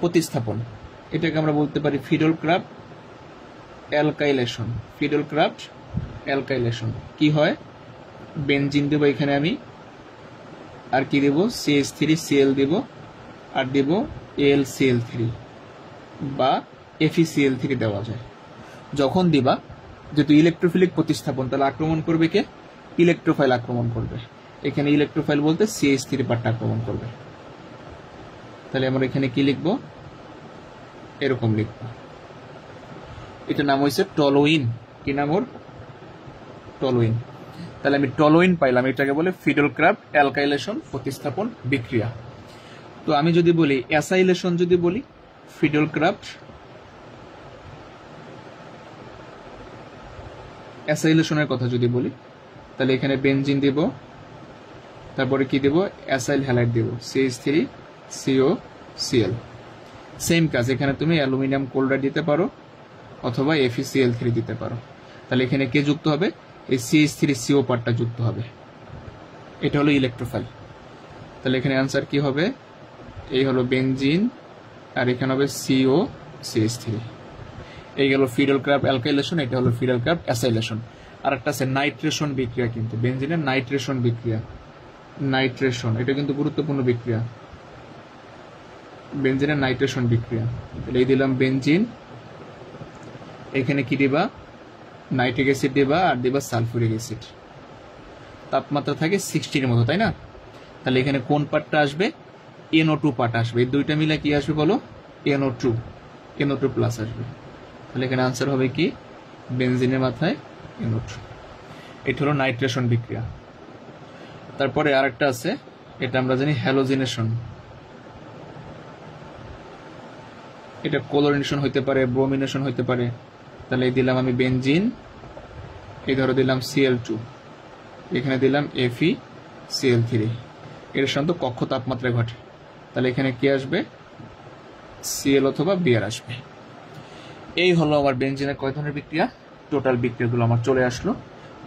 প্রতিস্থাপন, এটাকে আমরা বলতে পারি fiddle craft alkylation. Fiddle craft alkylation কি হয়, বেনজিন দেবো এখানে আমি, আর কি দেব, CH3Cl দেব, আর দেব AlCl3 বা FeCl3 দেওয়া যায়। যখন দিবা, যেহেতু ইলেকট্রোফিলিক প্রতিস্থাপন, তাহলে আক্রমণ করবে কে, ইলেকট্রোফাইল আক্রমণ করবে। এখানে ইলেকট্রোফাইল বলতে CH3 পার্টটা আক্রমণ করবে। তাহলে আমরা এখানে কি লিখব, এরকম লিখব, এটা নাম হয়েছে টলোইন। কি নাম ওর, টলোইন। তাহলে আমি টলোইন পাইলাম, এটাকে বলে ফিডল ক্রাফট অ্যালকাইলেশন প্রতিস্থাপন বিক্রিয়া। তো আমি যদি বলি অ্যাসাইলেশন, যদি বলি ফিডল ক্রাফট অ্যাসাইলেশনের কথা যদি বলি, তাহলে এখানে বেনজিন দিব, তারপরে কি দেব, অ্যাসাইল হ্যালাইড দেব, CH3COCl। সেম কাজ, এখানে তুমি অ্যালুমিনিয়াম ক্লোরাইড দিতে পারো অথবা FeCl3 দিতে পারো। তাহলে এখানে কে যুক্ত হবে, এই CH3CO পার্টটা যুক্ত হবে, এটা হলো ইলেকট্রোফাইল। তাহলে এখানে অ্যান্সার কি হবে, এই হলো বেনজিন, আর এখানে হবে COCH3। এই গেল ফিডল ক্রাফট অ্যালকাইলেশন, এটা হলো ফিডল ক্রাফট অ্যাসাইলেশন। আর একটা আছে নাইট্রেশন বিক্রিয়া, কিন্তু বেনজিনের নাইট্রেশন বিক্রিয়া, নাইট্রেশন এটা কিন্তু গুরুত্বপূর্ণ বিক্রিয়া, বেনজিনের নাইট্রেশন বিক্রিয়া। তাহলে এই দিলাম বেনজিন, এখানে কি দিবা নাইট্রিক অ্যাসিড দিবা আর দিবা সালফুরিক অ্যাসিড, তাপমাত্রা থাকে 60 মতো, তাই না? তাহলে এখানে কোন পার্টটা আসবে? NO2 পার্ট আসবে। এই দুইটা মিলে কি আসবে বলো? NO2 প্লাস আসবে। তাহলে এখানে আনসার হবে কি? বেনজিনের মাথায় NO2। এটা হলো নাইট্রেশন বিক্রিয়া। তারপরে আরেকটা আছে, এটা আমরা জানি হ্যালোজিনেশন। এটা ক্লোরিনেশন হইতে পারে, ব্রোমিনেশন হইতে পারে। তাহলে এই দিলাম আমি বেনজিন, এই ধরো দিলাম Cl2, এখানে দিলাম FeCl3। এর সাধারণত কক্ষ তাপমাত্রায় ঘটে। তাহলে এখানে কি আসবে? Cl অথবা Br আসবে। এই হলো আমার বেনজিনের কয় ধরনের বিক্রিয়া, টোটাল বিক্রিয়াগুলো আমার চলে আসলো।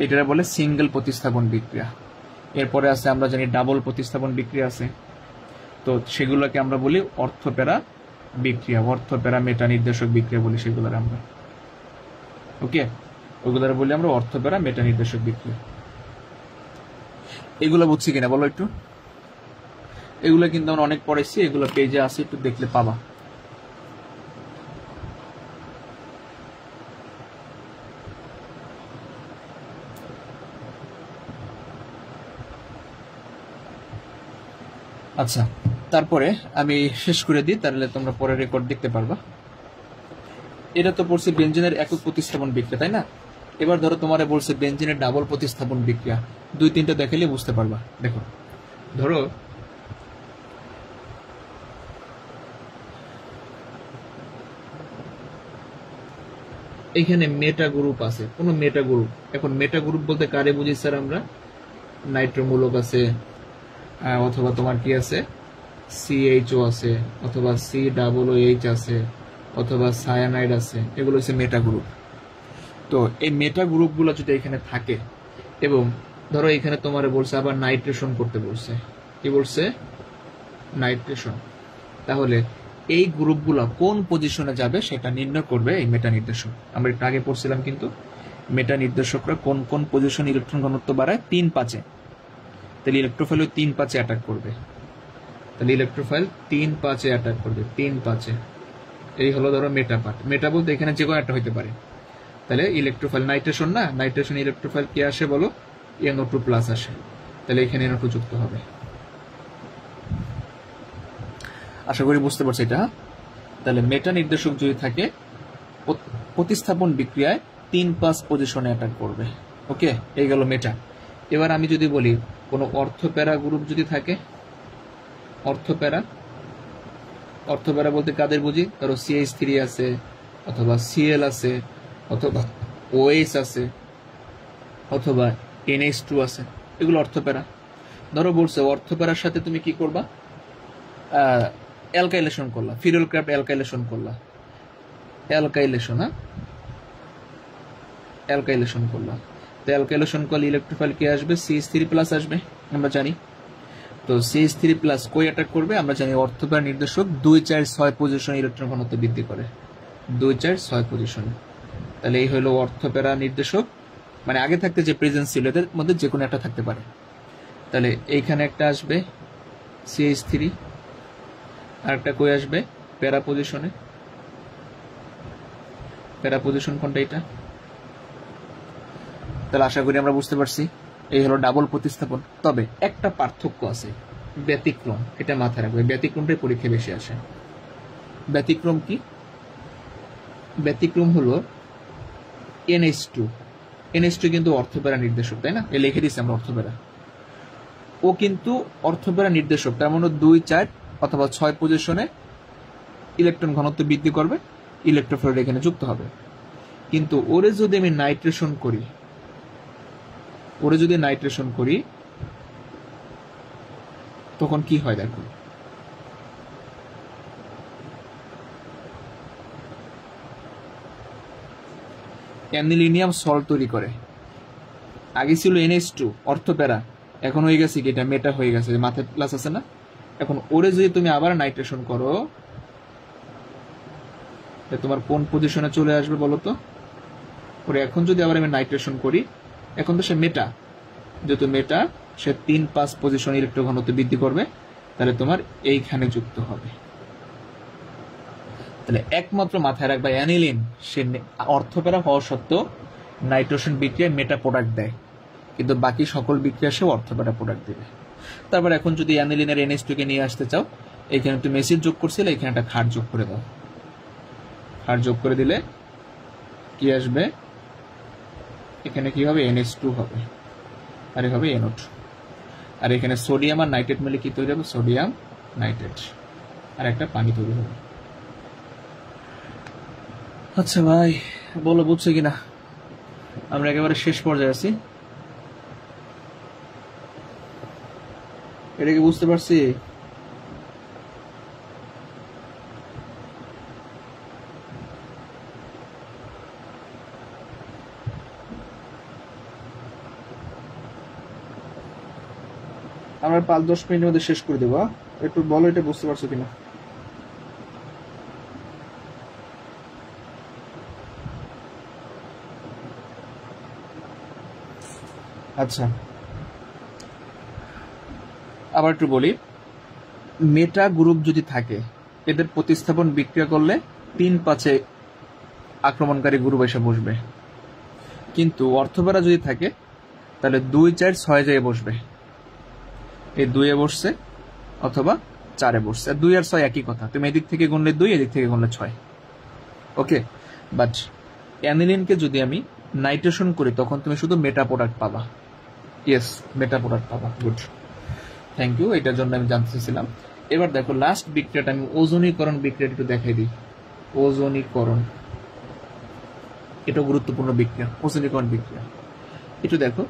এটা বলে সিঙ্গেল প্রতিস্থাপন বিক্রিয়া। এরপরে আছে আমরা জানি ডাবল প্রতিস্থাপন বিক্রিয়া আছে, তো সেগুলোকে আমরা বলি অর্থপ্যারা বিক্রিয়া, অর্থপ্যারা মেটা নির্দেশক বিক্রিয়া বলি সেগুলোর আমরা। ওকে, ওগুলোর বলি আমরা অর্থপ্যারা মেটা নির্দেশক বিক্রিয়া। এগুলো বুঝছি কিনা বলো একটু? এগুলো কিন্তু আমরা অনেক পড়েছি, এগুলো পেজে আছে, একটু দেখলে পাবা। আচ্ছা, তারপরে আমি শেষ করে দিই, তাহলে তোমরা পরে রেকর্ড দেখতে পারবা। এটা তো পড়ছে বেনজিনের একক প্রতিস্থাপন বিক্রিয়া, তাই না? এবার ধরো তোমারে বলছে বেনজিনের ডাবল প্রতিস্থাপন বিক্রিয়া, 2-3টা দেখালে বুঝতে পারবা। দেখো, ধরো এখানে মেটা গ্রুপ আছে, কোন মেটা গ্রুপ। এখন মেটা গ্রুপ বলতে কারে বুঝি স্যার আমরা? নাইট্রোমূলক আছে, অথবা তোমার কি আছে CHO আছে, অথবা COOH আছে, অথবা সায়ানাইড আছে, এগুলো হচ্ছে মেটা গ্রুপ। তো এই মেটা গ্রুপগুলো যদি এখানে থাকে, এবং ধরো এখানে তোমার বলছে আবার নাইট্রেশন করতে বলছে, কি বলছে? নাইট্রেশন। তাহলে এই গ্রুপগুলো কোন পজিশনে যাবে সেটা নির্ণয় করবে এই মেটা নির্দেশক। আমরা একটু আগে পড়ছিলাম কিন্তু মেটা নির্দেশকরা কোন কোন পজিশন ইলেকট্রন ঘনত্ব বাড়ায় 3-5-এ। তাহলে ইলেকট্রোফাইল 3-5-এ অ্যাটাক করবে। তাহলে ইলেকট্রোফাইল 3-5-এ অ্যাটাক করবে, 3-5-এ। এই হলো ধরো মেটা পার্ট। মেটা বলতে এখানে যে কোনো একটা হইতে পারে। তাহলে ইলেকট্রোফাইল নাইট্রেশন না, নাইট্রেশন ইলেকট্রোফাইল কি আসে বলো? NO2 প্লাস আসে। তাহলে এখানে NO2 যুক্ত হবে। আশা করি বুঝতে পারছি এটা। তাহলে মেটা নির্দেশক যদি থাকে, প্রতিস্থাপন বিক্রিয়ায় 3-5 পজিশনে অ্যাটাক করবে। ওকে, এই গেল মেটা। এবার আমি যদি বলি কোনো অর্থপ্যারা গ্রুপ যদি থাকে, অর্থপ্যারা, অর্থপ্যারা বলতে কাদের বুঝি? ধরো CH3 আছে, অথবা Cl আছে, অথবা OH আছে, অথবা NH2 আছে, এগুলো অর্থপ্যারা। ধরো বলছে অর্থপ্যারার সাথে তুমি কি করবা? অ্যালকাইলেশন করলা, ফিরল ক্র্যাফট অ্যালকাইলেশন করলা, অ্যালকাইলেশন, অ্যালকাইলেশন করলা। তো অ্যালকাইলেশন করলে ইলেকট্রোফাইল কি আসবে? CH3 প্লাস আসবে, আমরা জানি। তো CH3 প্লাস কই অ্যাটাক করবে? আমরা জানি অর্থপ্যারা নির্দেশক 2-4-6 পজিশনে ইলেকট্রন ঘনত্ব বৃদ্ধি করে, 2-4-6 পজিশনে। তাহলে এই হলো অর্থপ্যারা নির্দেশক, মানে আগে থাকতে যে প্রেজেন্স ছিল এদের মধ্যে যে কোনো একটা থাকতে পারে। তাহলে এইখানে একটা আসবে CH3, আর একটা কই আসবে? প্যারা পজিশনে। প্যারা পজিশন কোনটা? এটা। তাহলে আশা করি আমরা বুঝতে পারছি, এই হলো ডাবল প্রতিস্থাপন। তবে একটা পার্থক্য আছে, ব্যতিক্রম। এটা মাথায় রাখবে, ব্যতিক্রমটাই পরীক্ষায় বেশি আসে। ব্যতিক্রম কি? ব্যতিক্রম হলো NH2। NH2 কিন্তু অর্থপ্যারা নির্দেশক, তাই না? এ লিখে দিচ্ছি আমরা অর্থপ্যারা। ও কিন্তু অর্থপ্যারা নির্দেশক, তার মানে 2-4 অথবা 6 পজিশনে ইলেকট্রন ঘনত্ব বৃদ্ধি করবে, ইলেকট্রোফাইল এখানে যুক্ত হবে। কিন্তু ওরে যদি আমি নাইট্রেশন করি, ওরে যদি নাইট্রেশন করি তখন কি হয় দেখো। অ্যানিলিনিয়াম সল্ট তৈরি করে। আগে ছিল NH2 অর্থপ্যারা, এখন হয়ে গেছে কি? এটা মেটা হয়ে গেছে, মাথায় প্লাস আছে না? এখন ওরে যদি তুমি আবার নাইট্রেশন করো, তোমার কোন পজিশনে চলে আসবে বলো তো? ওরে এখন যদি আবার আমি নাইট্রেশন করি এখন তো সে মেটা, যেহেতু মেটা সে 3-5 পজিশন ইলেকট্রন ঘনত্ব বৃদ্ধি করবে, তাহলে তোমার এইখানে যুক্ত হবে। তাহলে একমাত্র মাথায় রাখবা অ্যানিলিন সে অর্থপ্যারা হওয়া সত্ত্বেও নাইট্রোজেন বিক্রিয়ায় মেটা প্রোডাক্ট দেয়, কিন্তু বাকি সকল বিক্রিয়া সে অর্থপ্যারা প্রোডাক্ট দেবে। তারপর এখন যদি অ্যানিলিনের NH2 কে নিয়ে আসতে চাও, এখানে তুমি অ্যাসিড যোগ করছিলে, এখানে একটা ক্ষার যোগ করে দাও। ক্ষার যোগ করে দিলে কি আসবে, এখানে কি হবে NH2 হবে, আর হবে NO2, আর এখানে সোডিয়াম আর নাইট্রেট মিলে কি তৈরি হবে, সোডিয়াম নাইট্রেট, আর একটা পানি তৈরি হবে। আচ্ছা ভাই বলো বুঝছো কিনা? আমরা একেবারে শেষ পর্যায়ে আছি, এটা কি বুঝতে পারছি? আমরা 5-10 মিনিটের মধ্যে শেষ করে দেবো। একটু বলো এটা বুঝতে পারছো কিনা। আচ্ছা আবার একটু বলি, মেটা গ্রুপ যদি থাকে এদের প্রতিস্থাপন বিক্রিয়া করলে 3-5 আক্রমণকারী গ্রুপ এসে বসবে, কিন্তু অর্থপ্যারা যদি থাকে তাহলে 2-4-6 জায়গায় বসবে। এই 2-এ বসছে অথবা 4-এ বসছে, 2 আর 6 একই কথা, তুমি এদিক থেকে গুনলে 2, এদিক থেকে গুনলে 6। ওকে, বাট অ্যানিলিনকে যদি আমি নাইট্রেশন করি তখন তুমি শুধু মেটা প্রোডাক্ট পাবা। ইয়েস, মেটা প্রোডাক্ট পাবা। গুড, থ্যাংক ইউ, এটার জন্য আমি জানতে চাইছিলাম। এবার দেখো লাস্ট বিক্রিয়াটা আমি ওজোনীকরণ বিক্রিয়াটা একটু দেখাই দিই। ওজোনীকরণ, এটা গুরুত্বপূর্ণ বিক্রিয়া, ওজোনীকরণ বিক্রিয়া। একটু দেখো,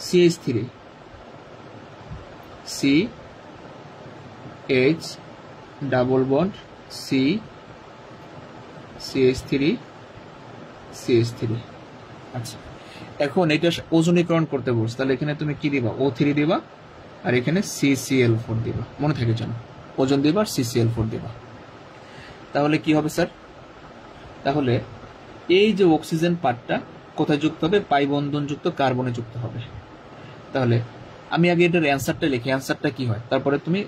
CH3 CH double bond C CH3 CH3। আচ্ছা, এখন এটা ওজোনীকরণ করতে বলছ, তাহলে এখানে তুমি কি দিবা, O3 দিবা, আর এখানে CCl4 দিবা, মনে থাকে যেন ওজন দিবা আর CCl4 দিবা। তাহলে কি হবে স্যার, তাহলে এই যে অক্সিজেন পার্টটা কোথায় যুক্ত হবে, পাই বন্ধন যুক্ত কার্বনে যুক্ত হবে। তাহলে আমি আগে এটার অ্যান্সারটা লিখি, অ্যান্সারটা কি হয় তারপরে তুমি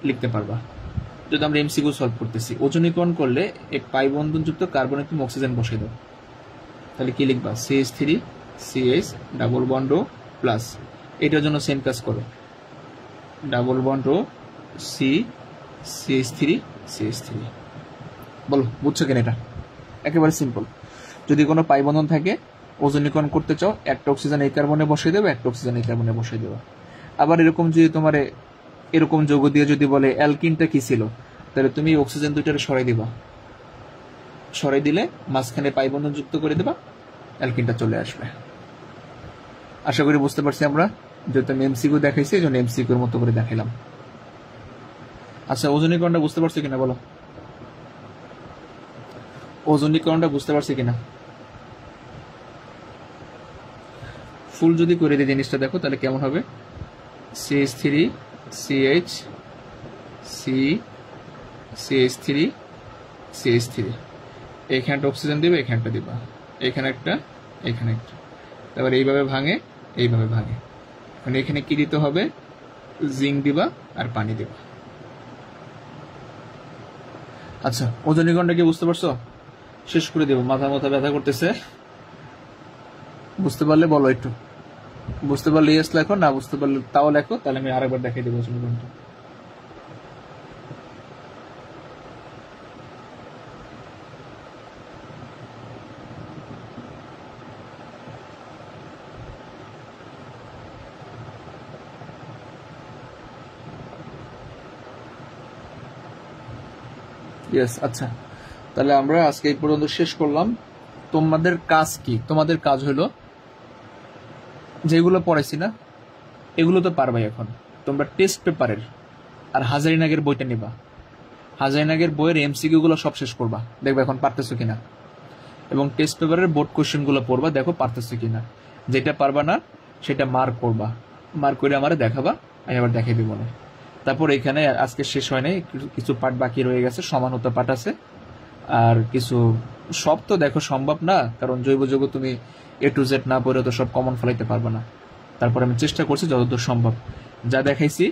লিখতে পারবা। যদি আমরা MCQ সলভ করতেছি, ওজোনীকরণ করলে এক পাই বন্ধন যুক্ত কার্বনে তুমি অক্সিজেন বসে দাও, তাহলে কি লিখবা, CH3 CH ডাবল বন্ড ও প্লাস, এটার জন্য সেম কাজ করো, ডাবল বন্ড ও CH3 CH3। বলো বুঝছো কেন? এটা একেবারে সিম্পল। যদি কোনো পাই বন্ধন থাকে, ওজোনীকরণ করতে চাও, একটা অক্সিজেন এই কার্বনে বসিয়ে দেবে, একটা অক্সিজেন এই কার্বনে বসিয়ে দেবে। আবার এরকম যদি তোমার এরকম যৌগ দিয়ে যদি বলে অ্যালকিনটা কি ছিল, তাহলে তুমি অক্সিজেন দুইটারে সরাই দিবা, সরাই দিলে মাঝখানে পাই বন্ধন যুক্ত করে দেবা, অ্যালকিনটা চলে আসবে। আশা করি বুঝতে পারছি আমরা, যেহেতু আমি MCQ দেখাইছি এই জন্য MCQ এর মতো করে দেখাইলাম। আচ্ছা, ওজোনীকরণটা বুঝতে পারছো কিনা বলো, ওজোনীকরণটা বুঝতে পারছি কিনা? ফুল যদি করে দিই জিনিসটা দেখো তাহলে কেমন হবে, CH3 CH CH3 CH3, এইখানটা অক্সিজেন দিবে, এইখানটা দিবা, এখানে একটা, এখানে একটা, তারপর এইভাবে ভাঙে, এইভাবে ভাঙে। মানে এখানে কি দিতে হবে, জিঙ্ক দিবা আর পানি দিবা। আচ্ছা, ওজোনীকরণটা কি বুঝতে পারছো? শেষ করে দেবো, মাথা ব্যথা করতেছে। বুঝতে পারলে বলো, একটু বুঝতে পারলে ইয়েস লেখো, না বুঝতে পারলে তাও লেখো, তাহলে আমি আরেকবার দেখাই দেবো ওজোনীকরণটা। ইয়েস, আচ্ছা তাহলে আমরা আজকে এই পর্যন্ত শেষ করলাম। তোমাদের কাজ কি? তোমাদের কাজ হলো যেগুলো পড়াইছি না এগুলো তো পারবাই। এখন তোমরা টেস্ট পেপারের আর হাজারিনাগের বইটা নিবা, হাজারিনাগের বইয়ের MCQ গুলো সব শেষ করবা, দেখবে এখন পারতেছো কিনা, এবং টেস্ট পেপারের বোর্ড কোশ্চেন গুলো পড়বা, দেখো পারতেছো কিনা। যেটা পারবা না সেটা মার্ক করবা, মার্ক করে আমারে দেখাবা, আমি আবার দেখাই দিব না। তারপর এখানে আজকে শেষ হয় নাই, কিছু পার্ট বাকি রয়ে গেছে, সমানতা পার্ট আছে আর কিছু সব তো দেখো সম্ভব না, কারণ জৈব যৌগ তুমি A to Z না পড়ে তো সব কমন ফলাইতে পারবে না। তারপর আমি চেষ্টা করছি যতদূর সম্ভব যা দেখাইছি।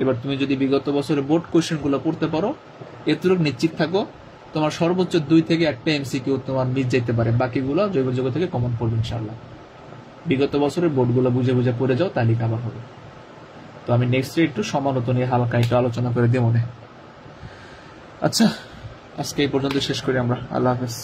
এবার তুমি যদি বিগত বছরের বোর্ড কোয়েশ্চেন গুলো পড়তে পারো, এতটুকু নিশ্চিত থাকো তোমার সর্বোচ্চ 2 থেকে 1টা MCQ তোমার মিস যেতে পারে, বাকিগুলো জৈব যৌগ থেকে কমন পড়বে ইনশাআল্লাহ। বিগত বছরের বোর্ডগুলো বুঝে বুঝে পড়ে যাও, তাহলে কাভার হবে। তো আমি নেক্সট একটু সমানত নিয়ে হালকা একটু আলোচনা করে দেব মনে। আচ্ছা, আজকে এই পর্যন্ত শেষ করি আমরা। আল্লাহ হাফেজ।